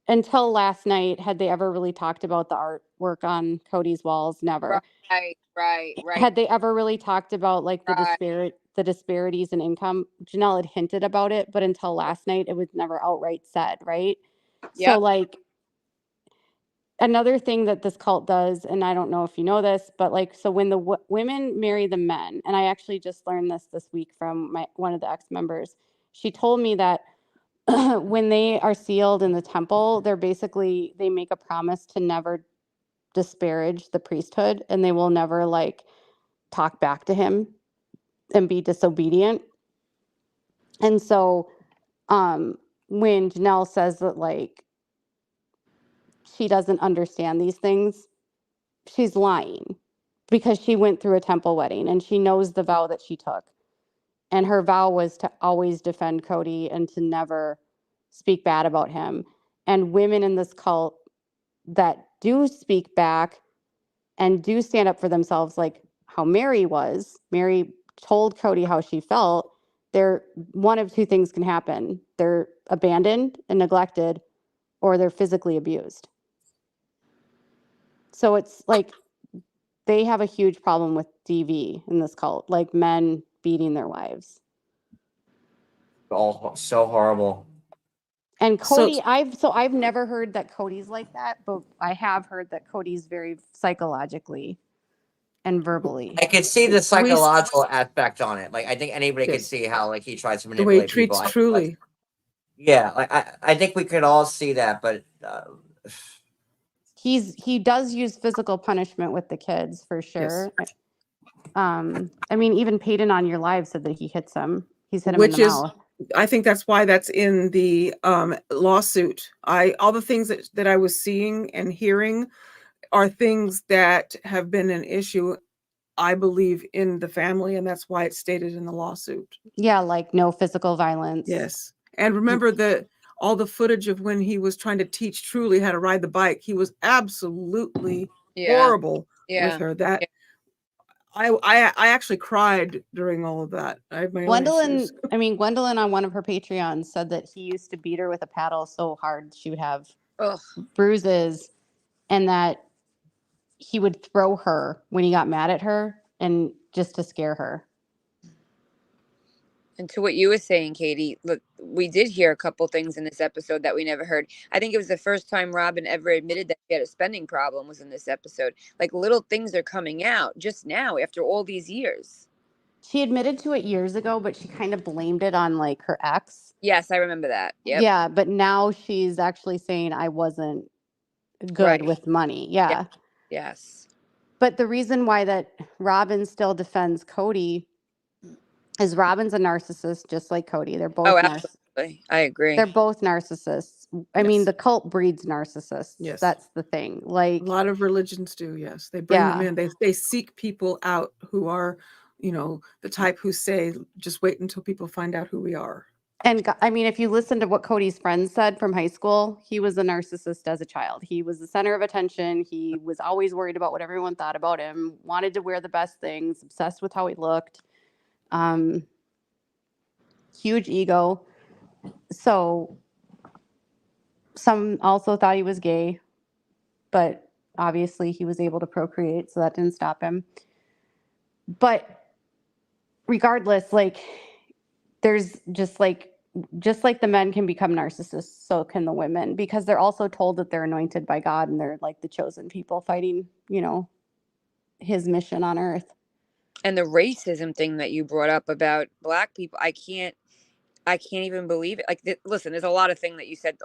until last night, had they ever really talked about the artwork on Kody's walls? Never. Right. Had they ever really talked about like the Right. disparities in income? Janelle had hinted about it, but until last night, it was never outright said, right? So Yep. like another thing that this cult does, and I don't know if you know this, but like, so when the women marry the men, and I actually just learned this week from one of the ex-members, she told me that when they are sealed in the temple, they make a promise to never disparage the priesthood, and they will never like talk back to him and be disobedient. And so when Janelle says that like she doesn't understand these things, she's lying, because she went through a temple wedding and she knows the vow that she took. And her vow was to always defend Kody and to never speak bad about him. And women in this cult that do speak back and do stand up for themselves, like how Mary told Kody how she felt, one of two things can happen. They're abandoned and neglected, or they're physically abused. So it's like they have a huge problem with DV in this cult, like men beating their wives. All so horrible. And So- Kody, I've never heard that Kody's like that, but I have heard that Kody's very psychologically and verbally. I could see the psychological aspect on it. Like, I think anybody could Yes. see how like he tries to The way he manipulate treats people. Truly. Yeah, like I think we could all see that, but He does use physical punishment with the kids for sure. Yes. I mean, even Peyton on Your Live said that he hits them. He's hit him Which in the is, mouth. I think that's why that's in the lawsuit. All the things that I was seeing and hearing are things that have been an issue, I believe, in the family, and that's why it's stated in the lawsuit. Yeah, like no physical violence. Yes. And remember all the footage of when he was trying to teach Truly how to ride the bike. He was absolutely horrible with her. That I actually cried during all of that. I have my own issues. Gwendolyn on one of her Patreons said that he used to beat her with a paddle so hard she would have bruises, and that he would throw her when he got mad at her and just to scare her. And to what you were saying, Katie, look, we did hear a couple things in this episode that we never heard. I think it was the first time Robin ever admitted that she had a spending problem was in this episode. Like little things are coming out just now after all these years. She admitted to it years ago, but she kind of blamed it on like her ex. Yes, I remember that. Yep. Yeah, but now she's actually saying I wasn't good with money. Yeah. Yes. But the reason why that Robin still defends Kody is Robin's a narcissist, just like Kody. They're both absolutely. I agree. They're both narcissists. I mean, the cult breeds narcissists. Yes. That's the thing. Like a lot of religions do. Yes. They bring them in. They seek people out who are, the type who say, just wait until people find out who we are. And I mean, if you listen to what Kody's friends said from high school, he was a narcissist as a child. He was the center of attention. He was always worried about what everyone thought about him, wanted to wear the best things, obsessed with how he looked. Huge ego. So some also thought he was gay, but obviously he was able to procreate, so that didn't stop him. But regardless, like there's just like just like the men can become narcissists, so can the women, because they're also told that they're anointed by God and they're like the chosen people fighting, his mission on earth. And the racism thing that you brought up about black people, I can't even believe it. Like, listen, there's a lot of things you said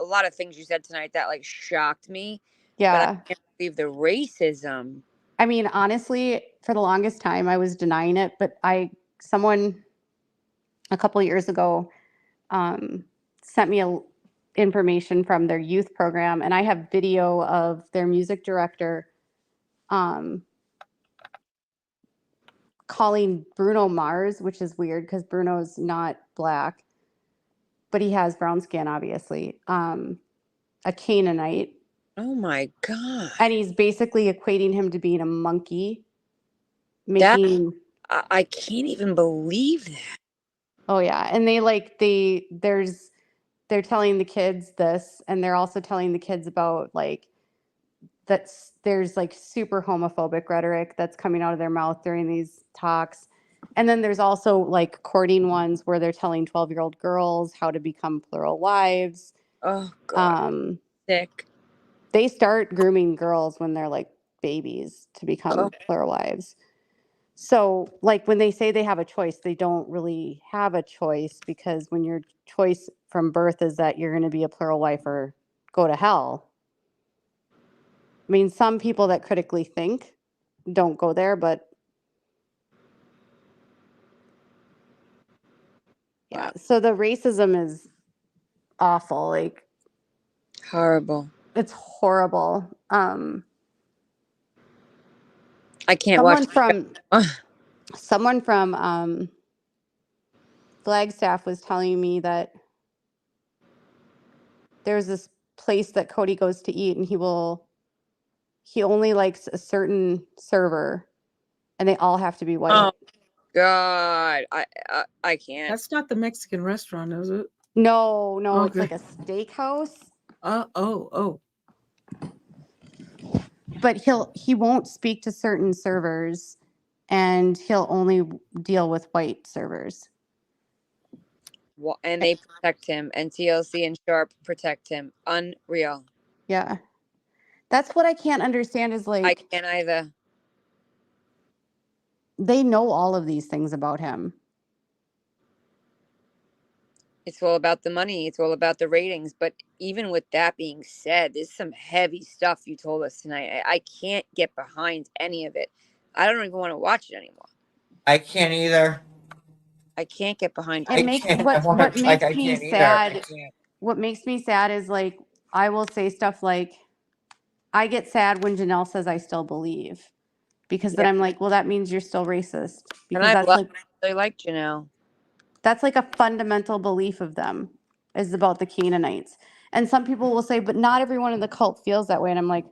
tonight that like shocked me. But I Yeah. can't believe the racism. I mean, honestly, for the longest time, I was denying it, but someone a couple of years ago sent me information from their youth program, and I have video of their music director calling Bruno Mars, which is weird because Bruno's not black, but he has brown skin, obviously, a Canaanite. Oh my God. And he's basically equating him to being a monkey. I can't even believe that. Oh yeah. And they're telling the kids this, and they're also telling the kids about like there's like super homophobic rhetoric that's coming out of their mouth during these talks. And then there's also like courting ones where they're telling 12-year-old girls how to become plural wives. Oh God. Sick. They start grooming girls when they're like babies to become plural wives. So like when they say they have a choice, they don't really have a choice, because when your choice from birth is that you're going to be a plural wife or go to hell. I mean, some people that critically think don't go there, but yeah. So the racism is awful. Like, horrible. It's horrible. I can't watch. Someone from Flagstaff was telling me that there's this place that Kody goes to eat, and he only likes a certain server, and they all have to be white. Oh God, I can't. That's not the Mexican restaurant, is it? No, Okay. It's like a steakhouse. Oh. But he won't speak to certain servers, and he'll only deal with white servers. Well, and they protect him, and TLC and Sharp protect him. Unreal. Yeah. That's what I can't understand is like, I can't either. They know all of these things about him. It's all about the money. It's all about the ratings. But even with that being said, there's some heavy stuff you told us tonight. I can't get behind any of it. I don't even want to watch it anymore. I can't either. I can't get behind What makes me sad. What makes me sad is like, I will say stuff like, I get sad when Janelle says I still believe, because then I'm like, well, that means you're still racist. Because they like Janelle. That's like a fundamental belief of them, is about the Canaanites. And some people will say, but not everyone in the cult feels that way. And I'm like,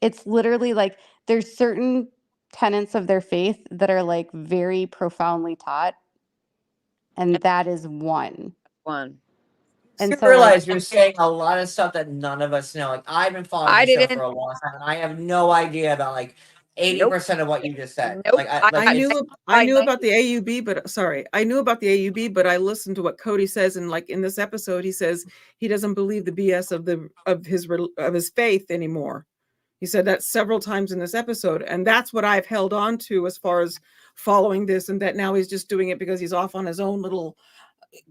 it's literally like there's certain tenets of their faith that are like very profoundly taught. And that is one. And so realize you're saying a lot of stuff that none of us know. Like, I've been following the show for a long time, and I have no idea about like 80% of what you just said. Nope. Like, I knew about the AUB, but I listened to what Kody says, and like in this episode, he says he doesn't believe the BS of his faith anymore. He said that several times in this episode, and that's what I've held on to as far as following this, and that now he's just doing it because he's off on his own little.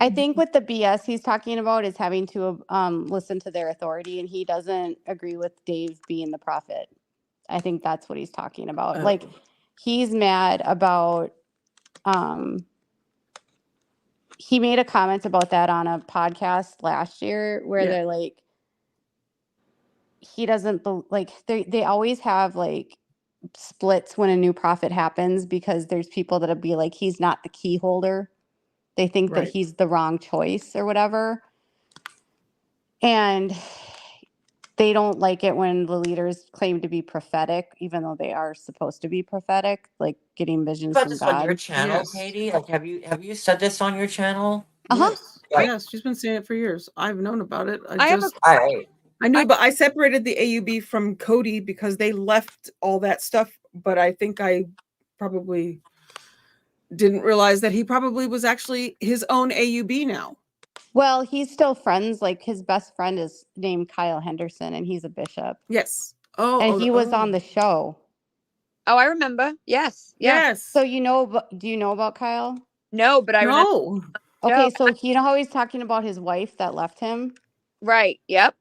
I think what the BS he's talking about is having to listen to their authority, and he doesn't agree with Dave being the prophet. I think that's what he's talking about. Like, he's mad about, he made a comment about that on a podcast last year where they're like, he doesn't, like, they always have like splits when a new prophet happens, because there's people that'll be like, he's not the key holder. They think that he's the wrong choice or whatever. And they don't like it when the leaders claim to be prophetic, even though they are supposed to be prophetic, like getting visions from God. On your channel, Kody? Like, have you said this on your channel? Yes, she's been saying it for years. I've known about it. I knew, but I separated the AUB from Kody because they left all that stuff. But I think I probably didn't realize that he probably was actually his own AUB now. Well, he's still friends. Like his best friend is named Kyle Henderson, and he's a bishop. Yes. And he was on the show. Oh, I remember. Yes. Yeah. Yes. So do you know about Kyle? No, but I remember. No. Okay, so you know how he's talking about his wife that left him? Right. Yep.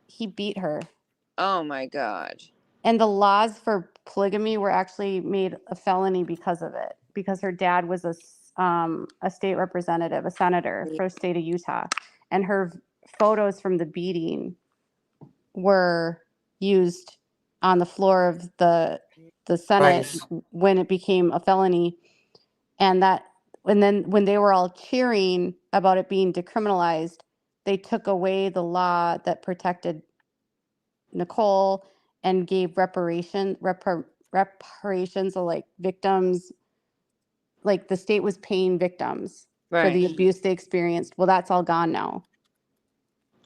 He beat her. Oh my God. And the laws for polygamy were actually made a felony because of it, because her dad was a state representative, a senator for the state of Utah. And her photos from the beating were used on the floor of the Senate when it became a felony. And then when they were all cheering about it being decriminalized, they took away the law that protected Nicole and gave reparations of like victims, like the state was paying victims for the abuse they experienced. Well, that's all gone now.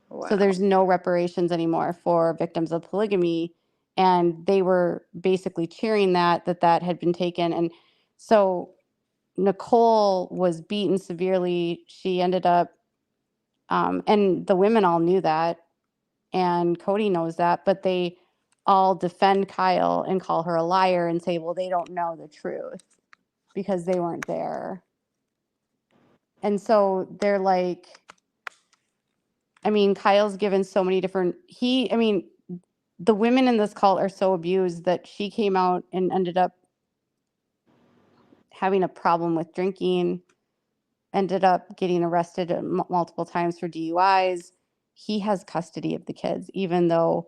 Wow. So there's no reparations anymore for victims of polygamy. And they were basically cheering that had been taken. And so Nicole was beaten severely. She ended up, and the women all knew that. And Kody knows that, but they all defend Kyle and call her a liar and say, well, they don't know the truth because they weren't there. And so they're like, I mean, Kyle's given so many different, the women in this cult are so abused that she came out and ended up having a problem with drinking, ended up getting arrested multiple times for DUIs. He has custody of the kids, even though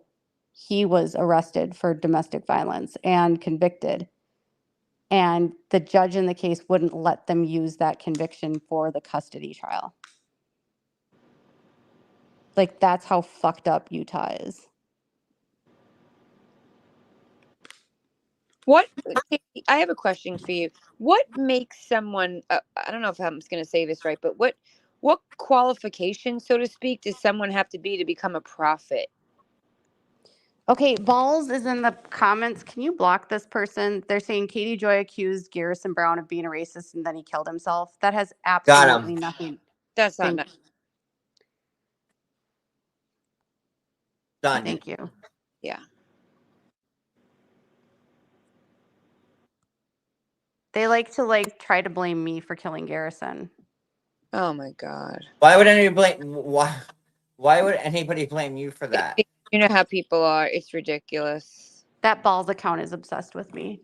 he was arrested for domestic violence and convicted. And the judge in the case wouldn't let them use that conviction for the custody trial. Like, that's how fucked up Utah is. I have a question for you. What makes someone, I don't know if I'm going to say this right, but what qualification, so to speak, does someone have to be to become a prophet? Okay, Balls is in the comments. Can you block this person? They're saying Katie Joy accused Garrison Brown of being a racist and then he killed himself. That has absolutely nothing. That's not nice. Done. Thank you. Yeah. They like to try to blame me for killing Garrison. Oh my God. Why would anybody blame you for that? You know how people are. It's ridiculous. That Balls account is obsessed with me.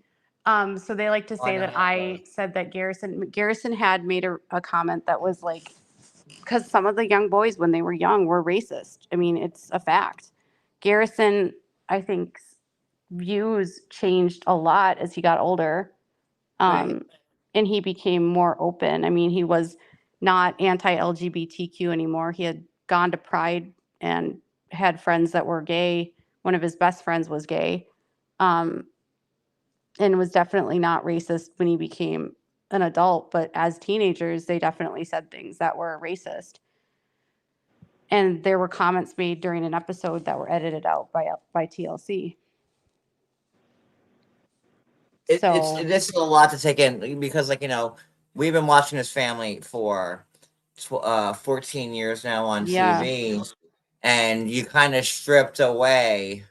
So they like to say that I said that Garrison had made a comment that was like, because some of the young boys when they were young were racist. I mean, it's a fact. Garrison, I think, views changed a lot as he got older. Right. And he became more open. I mean, he was not anti-LGBTQ anymore. He had gone to Pride and had friends that were gay. One of his best friends was gay. And was definitely not racist when he became an adult. But as teenagers, they definitely said things that were racist. And there were comments made during an episode that were edited out by TLC. This is a lot to take in because, we've been watching this family for 14 years now on TV, and you kind of stripped away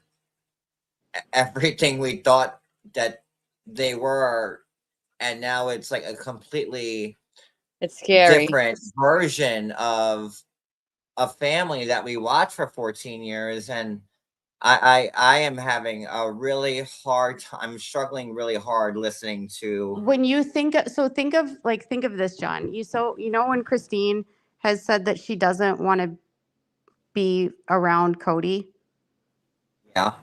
everything we thought that they were, and now it's like a completely different version of a family that we watched for 14 years, and I am having a really hard time. I'm struggling really hard listening to. When you think of this, John. When Christine has said that she doesn't want to be around Kody. Yeah.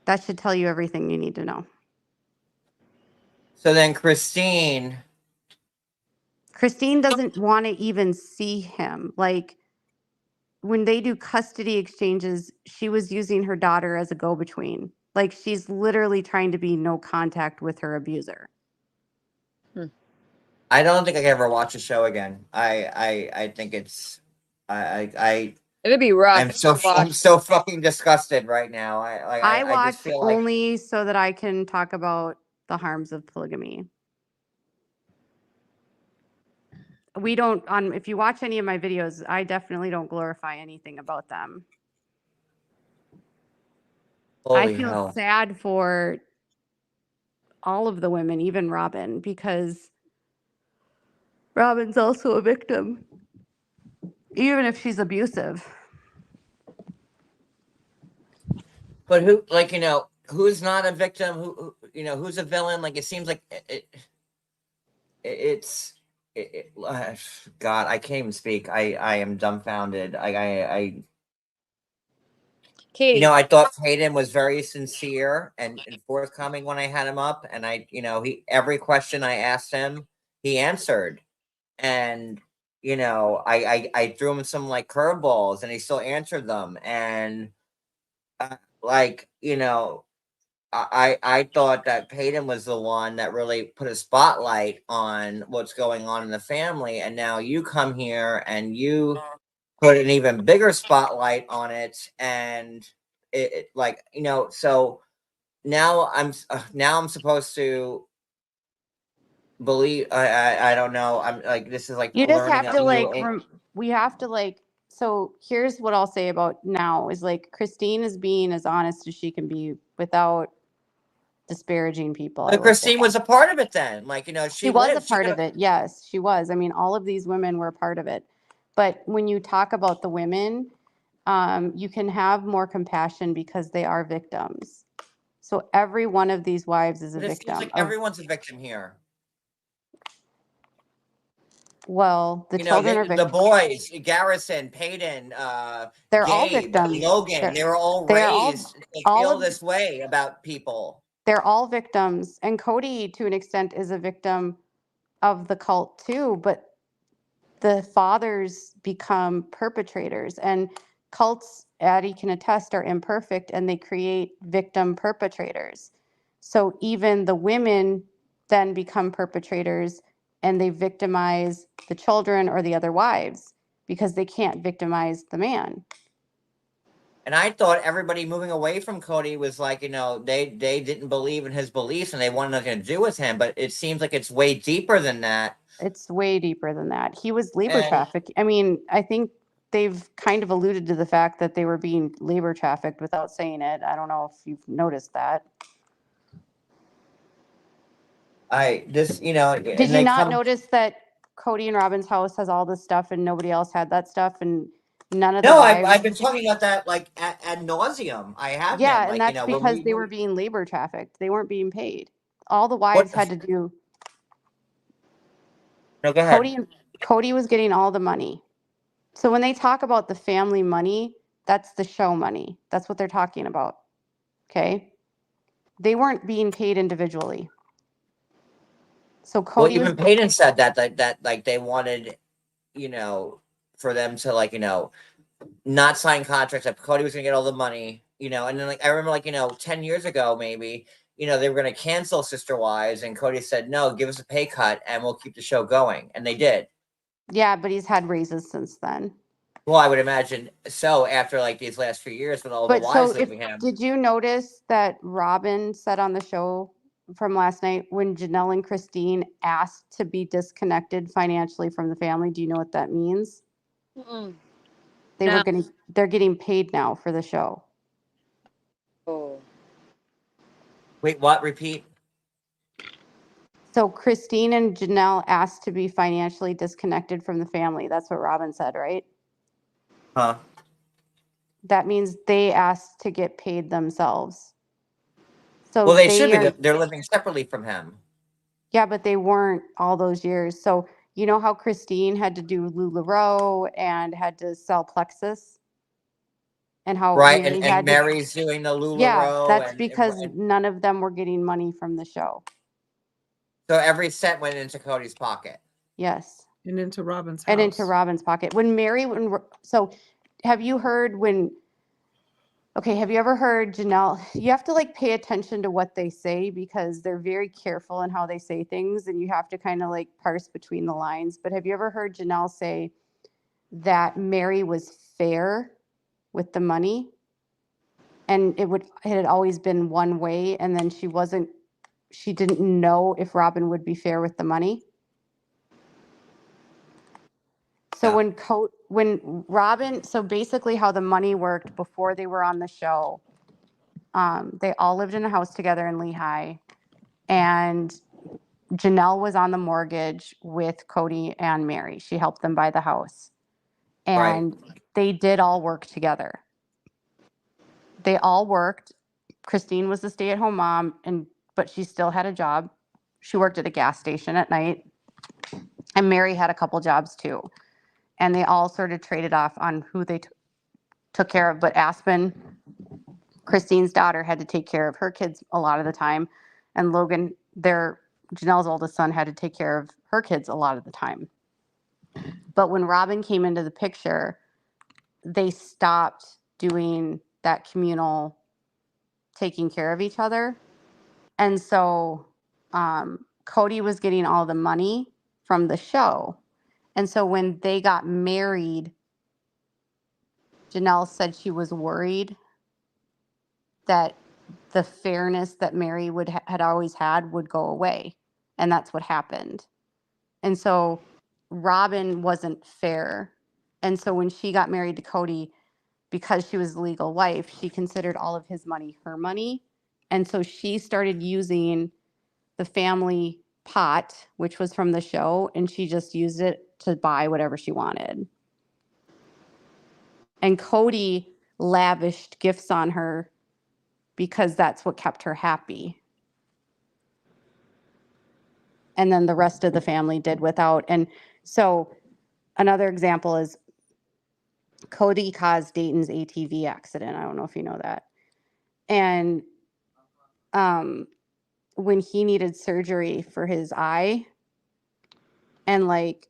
That should tell you everything you need to know. So then Christine doesn't want to even see him. Like, when they do custody exchanges, she was using her daughter as a go-between. Like, she's literally trying to be no contact with her abuser. I don't think I can ever watch the show again. I think it's it'd be rough. I'm so fucking disgusted right now. I watch only so that I can talk about the harms of polygamy. we don't on if you watch any of my videos, I definitely don't glorify anything about them. I Holy feel hell. sad for all of the women, even Robin, because Robin's also a victim, even if she's abusive. But who, like, who's not a victim? Who's a villain? Like, it seems like it's God, I can't even speak. I am dumbfounded. Katie, I thought Hayden was very sincere and forthcoming when I had him up, and he every question I asked him, he answered, and I threw him some like curveballs, and he still answered them, and like I thought that Peyton was the one that really put a spotlight on what's going on in the family, and now you come here and you put an even bigger spotlight on it, and it like so now I'm supposed to believe. I don't know. I'm like, this is like You just learning have a to new. we have to so here's what I'll say about now is like Christine is being as honest as she can be without disparaging people. I But will say Christine was a part of it then. Like, she was a part of it. Yes, she was. I mean, all of these women were a part of it. But when you talk about the women, you can have more compassion because they are victims. So every one of these wives is a It seems victim like of, everyone's a victim here. well, the You know, children are the victims. boys, Garrison, Peyton, They're all Gabe, victims. Logan, they were all They're raised to all feel of this way about people. they're all victims. And Kody, to an extent, is a victim of the cult too, but the fathers become perpetrators. And cults, Addi can attest, are imperfect and they create victim perpetrators. So even the women then become perpetrators and they victimize the children or the other wives because they can't victimize the man. And I thought everybody moving away from Kody was like, they didn't believe in his beliefs and they wanted nothing to do with him. But it seems like it's way deeper than that. It's way deeper than that. He was labor And trafficked. I mean, I think they've kind of alluded to the fact that they were being labor trafficked without saying it. I don't know if you've noticed that. did Did you not notice that Kody and Robin's house has all this stuff and nobody else had that stuff and none of the No, wives? I've been talking about that like ad nauseum. I have been. Yeah, and Like, that's when because they were being labor trafficked. They weren't being paid. All the wives had to do. No, go ahead. Kody was getting all the money. So when they talk about the family money, that's the show money. That's what they're talking about. Okay? They weren't being paid individually. So Well, Kody even was Peyton said that like they wanted, for them to like, not sign contracts, that Kody was gonna get all the money, and then like I remember like, 10 years ago maybe, they were gonna cancel Sister Wives, and Kody said, no, give us a pay cut and we'll keep the show going. And they did. Yeah, but he's had raises since then. Well, I would imagine so after like these last few years with all the wives leaving him. Did you notice that Robin said on the show from last night when Janelle and Christine asked to be disconnected financially from the family? Do you know what that means? Mm-mm. They're getting paid now for the show. Oh. Wait, what? Repeat. So Christine and Janelle asked to be financially disconnected from the family. That's what Robin said, right? Huh? That means they asked to get paid themselves. So Well, they should be. They're living separately from him. Yeah, but they weren't all those years. So you know how Christine had to do LuLaRoe and had to sell Plexus? And how Right, Mary and had to. Mary's doing the Yeah, LuLaRoe, that's because none of them were getting money from the show. so every cent went into Cody's pocket. Yes. And into Robin's house. And into Robin's pocket. So have you heard have you ever heard Janelle? You have to like pay attention to what they say because they're very careful in how they say things and you have to kind of like parse between the lines. But have you ever heard Janelle say that Mary was fair with the money? And it had always been one way and then she didn't know if Robin would be fair with the money? So Yeah. when Robin, so basically how the money worked before they were on the show, they all lived in a house together in Lehigh, and Janelle was on the mortgage with Kody and Mary. She helped them buy the house, Right. and they did all work together. They all worked. Christine was the stay-at-home mom, but she still had a job. She worked at a gas station at night, and Mary had a couple jobs too. And they all sort of traded off on who they took care of. But Aspen, Christine's daughter, had to take care of her kids a lot of the time, and Logan, Janelle's oldest son, had to take care of her kids a lot of the time. But when Robin came into the picture, they stopped doing that communal taking care of each other. And so Kody was getting all the money from the show. And so when they got married, Janelle said she was worried that the fairness that Mary had always had would go away. And that's what happened. And so Robin wasn't fair. And so when she got married to Kody, because she was the legal wife, she considered all of his money her money. And so she started using the family pot, which was from the show, and she just used it to buy whatever she wanted. And Kody lavished gifts on her because that's what kept her happy. And then the rest of the family did without. And so another example is Kody caused Dayton's ATV accident. I don't know if you know that. And when he needed surgery for his eye, and like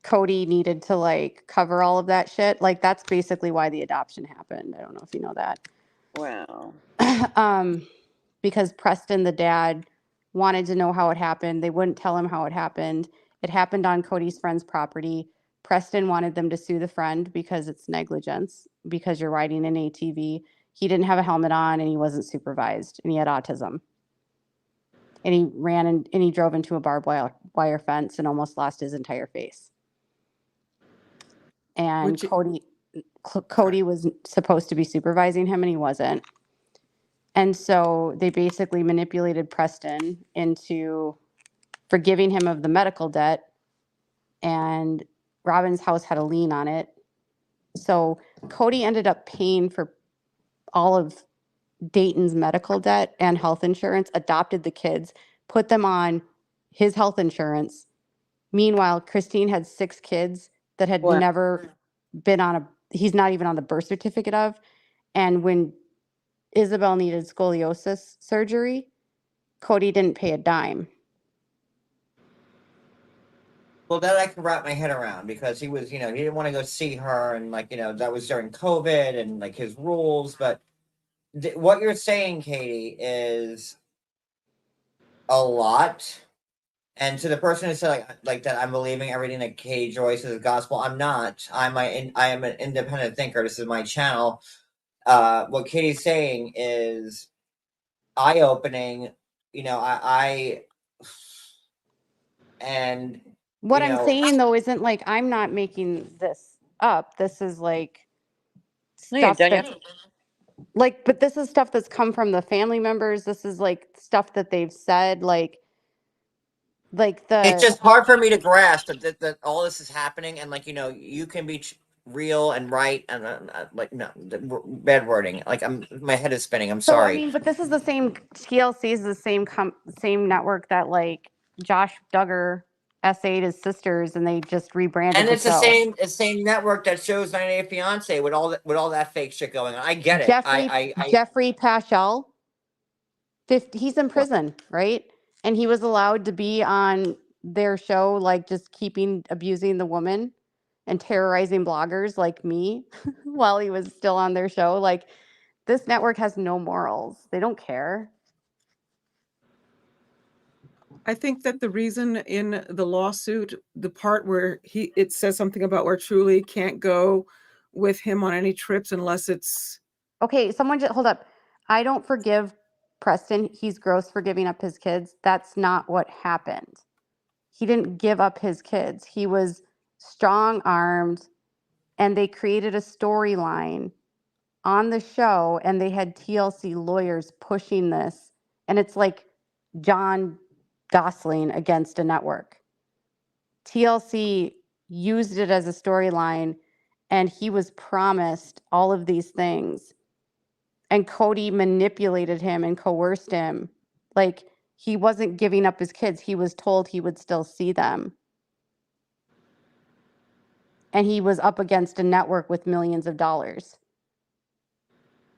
Kody needed to like cover all of that shit, like that's basically why the adoption happened. I don't know if you know that. Wow. Because Preston, the dad, wanted to know how it happened. They wouldn't tell him how it happened. It happened on Kody's friend's property. Preston wanted them to sue the friend because it's negligence, because you're riding an ATV. He didn't have a helmet on and he wasn't supervised and he had autism. And he ran and he drove into a barbed wire fence and almost lost his entire face. And Kody was supposed to be supervising him and he wasn't. And so they basically manipulated Preston into forgiving him of the medical debt, and Robin's house had a lien on it. So Kody ended up paying for all of Dayton's medical debt and health insurance, adopted the kids, put them on his health insurance. Meanwhile, Christine had 6 kids that had Wow. never been he's not even on the birth certificate of. And when Isabel needed scoliosis surgery, Kody didn't pay a dime. Well, that I can wrap my head around because he was, he didn't want to go see her, and like, that was during COVID and like his rules. But what you're saying, Katie, is a lot. And to the person who said like that, I'm believing everything that Katie Joy says is gospel. I'm not. I am an independent thinker. This is my channel. What Katie's saying is eye opening. And what I'm saying though isn't like, I'm not making this up. This is like stuff but this is stuff that's come from the family members. This is like stuff that they've said, like it's just hard for me to grasp that all this is happening, and like, you can be real and right, and like, no, bad wording. Like, my head is spinning. I'm sorry. I mean, but this is the same, TLC is the same network that like Josh Duggar SA'd his sisters, and they just rebranded And it's the show. the same network that shows 90 Day Fiance with all that fake shit going on. I get it. Jeffrey Paschal, he's in prison, right? And he was allowed to be on their show, like just abusing the woman and terrorizing bloggers like me while he was still on their show. Like, this network has no morals. They don't care. I think that the reason in the lawsuit, the part where it says something about where Truly can't go with him on any trips unless it's Okay, someone just hold up. I don't forgive Preston. He's gross for giving up his kids. That's not what happened. He didn't give up his kids. He was strong-armed, and they created a storyline on the show, and they had TLC lawyers pushing this, and it's like John Gosling against a network. TLC used it as a storyline, and he was promised all of these things, and Kody manipulated him and coerced him. Like, he wasn't giving up his kids. He was told he would still see them. And he was up against a network with millions of dollars.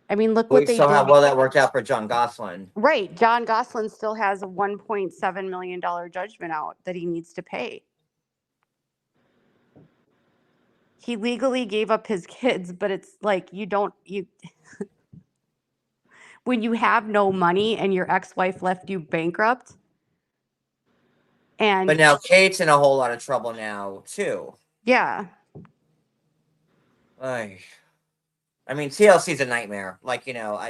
I mean, look what We they saw how did. well that worked out for John Gosling. Right. John Gosling still has a $1.7 million judgment out that he needs to pay. He legally gave up his kids, but it's like when you have no money and your ex-wife left you bankrupt. And But now Kate's in a whole lot of trouble now, too. yeah. I mean, TLC is a nightmare. Like,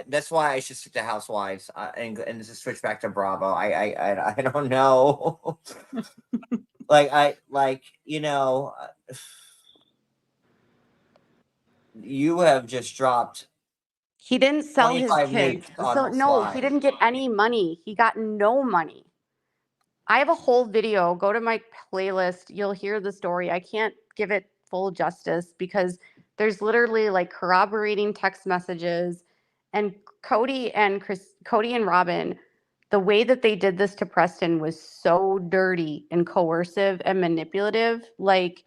that's why I should stick to Housewives and just switch back to Bravo. I don't know. You have just dropped He didn't sell his 25 kids. nukes on So the no, fly. he didn't get any money. He got no money. I have a whole video. Go to my playlist. You'll hear the story. I can't give it full justice because there's literally like corroborating text messages. And Kody and Robin, the way that they did this to Preston was so dirty and coercive and manipulative. Like,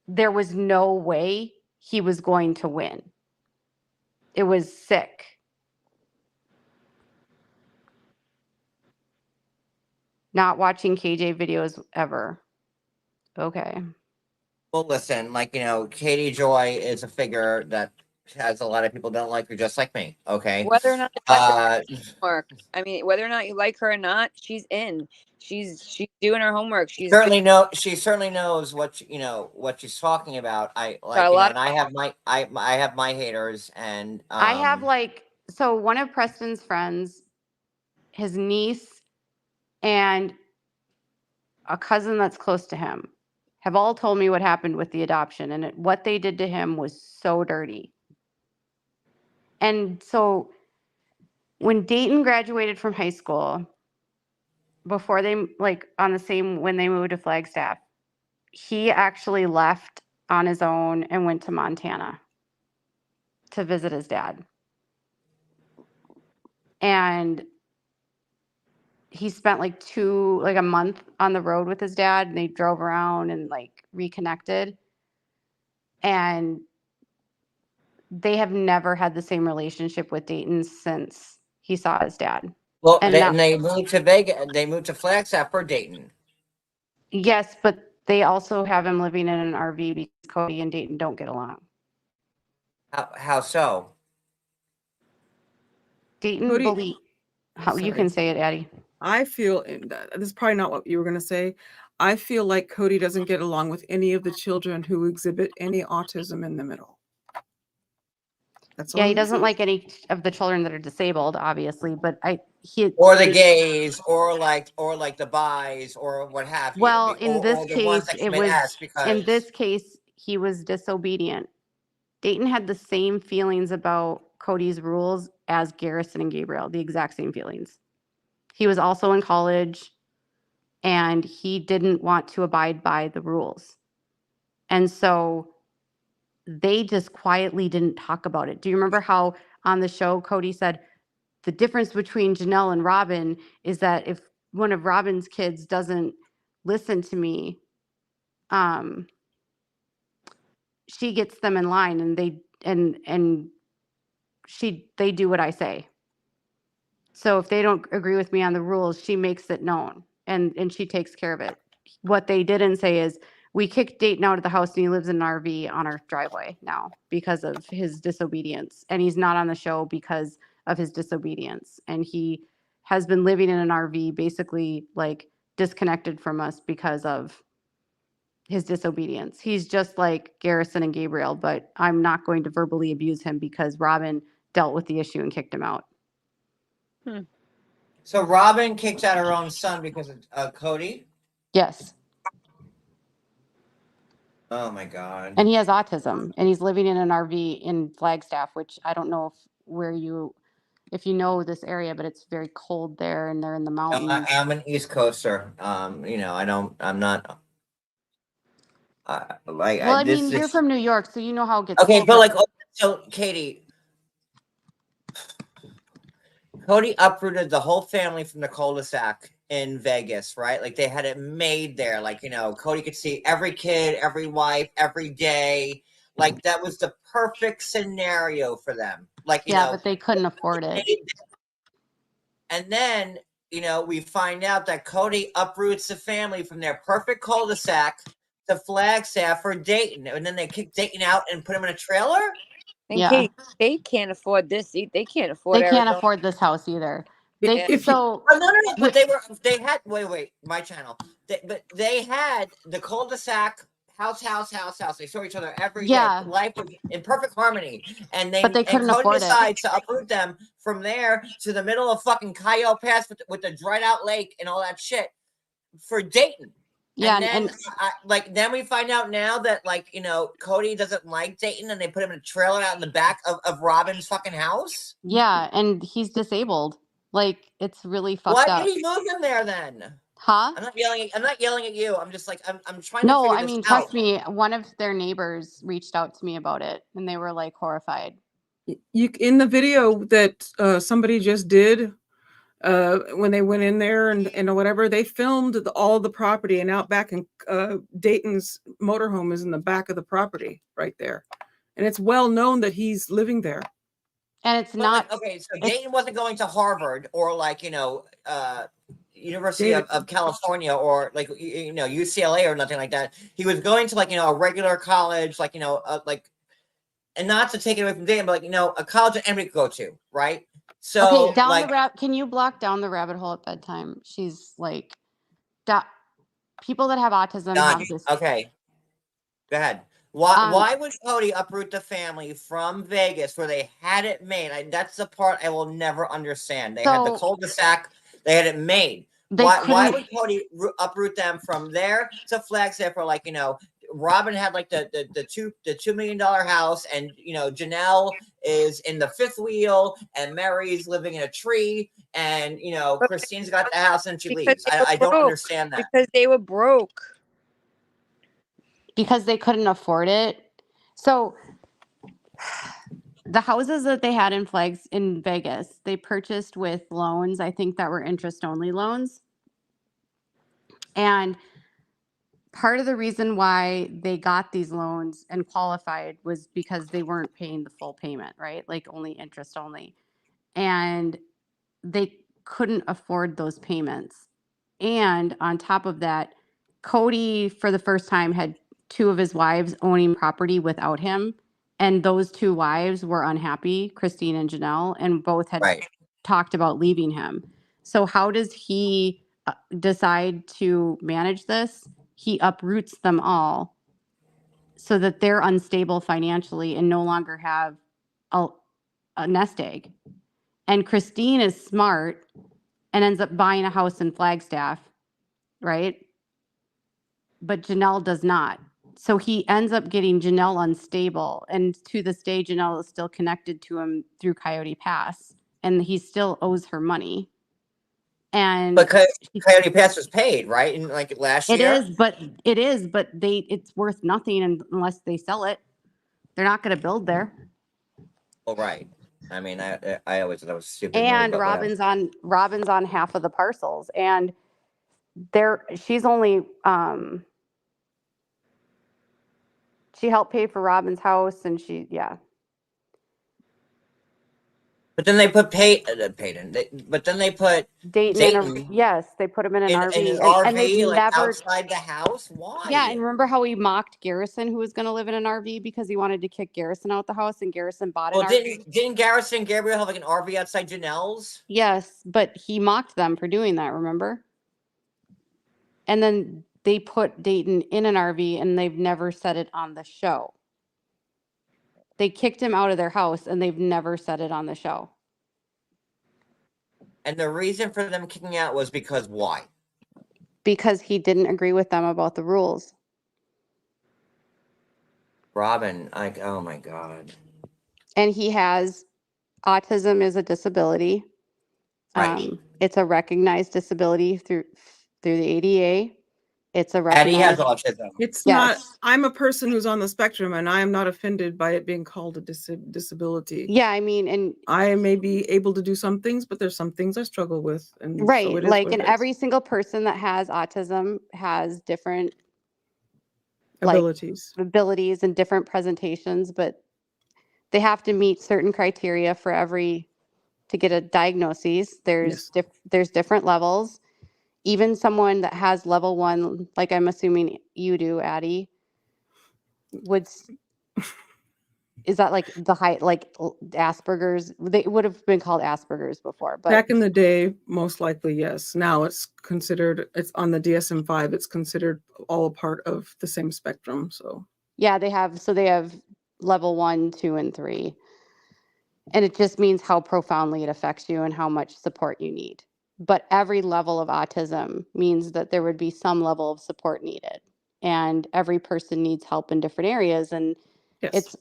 there was no way he was going to win. It was sick. Not watching KJ videos ever. Okay. Well, listen, Katie Joy is a figure that has a lot of people don't like her, just like me. Okay. Whether or not you like her homework. I mean, whether or not you like her or not, she's in. She's doing her homework. She certainly knows what what she's talking about. I and I have my haters, and I have so one of Preston's friends, his niece, and a cousin that's close to him have all told me what happened with the adoption, and what they did to him was so dirty. And so when Dayton graduated from high school, before they when they moved to Flagstaff, he actually left on his own and went to Montana to visit his dad. And he spent a month on the road with his dad, and they drove around and reconnected. And they have never had the same relationship with Dayton since he saw his dad. Well, And they moved to Vegas. They moved to Flagstaff for Dayton. Yes, but they also have him living in an RV because Kody and Dayton don't get along. How so? Dayton Kody, you can say it, Addi. I feel, and this is probably not what you were going to say. I feel like Kody doesn't get along with any of the children who exhibit any autism in the middle. That's all. Yeah, he doesn't like any of the children that are disabled, obviously, but or the gays, or the bis, or what have you. Well, in this case, he was disobedient. Dayton had the same feelings about Kody's rules as Garrison and Gabriel, the exact same feelings. He was also in college, and he didn't want to abide by the rules. And so they just quietly didn't talk about it. Do you remember how on the show Kody said, the difference between Janelle and Robin is that if one of Robin's kids doesn't listen to me, she gets them in line, and they do what I say. So if they don't agree with me on the rules, she makes it known, and she takes care of it. What they didn't say is, we kicked Dayton out of the house, and he lives in an RV on our driveway now because of his disobedience. And he's not on the show because of his disobedience. And he has been living in an RV, basically disconnected from us because of his disobedience. He's just like Garrison and Gabriel, but I'm not going to verbally abuse him because Robin dealt with the issue and kicked him out. So Robin kicked out her own son because of Kody? Yes. Oh my God. And he has autism, and he's living in an RV in Flagstaff, which I don't know if you know this area, but it's very cold there, and they're in the mountains. I'm an East Coaster. I'm not. Well, I mean, you're from New York, so you know how it gets Okay, cold. but like, so Katie, Kody uprooted the whole family from the cul-de-sac in Vegas, right? Like they had it made there. Like, Kody could see every kid, every wife, every day. Like that was the perfect scenario for them. Like, Yeah, but they couldn't afford it. And then, we find out that Kody uproots the family from their perfect cul-de-sac to Flagstaff for Dayton. And then they kick Dayton out and put him in a trailer? And Yeah. Kate, they can't afford this. They can't afford. They can't Arizona. afford this house either. If you, Oh, no, but they had, wait, my channel. But they had the cul-de-sac, house. They saw each other every day. Life was in perfect harmony. And but they couldn't Kody afford decides to uproot them from there to the middle of fucking Coyote Pass with the dried out lake and all that shit for Dayton. Yeah, and then then we find out now that Kody doesn't like Dayton, and they put him in a trailer out in the back of Robin's fucking house. Yeah, and he's disabled. Like, it's really fucked Why up. did he move him there then? Huh? I'm not yelling at you. I'm just like I'm trying to No, figure I this mean, out. trust me, one of their neighbors reached out to me about it, and they were like horrified. in the video that somebody just did, when they went in there and whatever, they filmed all the property, and out back, and Dayton's motorhome is in the back of the property right there, and it's well known that he's living there. And it's not okay. So Dayton wasn't going to Harvard or University of California or UCLA or nothing like that. He was going to a regular college, and not to take it away from Dayton, but a college that anybody could go to, right? So okay, can you block down the rabbit hole at bedtime? She's like, people that have autism have this. Okay, go ahead. Why would Kody uproot the family from Vegas where they had it made? That's the part I will never understand. They had the cul-de-sac. They had it made. Why would Kody uproot them from there to Flagstaff where Robin had the $2 million house, and Janelle is in the fifth wheel, and Mary's living in a tree, and Christine's got the house and she leaves. I don't understand that. Because they were broke. Because they couldn't afford it. So the houses that they had in Vegas, they purchased with loans, I think, that were interest-only loans. And part of the reason why they got these loans and qualified was because they weren't paying the full payment, right? Like only interest only. And they couldn't afford those payments. And on top of that, Kody, for the first time, had two of his wives owning property without him. And those two wives were unhappy, Christine and Janelle, and both had talked about leaving him. So how does he decide to manage this? He uproots them all so that they're unstable financially and no longer have a nest egg. And Christine is smart and ends up buying a house in Flagstaff, right? But Janelle does not. So he ends up getting Janelle unstable. And to this day, Janelle is still connected to him through Coyote Pass. And he still owes her money. And because Coyote Pass was paid, right? In last year? It is, but it's worth nothing unless they sell it. They're not going to build there. Well, right. I mean, I always thought that was stupid. And Robin's on half of the parcels. And she's only she helped pay for Robin's house, and But then they put Peyton. But then they put Dayton. Yes, they put him in an RV. In an RV, and they've never outside the house. Why? Yeah, and remember how he mocked Garrison, who was going to live in an RV because he wanted to kick Garrison out the house, and Garrison bought an RV? Didn't Garrison and Gabriel have an RV outside Janelle's? Yes, but he mocked them for doing that, remember? And then they put Dayton in an RV, and they've never said it on the show. They kicked him out of their house, and they've never said it on the show. And the reason for them kicking out was because why? Because he didn't agree with them about the rules. Robin, like, oh my God. And he has autism is a disability. Right. It's a recognized disability through the ADA. It's a Addi has recognized. autism. It's not, Yes. I'm a person who's on the spectrum and I am not offended by it being called a disability. Yeah, I mean, and I may be able to do some things, but there's some things I struggle with. And so right, it is like, what and it is. every single person that has autism has different like Abilities. abilities and different presentations, but they have to meet certain criteria for every to get a diagnosis. There's Yes. there's different levels. Even someone that has level 1, like I'm assuming you do, Addi, would is that like the high, like Asperger's? They would have been called Asperger's before, but Back in the day, most likely, yes. Now it's considered, it's on the DSM-5, it's considered all a part of the same spectrum. So yeah, they have level 1, 2, and 3. And it just means how profoundly it affects you and how much support you need. But every level of autism means that there would be some level of support needed. And every person needs help in different areas. And yes.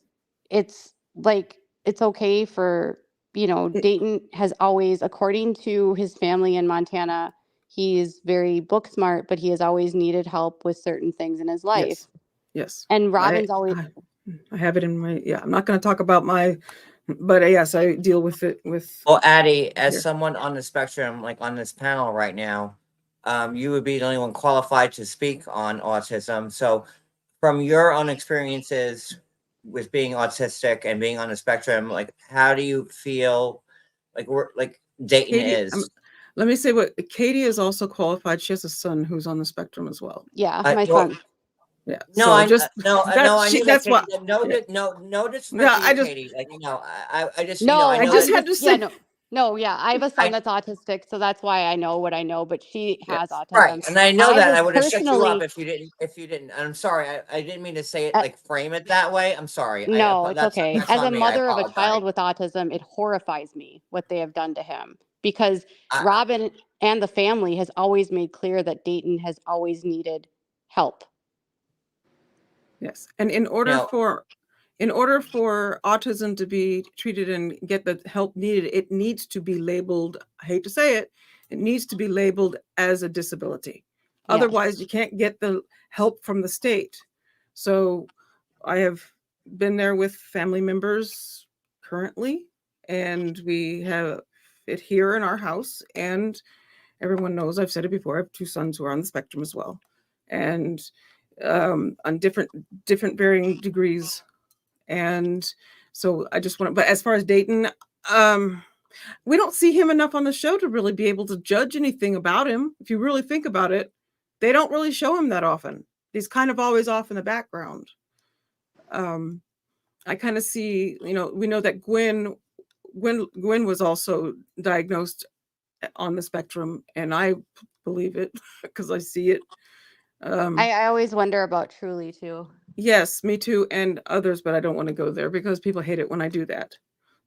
it's like, it's okay for, Dayton has always, according to his family in Montana, he's very book smart, but he has always needed help with certain things in his life. Yes. Yes. And Robin's I have it in my, I'm not going to talk about but yes, I deal with it with. Well, Addi, as here. someone on the spectrum, like on this panel right now, you would be the only one qualified to speak on autism. So from your own experiences with being autistic and being on the spectrum, like, how do you feel like Dayton Kody, is? let me say what Kody is also qualified. She has a son who's on the spectrum as well. Yeah, I- my well, son. Yeah. No, so I just no, I knew that. that's what. No, Yeah. no disrespect No, to I you, just Katie. Like, I just, No, I know I just that- had to say. yeah, I have a son that's autistic, so that's why I know what I know. But she has Yes. autism, right, and I know that was I would have shut you up personally. if you didn't. I'm sorry, I didn't mean to say it Uh, like frame it that way. I'm sorry. No, it's okay. That's As a on me. I mother of a apologize. child with autism, it horrifies me what they have done to him because I- Robin and the family has always made clear that Dayton has always needed help. Yes, and in order for autism to be treated and get the help needed, it needs to be labeled. I hate to say it, it needs to be labeled as a disability. Yes. Otherwise, you can't get the help from the state. So I have been there with family members currently, and we have it here in our house. And everyone knows, I've said it before, I have 2 sons who are on the spectrum as well, and on different varying degrees. And so I just want to, but as far as Dayton, we don't see him enough on the show to really be able to judge anything about him. If you really think about it, they don't really show him that often. He's kind of always off in the background. I kind of see, we know that Gwen was also diagnosed on the spectrum, and I believe it because I see it. I always wonder about Truly too. Yes, me too, and others, but I don't want to go there because people hate it when I do that.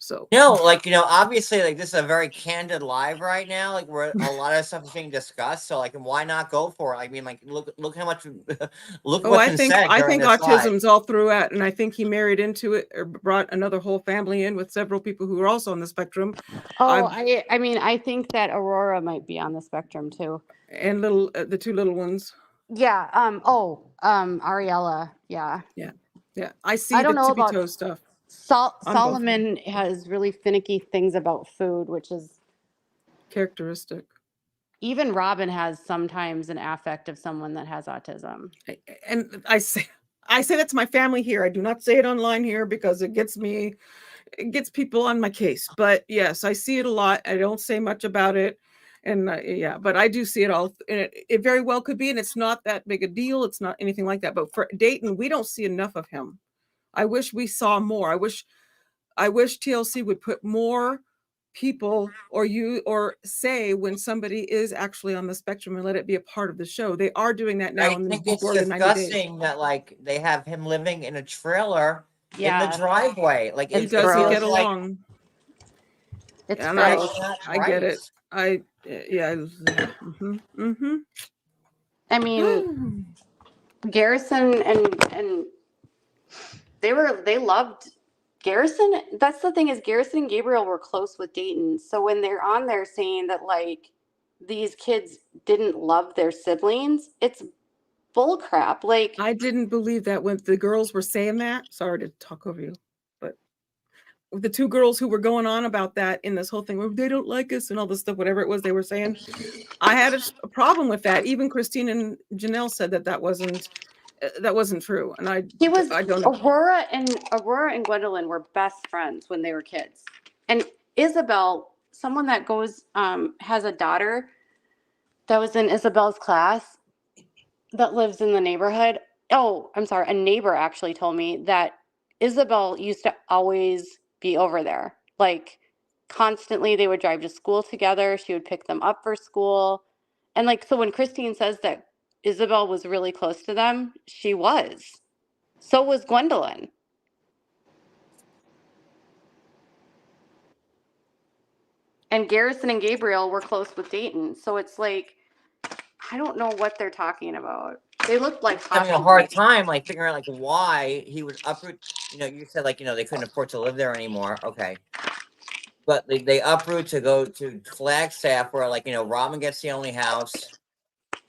So no, obviously, like, this is a very candid live right now, like, where a lot of stuff is being discussed. So, like, why not go for it? I mean, like, look how much look what's been said. I during think this live. autism's all throughout, and I think he married into it or brought another whole family in with several people who are also on the spectrum. Oh, I mean, I think that Aurora might be on the spectrum too. And the 2 little ones. Yeah. Ariella. Yeah. Yeah. I see don't the know tippy about toe stuff. Solomon has really finicky things about food, which is characteristic. Even Robin has sometimes an affect of someone that has autism. And I say that to my family here. I do not say it online here because it gets people on my case. But yes, I see it a lot. I don't say much about it. And but I do see it all. And it very well could be. And it's not that big a deal. It's not anything like that. But for Dayton, we don't see enough of him. I wish we saw more. I wish TLC would put more people or say when somebody is actually on the spectrum and let it be a part of the show. They are doing that now. I think it's disgusting that, like, they have him living in a trailer in the driveway. Like, and does he get along? It's and gross. I get it. I mean, Garrison and they loved Garrison. That's the thing, is Garrison and Gabriel were close with Dayton. So when they're on there saying that like these kids didn't love their siblings, it's bull crap. Like, I didn't believe that when the girls were saying that. Sorry to talk over you, but the two girls who were going on about that in this whole thing, where they don't like us and all this stuff, whatever it was they were saying, I had a problem with that. Even Christine and Janelle said that wasn't true, and I don't know. Aurora and Gwendolyn were best friends when they were kids, and Isabel, someone that goes has a daughter that was in Isabel's class that lives in the neighborhood. Oh, I'm sorry. A neighbor actually told me that Isabel used to always be over there. Like constantly they would drive to school together. She would pick them up for school. And like, so when Christine says that Isabel was really close to them, she was. So was Gwendolyn. And Garrison and Gabriel were close with Dayton. So it's like, I don't know what they're talking about. They looked like having a hard time like figuring out like why he would uproot. You know, you said like, you know, they couldn't afford to live there anymore. Okay. But they uproot to go to Flagstaff, where like, you know, Robin gets the only house,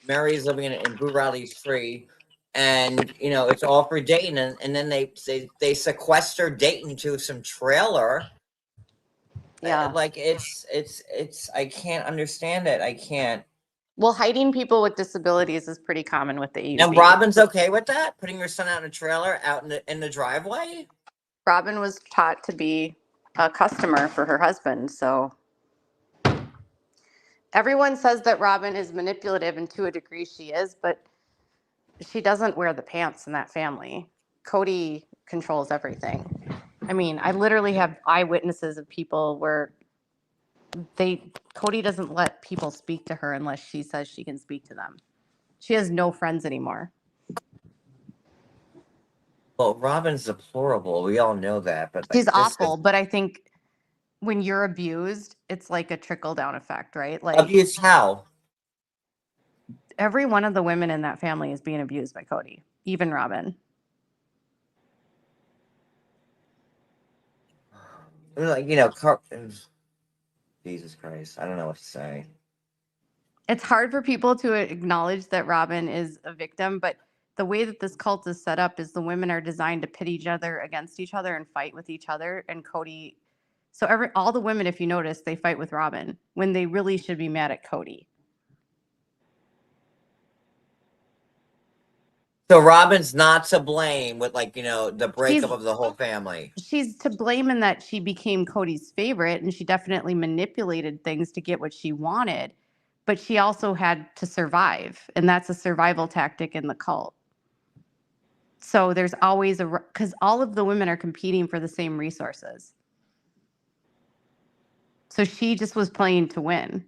Mary's living in Boo Riley's free, and you know it's all for Dayton, and then they sequester Dayton to some trailer. Yeah. Like it's I can't understand it. I can't. Well, hiding people with disabilities is pretty common with the AUB. And Robin's okay with that? Putting your son out in a trailer out in the driveway? Robin was taught to be a customer for her husband, so everyone says that Robin is manipulative, and to a degree she is, but she doesn't wear the pants in that family. Kody controls everything. I mean, I literally have eyewitnesses of people where Kody doesn't let people speak to her unless she says she can speak to them. She has no friends anymore. Well, Robin's deplorable. We all know that, but like, She's awful, but I think when you're abused, it's like a trickle down effect, right? Like, abused how? every one of the women in that family is being abused by Kody, even Robin. Like, you know, Jesus Christ, I don't know what to say. It's hard for people to acknowledge that Robin is a victim, but the way that this cult is set up is the women are designed to pit each other against each other and fight with each other. And Kody, so all the women, if you notice, they fight with Robin when they really should be mad at Kody. So Robin's not to blame with, like, you know, the breakup of the whole family. She's to blame in that she became Kody's favorite, and she definitely manipulated things to get what she wanted, but she also had to survive, and that's a survival tactic in the cult. So there's always because all of the women are competing for the same resources. So she just was playing to win.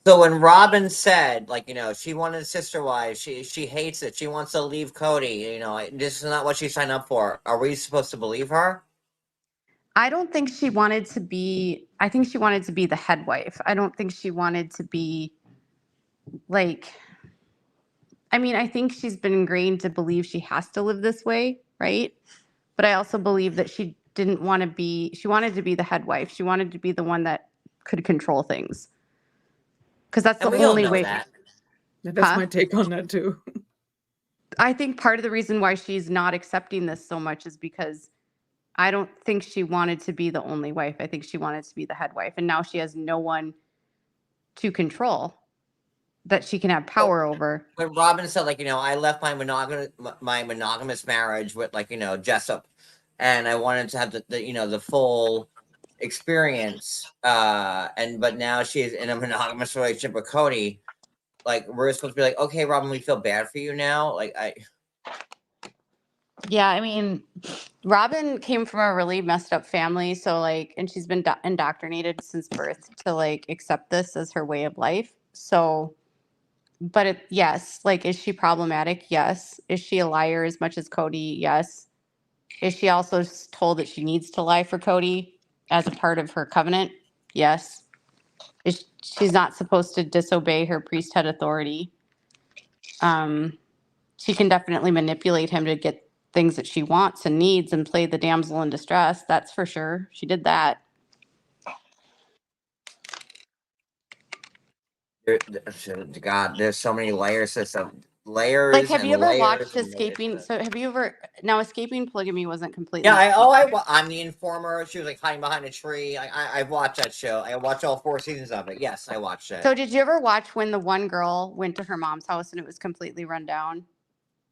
So when Robin said, like, you know, she wanted sister wives, she hates it. She wants to leave Kody. You know, this is not what she signed up for. Are we supposed to believe her? I don't think she wanted to be. I think she wanted to be the head wife. I don't think she wanted to be like. I mean, I think she's been ingrained to believe she has to live this way, right? But I also believe that she didn't want to be. She wanted to be the head wife. She wanted to be the one that could control things. Because that's the only way. That's my take on that too. I think part of the reason why she's not accepting this so much is because I don't think she wanted to be the only wife. I think she wanted to be the head wife. And now she has no one to control that she can have power over. When Robin said, like, you know, I left my monogamous marriage with, like, you know, Jessup, and I wanted to have the you know, the full experience, but now she's in a monogamous relationship with Kody. Like, we're supposed to be like, okay, Robin, we feel bad for you now. Like, Yeah, I mean, Robin came from a really messed up family, so like, and she's been indoctrinated since birth to like accept this as her way of life. So, but yes, like, is she problematic? Yes. Is she a liar as much as Kody? Yes. Is she also told that she needs to lie for Kody as a part of her covenant? Yes. She's not supposed to disobey her priesthood authority. She can definitely manipulate him to get things that she wants and needs and play the damsel in distress. That's for sure. She did that. God, there's so many layers to some layers. Like, have and you ever layers watched and layers Escaping? to- So have you ever, now Escaping Polygamy wasn't completely. Yeah, I'm the informer. She was like hiding behind a tree. I've watched that show. I watched all 4 seasons of it. Yes, I watched it. So did you ever watch when the one girl went to her mom's house and it was completely run down?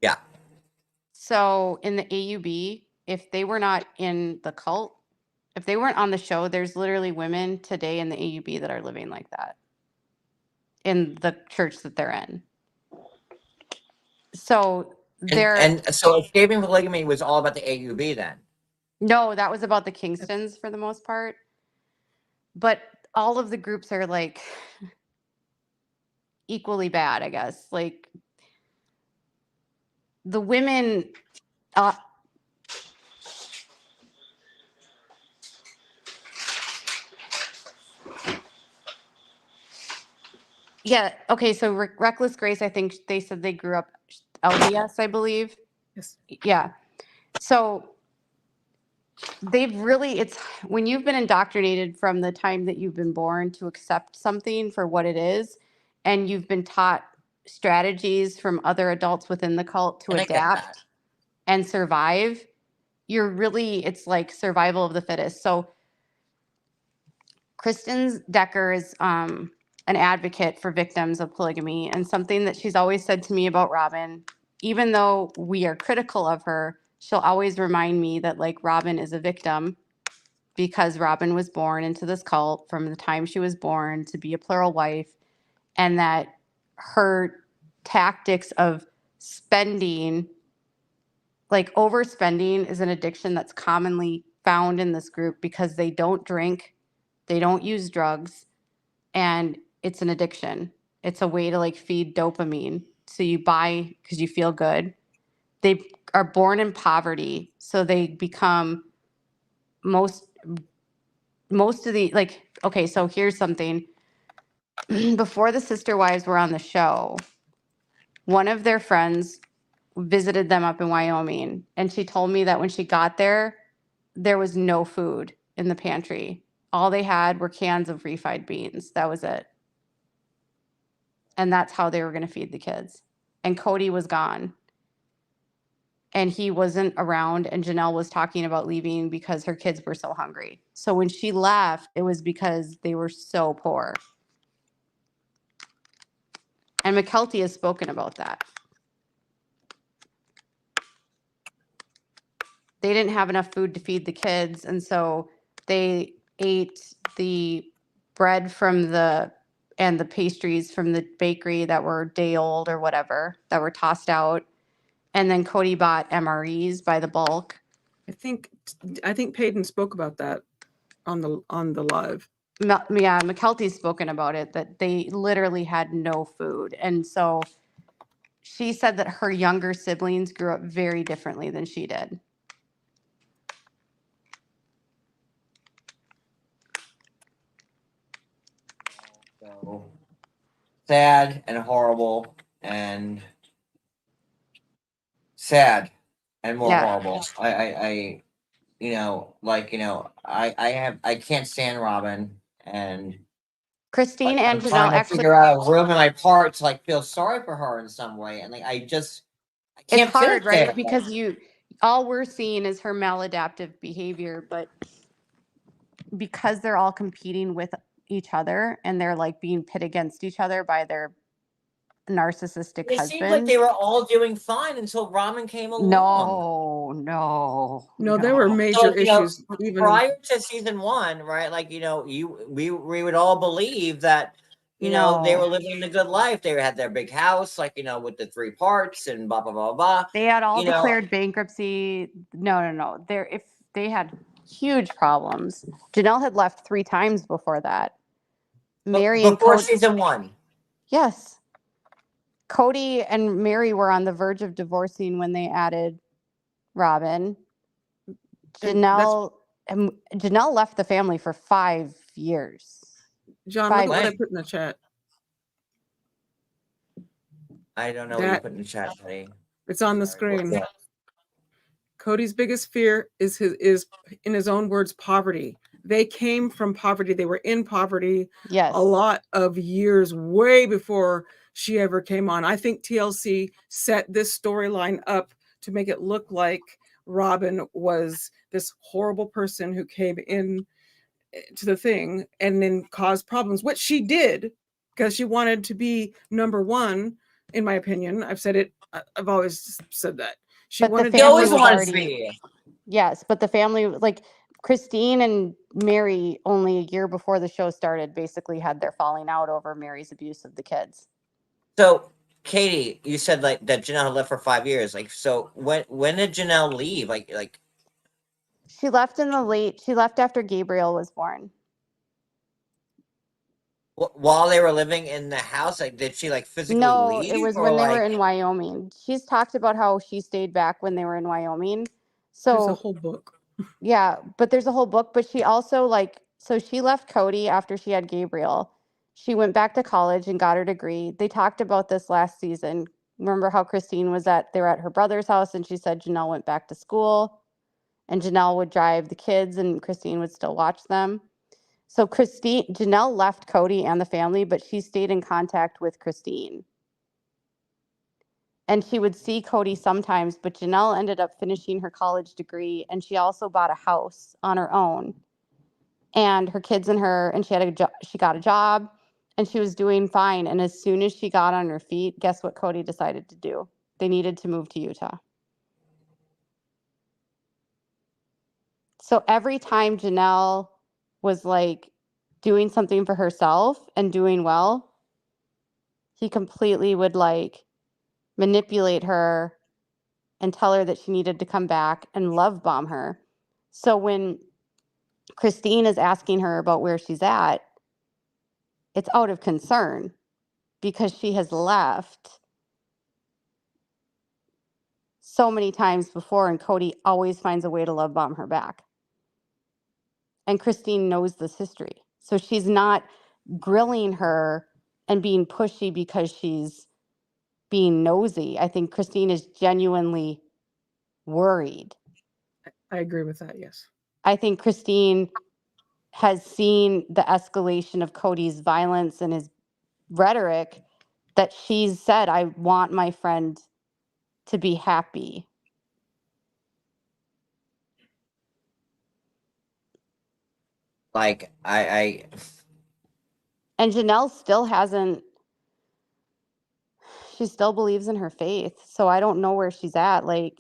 Yeah. So in the AUB, if they were not in the cult, if they weren't on the show, there's literally women today in the AUB that are living like that in the church that they're in. So And so Escaping Polygamy was all about the AUB then. no, that was about the Kingstons for the most part. But all of the groups are like equally bad, I guess. Like the women, yeah, okay, so Reckless Grace, I think they said they grew up LDS, I believe. Yes. Yeah. So they've really, it's when you've been indoctrinated from the time that you've been born to accept something for what it is, and you've been taught strategies from other adults within the cult to And I get that. adapt and survive, you're really, it's like survival of the fittest. So Kristen Decker is an advocate for victims of polygamy, and something that she's always said to me about Robin, even though we are critical of her, she'll always remind me that like Robin is a victim because Robin was born into this cult from the time she was born to be a plural wife, and that her tactics of spending, like overspending, is an addiction that's commonly found in this group because they don't drink, they don't use drugs, and it's an addiction. It's a way to like feed dopamine. So you buy because you feel good. They are born in poverty, so they become most of the, like, okay, so here's something. Before the sister wives were on the show, one of their friends visited them up in Wyoming, and she told me that when she got there, there was no food in the pantry. All they had were cans of refried beans. That was it. And that's how they were going to feed the kids. And Kody was gone. And he wasn't around, and Janelle was talking about leaving because her kids were so hungry. So when she left, it was because they were so poor. And McKelty has spoken about that. They didn't have enough food to feed the kids, and so they ate the bread from and the pastries from the bakery that were day old or whatever, that were tossed out. And then Kody bought MREs by the bulk. I think Peyton spoke about that on the live. Yeah, McKelty's spoken about it, that they literally had no food. And so she said that her younger siblings grew up very differently than she did. So sad and horrible and sad and more Yeah. horrible. I I can't stand Robin, and Christine and I'm trying Janelle to actually, figure out a room in my part to like feel sorry for her in some way, and like I can't it's hard, feel it right? Because all we're seeing is her maladaptive behavior, but because they're all competing with each other and they're like being pit against each other by their narcissistic It husband. seems like they were all doing fine until Robin came along. No, there were major issues even prior to season 1, right? Like, we would all believe that, they were living a good life. They had their big house, like, with the 3 parts and blah, blah, blah, blah. They had all declared bankruptcy. No. If they had huge problems. Janelle had left 3 times before that. Mary and before Kody, season 1. yes. Kody and Mary were on the verge of divorcing when they added Robin. Janelle left the family for 5 years. John, look at what I put in the chat. I don't know what you put in the chat, buddy. It's on the screen. Cody's biggest fear is in his own words, poverty. They came from poverty. They were in poverty Yes. a lot of years, way before she ever came on. I think TLC set this storyline up to make it look like Robin was this horrible person who came in to the thing and then caused problems, which she did because she wanted to be number one, in my opinion. I've said it. I've always said that. She But the wanted He to family always was wants to already, be. yes, but the family, like Christine and Mary, only a year before the show started, basically had their falling out over Mary's abuse of the kids. So, Katie, you said like that Janelle had left for 5 years. Like, so when did Janelle leave? Like She left she left after Gabriel was born. while they were living in the house. Like, did she like physically No, it leave was or when they were like? in Wyoming. She's talked about how she stayed back when they were in Wyoming. There's a So whole book. yeah, but there's a whole book. But she also so she left Kody after she had Gabriel. She went back to college and got her degree. They talked about this last season. Remember how Christine they were at her brother's house and she said Janelle went back to school and Janelle would drive the kids and Christine would still watch them. So Janelle left Kody and the family, but she stayed in contact with Christine. And she would see Kody sometimes, but Janelle ended up finishing her college degree and she also bought a house on her own. And her kids and her, and she got a job and she was doing fine. And as soon as she got on her feet, guess what Kody decided to do? They needed to move to Utah. So every time Janelle was like doing something for herself and doing well, he completely would like manipulate her and tell her that she needed to come back and love bomb her. So when Christine is asking her about where she's at, it's out of concern because she has left so many times before and Kody always finds a way to love bomb her back. And Christine knows this history. So she's not grilling her and being pushy because she's being nosy. I think Christine is genuinely worried. I agree with that. Yes. I think Christine has seen the escalation of Kody's violence and his rhetoric that she's said, I want my friend to be happy. Like I And Janelle still hasn't, she still believes in her faith. So I don't know where she's at. Like,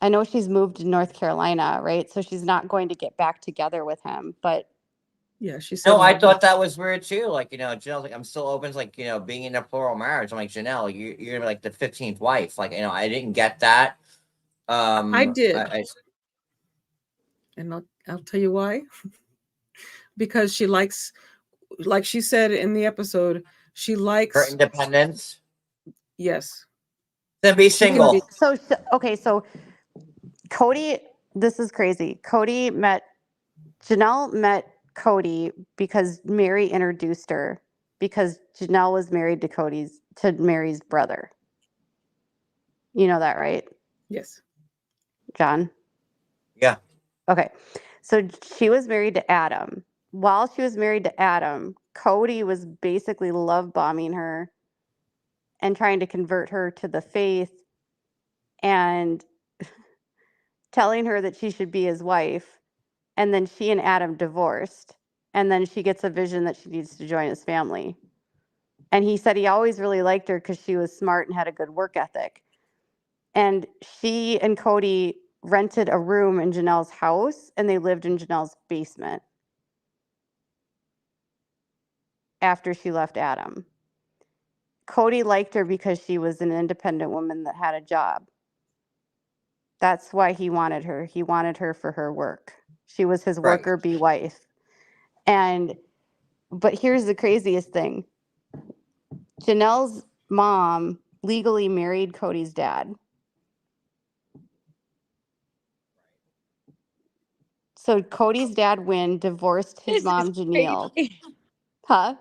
I know she's moved to North Carolina, right? So she's not going to get back together with him. But Yeah, she said. no, I thought that was weird too. Like, Janelle's like, I'm still open to like, being in a plural marriage. I'm like, Janelle, you're like the 15th wife. Like, I didn't get that. I did. I And I'll tell you why. Because she likes, like she said in the episode, she her likes. independence. Yes. Then be She can single. be. so okay, so Kody, this is crazy. Janelle met Kody because Mary introduced her because Janelle was married to Mary's brother. You know that, right, Yes. John? Yeah. Okay. So she was married to Adam. While she was married to Adam, Kody was basically love bombing her and trying to convert her to the faith and telling her that she should be his wife. And then she and Adam divorced. And then she gets a vision that she needs to join his family. And he said he always really liked her because she was smart and had a good work ethic. And she and Kody rented a room in Janelle's house and they lived in Janelle's basement after she left Adam. Kody liked her because she was an independent woman that had a job. That's why he wanted her. He wanted her for her work. She was his Right. worker bee wife. But here's the craziest thing. Janelle's mom legally married Kody's dad. So Kody's dad, Wynn, divorced his This mom, is Janelle. crazy. Huh?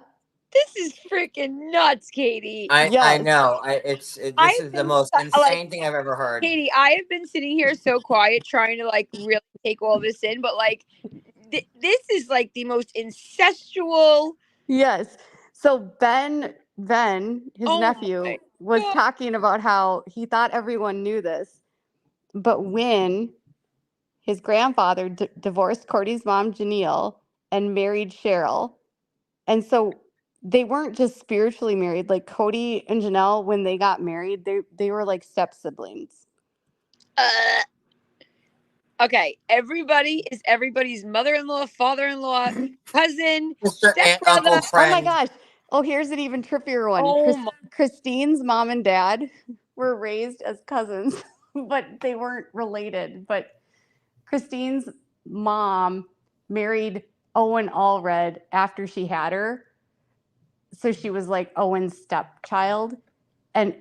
This is freaking nuts, Katie. I Yes. know. This I've is the been most like insane thing I've ever heard. Katie, I have been sitting here so quiet trying to like really take all this in, but like this is like the most incestual. Yes. So Ben, his Oh nephew, my was God. talking about how he thought everyone knew this, but when his grandfather divorced Cody's mom, Janelle, and married Cheryl, and so they weren't just spiritually married. Like Kody and Janelle, when they got married, they were like step siblings. Okay, everybody is everybody's mother-in-law, father-in-law, cousin, Sister, aunt, stepbrother. uncle, Oh my friend. gosh. Oh, here's an even trippier one. Oh my. Christine's mom and dad were raised as cousins, but they weren't related. But Christine's mom married Owen Allred after she had her. So she was like Owen's stepchild. And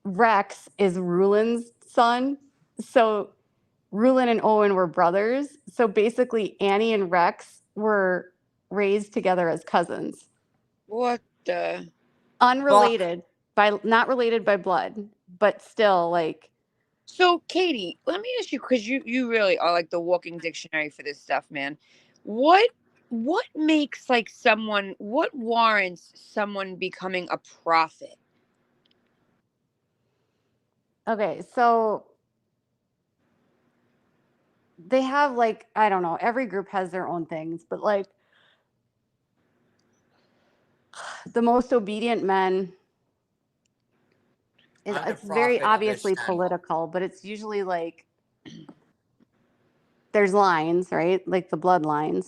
Rex is Rulin's son. So Rulin and Owen were brothers. So basically, Annie and Rex were raised together as cousins. What the? Unrelated not related by blood, but still like. So, Katie, let me ask you, because you really are like the walking dictionary for this stuff, man. What makes like someone? What warrants someone becoming a prophet? Okay, so they have like, I don't know, every group has their own things, but like the most obedient men, I'm the it's very prophet of this obviously channel. political, but it's usually like there's lines, right? Like the bloodlines.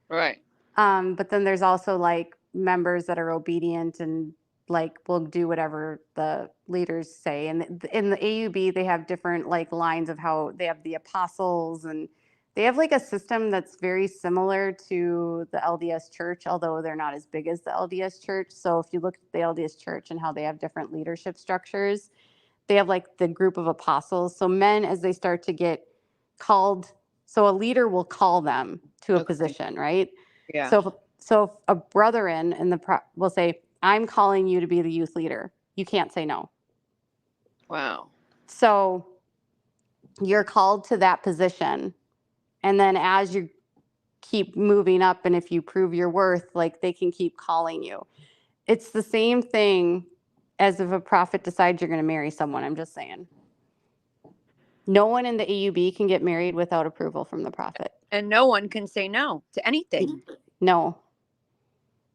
Right. But then there's also like members that are obedient and like will do whatever the leaders say. And in the AUB, they have different like lines of how they have the apostles, and they have like a system that's very similar to the LDS church, although they're not as big as the LDS church. So if you look at the LDS church and how they have different leadership structures, they have like the group of apostles. So men, as they start to get called, so a leader will call them to a Okay. position, right? Yeah. So if a brethren in the will say, I'm calling you to be the youth leader, you can't say no. Wow. So you're called to that position. And then as you keep moving up, and if you prove your worth, like they can keep calling you. It's the same thing as if a prophet decides you're going to marry someone. I'm just saying. No one in the AUB can get married without approval from the prophet. And no one can say no to anything. No.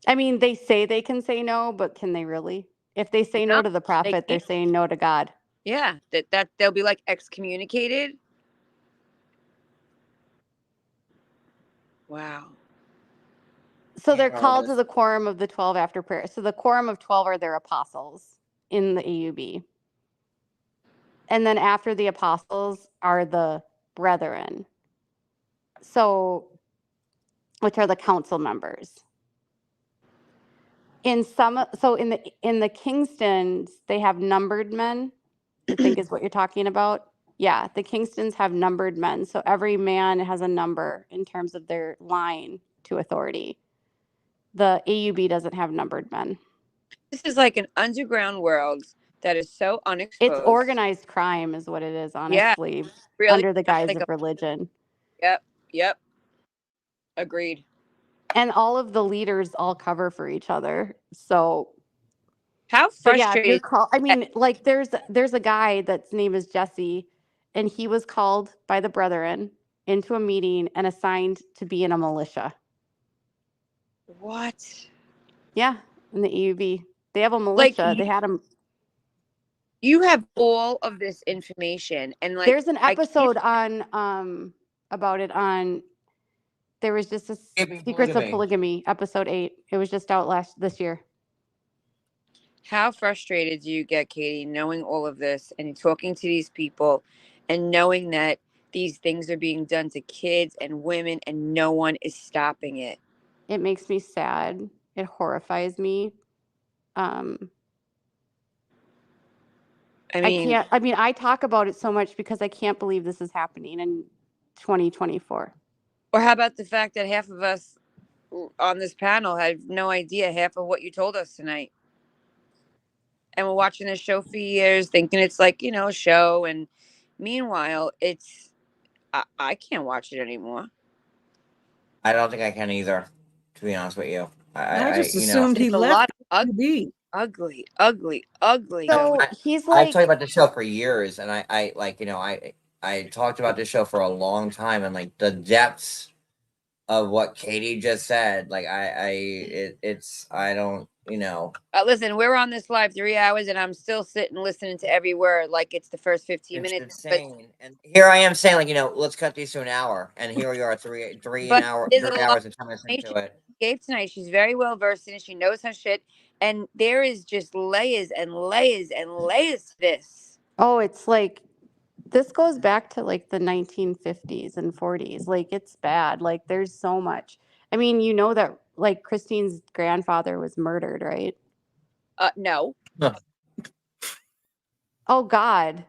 I mean, they say they can say no, but can they really? If they say no No, to the they prophet, they're can't. saying no to God. Yeah, that they'll be like excommunicated. Wow. So they're Can't roll called to this. the quorum of the 12 after prayer. So the quorum of 12 are their apostles in the AUB. And then after the apostles are the brethren. So, which are the council members. In the Kingstons, they have numbered men, I think is what you're talking about. Yeah, the Kingstons have numbered men. So every man has a number in terms of their line to authority. The AUB doesn't have numbered men. This is like an underground world that is so unexposed. It's organized crime is what it is, Yeah, honestly, really. under the guise Like of religion. Yep. Agreed. And all of the leaders all cover for each other. So How yeah, if you're frustrated. called, I mean, like there's a guy that's name is Jesse, and he was called by the brethren into a meeting and assigned to be in a militia. What? Yeah, in the AUB. They have a Like militia. They had them. you have all of this information, and like There's an I can't. episode on about it on. There was just a Secrets of Polygamy, episode 8. It was just out this year. How frustrated do you get, Katie, knowing all of this and talking to these people and knowing that these things are being done to kids and women and no one is stopping it? It makes me sad. It horrifies me. I mean, I talk about it so much because I can't believe this is happening in 2024. or how about the fact that half of us on this panel had no idea half of what you told us tonight. And we're watching this show for years, thinking it's like, you know, a show. And meanwhile, I can't watch it anymore. I don't think I can either, to be honest with you. I just you know, assumed he It's a lot left of TV. ugly. So I- he's I've like, talked about this show for years, and I like, you know, I talked about this show for a long time, and like the depths of what Katie just said, like it's I don't, you know. Listen, we're on this live 3 hours, and I'm still sitting listening to every word like it's the first 15 It's minutes. But insane. And here I am saying, like, you know, let's cut these to an hour. And here we are, but there's a 3 lot hours of and 10 minutes information into it. she gave tonight. She's very well versed in it. She knows her shit, and there is just layers and layers and layers to this. oh, it's like this goes back to like the 1950s and 40s. Like it's bad. Like there's so much. I mean, you know that like Christine's grandfather was murdered, right? No. Huh. Oh God.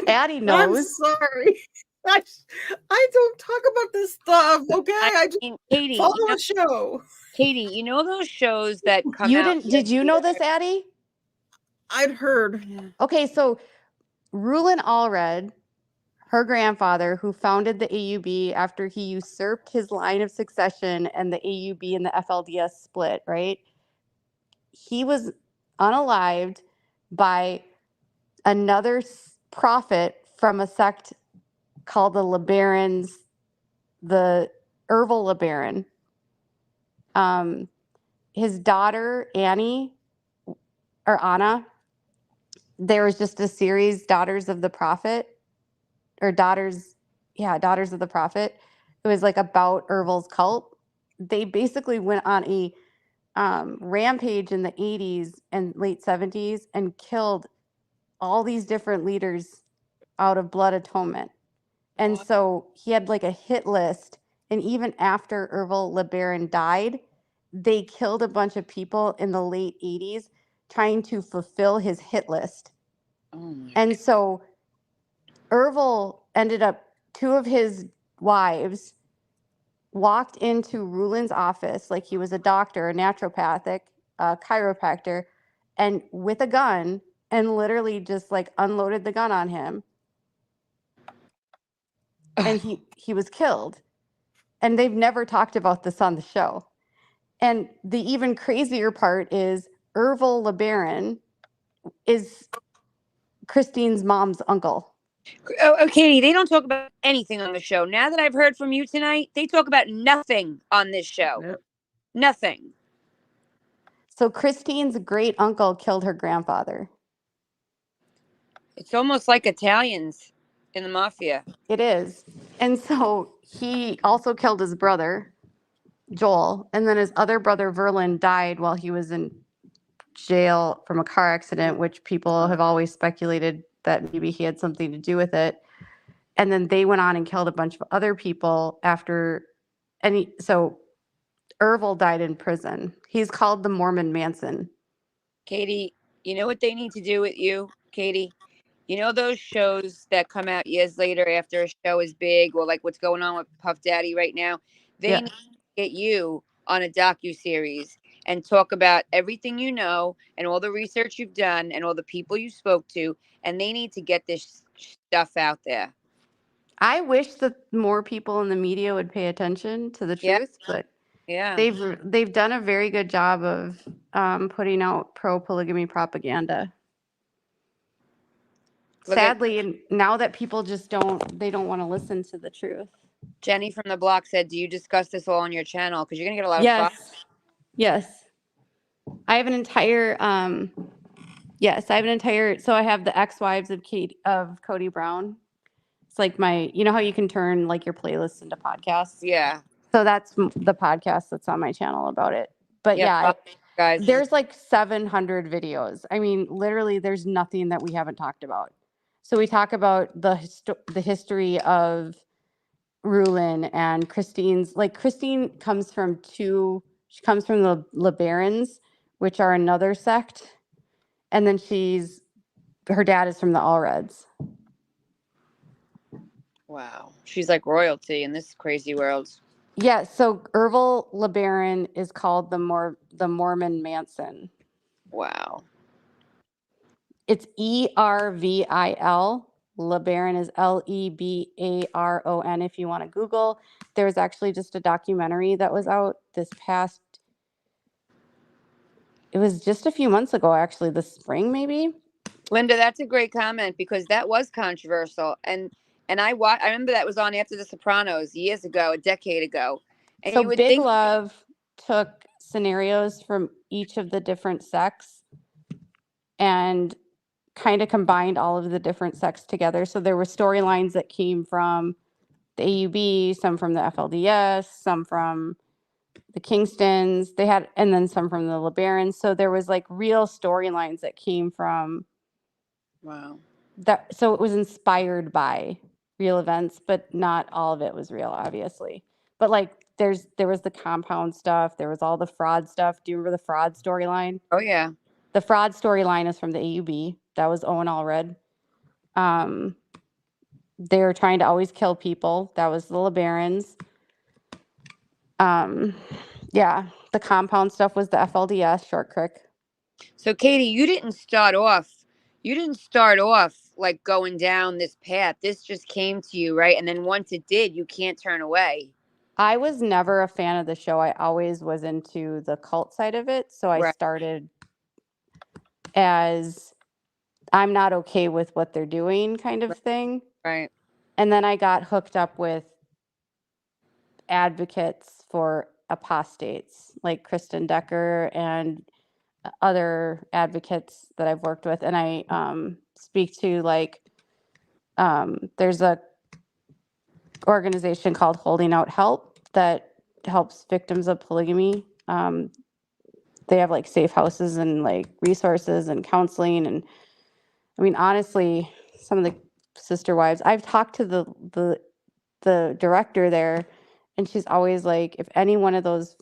Addie I'm knows. sorry. I don't talk about this stuff, okay? I just Katie, follow you know, a show. Katie, you know those shows that come You out. didn't did you know this, Addie? I'd heard. Okay, so Rulin Allred, her grandfather, who founded the AUB after he usurped his line of succession and the AUB and the FLDS split, right? He was unalived by another prophet from a sect called the LeBarons, the Ervil LeBaron. His daughter, Annie, or Anna, there was just a series, Daughters of the Prophet, or Daughters of the Prophet. It was like about Ervil's cult. They basically went on a rampage in the 80s and late 70s and killed all these different leaders out of blood atonement. And so he had like a hit list. And even after Ervil LeBaron died, they killed a bunch of people in the late 80s trying to fulfill his hit list. Oh my And so Ervil ended up, two of his wives walked into Rulin's office like he was a doctor, a naturopathic, a chiropractor, and with a gun, and literally just like unloaded the gun on him. And he was killed. And they've never talked about this on the show. And the even crazier part is Ervil LeBaron is Christine's mom's uncle. Oh, Katie, they don't talk about anything on the show. Now that I've heard from you tonight, they talk about nothing on this show. Yep. Nothing. So Christine's great uncle killed her grandfather. It's almost like Italians in the mafia. It is. And so he also killed his brother, Joel. And then his other brother, Verlin, died while he was in jail from a car accident, which people have always speculated that maybe he had something to do with it. And then they went on and killed a bunch of other people after. So Ervil died in prison. He's called the Mormon Manson. Katie, you know what they need to do with you, Katie? You know those shows that come out years later after a show is big, or like what's going on with Puff Daddy right now? They need to get you on a docu-series and talk about everything you know and all the research you've done and all the people you spoke to, and they need to get this stuff out there. I wish that more people in the media would pay attention to the Yeah. truth, but Yeah. they've done a very good job of putting out pro-polygamy propaganda. Sadly, and now that people just don't want to listen to the truth. Jenny from the block said, do you discuss this all on your channel? Because you're going to get a lot of followers. Yes. I have an entire, so I have the ex-wives of Kody Brown. It's like you know how you can turn like your playlists into podcasts? Yeah. So that's the podcast that's on my channel about it. But guys, there's like 700 videos. I mean, literally there's nothing that we haven't talked about. So we talk about the history of Rulin and Christine's, like Christine comes from the LeBarons, which are another sect. And then her dad is from the Allreds. wow. She's like royalty in this crazy world. Yeah, so Ervil LeBaron is called the Mormon Manson. Wow. It's ERVIL. LeBaron is LEBARON. If you want to Google, there was actually just a documentary that was out this past. It was just a few months ago, actually, this spring, maybe. Linda, that's a great comment because that was controversial, and I remember that was on after The Sopranos years ago, a decade ago, and So you would Big think, Love took scenarios from each of the different sects and kind of combined all of the different sects together. So there were storylines that came from the AUB, some from the FLDS, some from the Kingstons. They had, and then some from the LeBarons. So there was like real storylines that came from wow, that. So it was inspired by real events, but not all of it was real, obviously. But like there was the compound stuff, there was all the fraud stuff. Do you remember the fraud storyline? oh yeah, The fraud storyline is from the AUB. That was Owen Allred. They were trying to always kill people. That was the LeBarons. Yeah, the compound stuff was the FLDS, Short Creek. So Katie, you didn't start off like going down this path. This just came to you, right? And then once it did, you can't turn away. I was never a fan of the show. I always was into the cult side of it. So I Right. started as I'm not okay with what they're doing kind of thing. Right. And then I got hooked up with advocates for apostates like Kristen Decker and other advocates that I've worked with. And I speak to like, there's a organization called Holding Out Help that helps victims of polygamy. They have like safe houses and like resources and counseling. And I mean, honestly, some of the sister wives, I've talked to the director there, and she's always like, if any one of those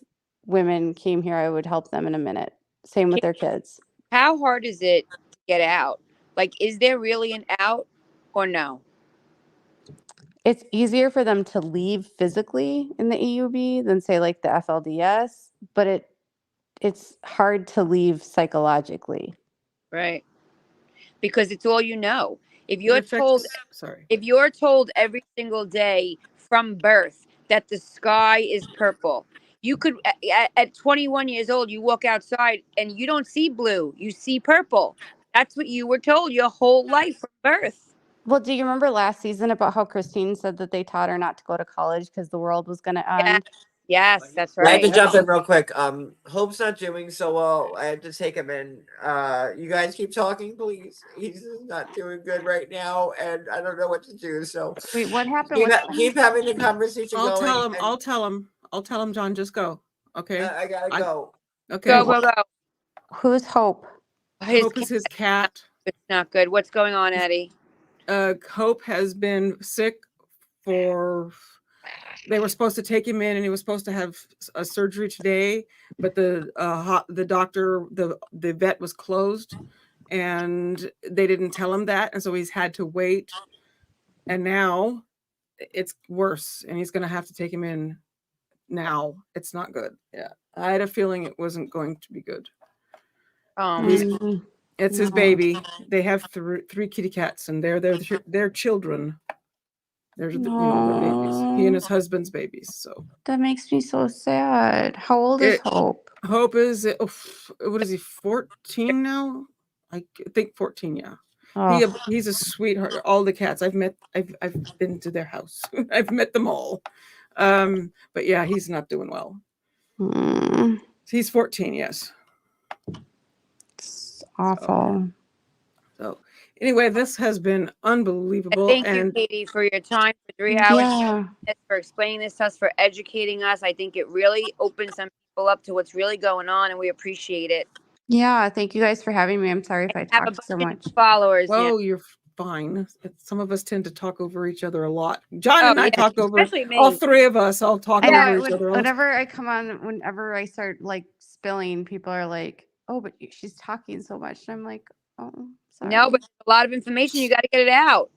women came here, I would help them in a minute. Same with their kids. How hard is it to get out? Like, is there really an out or no? It's easier for them to leave physically in the EUB than say like the FLDS, but it's hard to leave psychologically. Right. Because it's all you know. If It you're told affects, sorry. if you're told every single day from birth that the sky is purple, you could at 21 years old, you walk outside and you don't see blue, you see purple. That's what you were told your whole life from birth. Well, do you remember last season about how Christine said that they taught her not to go to college because the world was going to Yeah. end? Yes, that's I had to right. jump in real quick. Hope's not doing so well. I had to take him in. You guys keep talking, please. He's not doing good right now, and I don't know what to do. So Wait, what happened? keep having the conversation I'll going. tell him. and, I'll tell him, John, just go. Okay. I gotta go. Okay. Go. Who's Hope? Hope is his cat. It's not good. What's going on, Addi? Hope has been sick they were supposed to take him in and he was supposed to have a surgery today, but the doctor, the vet was closed and they didn't tell him that. And so he's had to wait. And now it's worse and he's going to have to take him in now. It's not good. Yeah. I had a feeling it wasn't going to be good. It's his baby. They have three kitty cats and they're their children. They're their babies. He and his husband's babies. So that makes me so sad. How old is Hope? Hope is what is he, 14 now? I think 14. Yeah. Oh. He's a sweetheart. All the cats I've been to their house. I've met them all. But yeah, he's not doing well. He's 14. Yes. It's awful. So anyway, this has been unbelievable. Thank you, Katie, for your time for 3 hours. Yeah. For explaining this to us, for educating us. I think it really opens some people up to what's really going on, and we appreciate it. Yeah, thank you guys for having me. I'm sorry if I talked so much. Followers. Oh, you're fine. Some of us tend to talk over each other a lot. John and I talk over, especially me. all three of us. I'll talk over each other. Whenever I come on, whenever I start like spilling, people are like, "Oh, but she's talking so much." And I'm like, "Oh, sorry." No, but a lot of information. You got to get it out.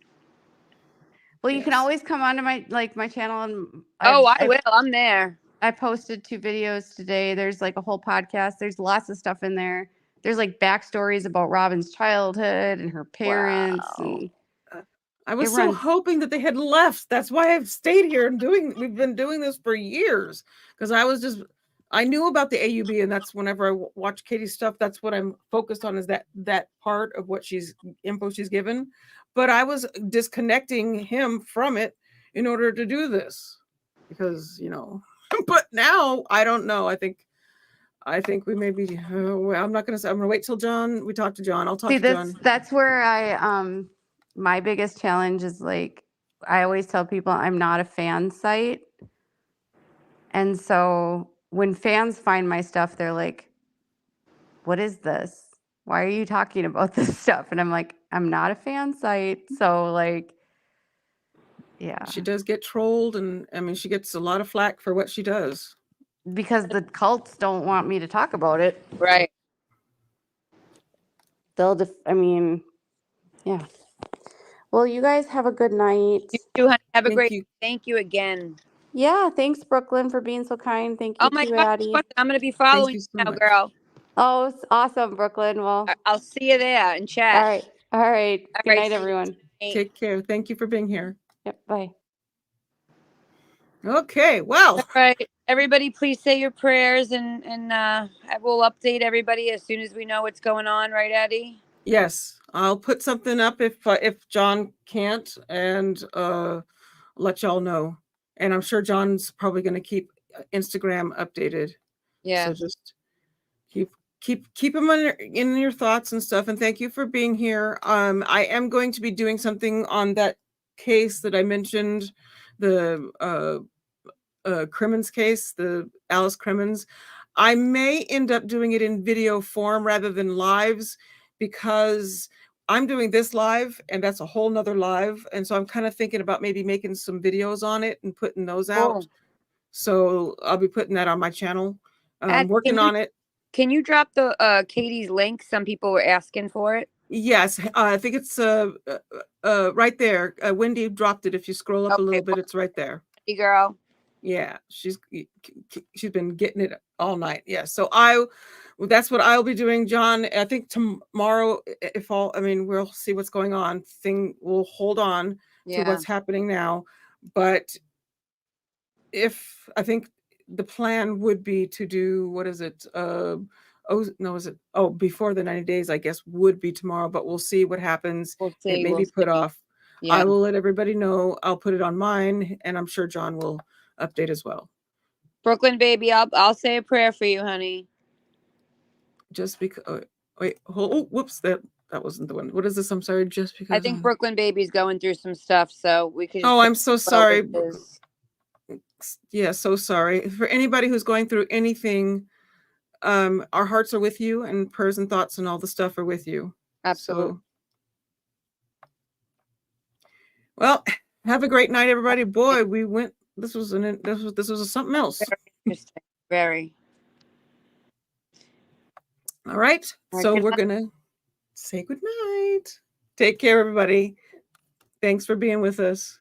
Well, you can Yes. always come onto my channel, and Oh, I will. I'm there. I posted 2 videos today. There's like a whole podcast. There's lots of stuff in there. There's like backstories about Robin's childhood and her parents, Wow. and I was it so runs. hoping that they had left. That's why I've stayed here and we've been doing this for years. Because I knew about the AUB, and that's whenever I watch Katie's stuff, that's what I'm focused on, is that part of what info she's given. But I was disconnecting him from it in order to do this. Because, but now I don't know. I think we may be, I'm not going to say, I'm going to wait till we talk to John. I'll talk See, to John. that's where my biggest challenge is, like, I always tell people I'm not a fan site. And so when fans find my stuff, they're like, what is this? Why are you talking about this stuff? And I'm like, I'm not a fan site. So, like, yeah, She does get trolled, and I mean, she gets a lot of flack for what she does. because the cults don't want me to talk about it. Right. I mean, yeah. Well, you guys have a good night. You too, honey. Have a Thank great. you. Thank you again. Yeah, thanks, Brooklyn, for being so kind. Thank you Oh my too, God, Addi. I'm gonna be Thank following you so you now, much. girl. Oh, it's awesome, Brooklyn. Well, I'll see you there in chat. all right. All right. All Good right, night, see you everyone. tonight. Take care. Thank you for being here. Yep. Bye. Okay, well, All right, everybody, please say your prayers, and we'll update everybody as soon as we know what's going on. Right, Addi? yes, I'll put something up if John can't, and let y'all know. And I'm sure John's probably going to keep Instagram updated. Yeah. So just keep them in your thoughts and stuff. And thank you for being here. I am going to be doing something on that case that I mentioned, the Crimmins case, the Alice Crimmins. I may end up doing it in video form rather than lives, because I'm doing this live and that's a whole nother live. And so I'm kind of thinking about maybe making some videos on it and putting those out. Cool. So I'll be putting that on my channel. Addi, Working on it. Can you drop the Katie's link? Some people were asking for it. Yes, I think it's right there. Wendy dropped it. If you scroll up a little bit, it's right there. Hey, girl. Yeah, she's been getting it all night. Yeah, so that's what I'll be doing, John. I think tomorrow, we'll see what's going on. We'll hold on to what's happening now, but I think the plan would be to do, what is it? Before the 90 days, I guess, would be tomorrow, but we'll see what happens. We'll see. It may be put off. Yeah. I will let everybody know. I'll put it on mine, and I'm sure John will update as well. Brooklyn, baby, I'll say a prayer for you, honey. Just because. Whoops! That wasn't the one. What is this? I'm sorry. Just because. I think Brooklyn baby's going through some stuff, so we could. Oh, I'm so sorry. Yeah, so sorry for anybody who's going through anything. Our hearts are with you, and prayers and thoughts and all the stuff are with you. Absolutely. So, well, have a great night, everybody. Boy, we went. This was something else. Very interesting. Very. All right. So we're gonna say good night. Take care, everybody. Thanks for being with us.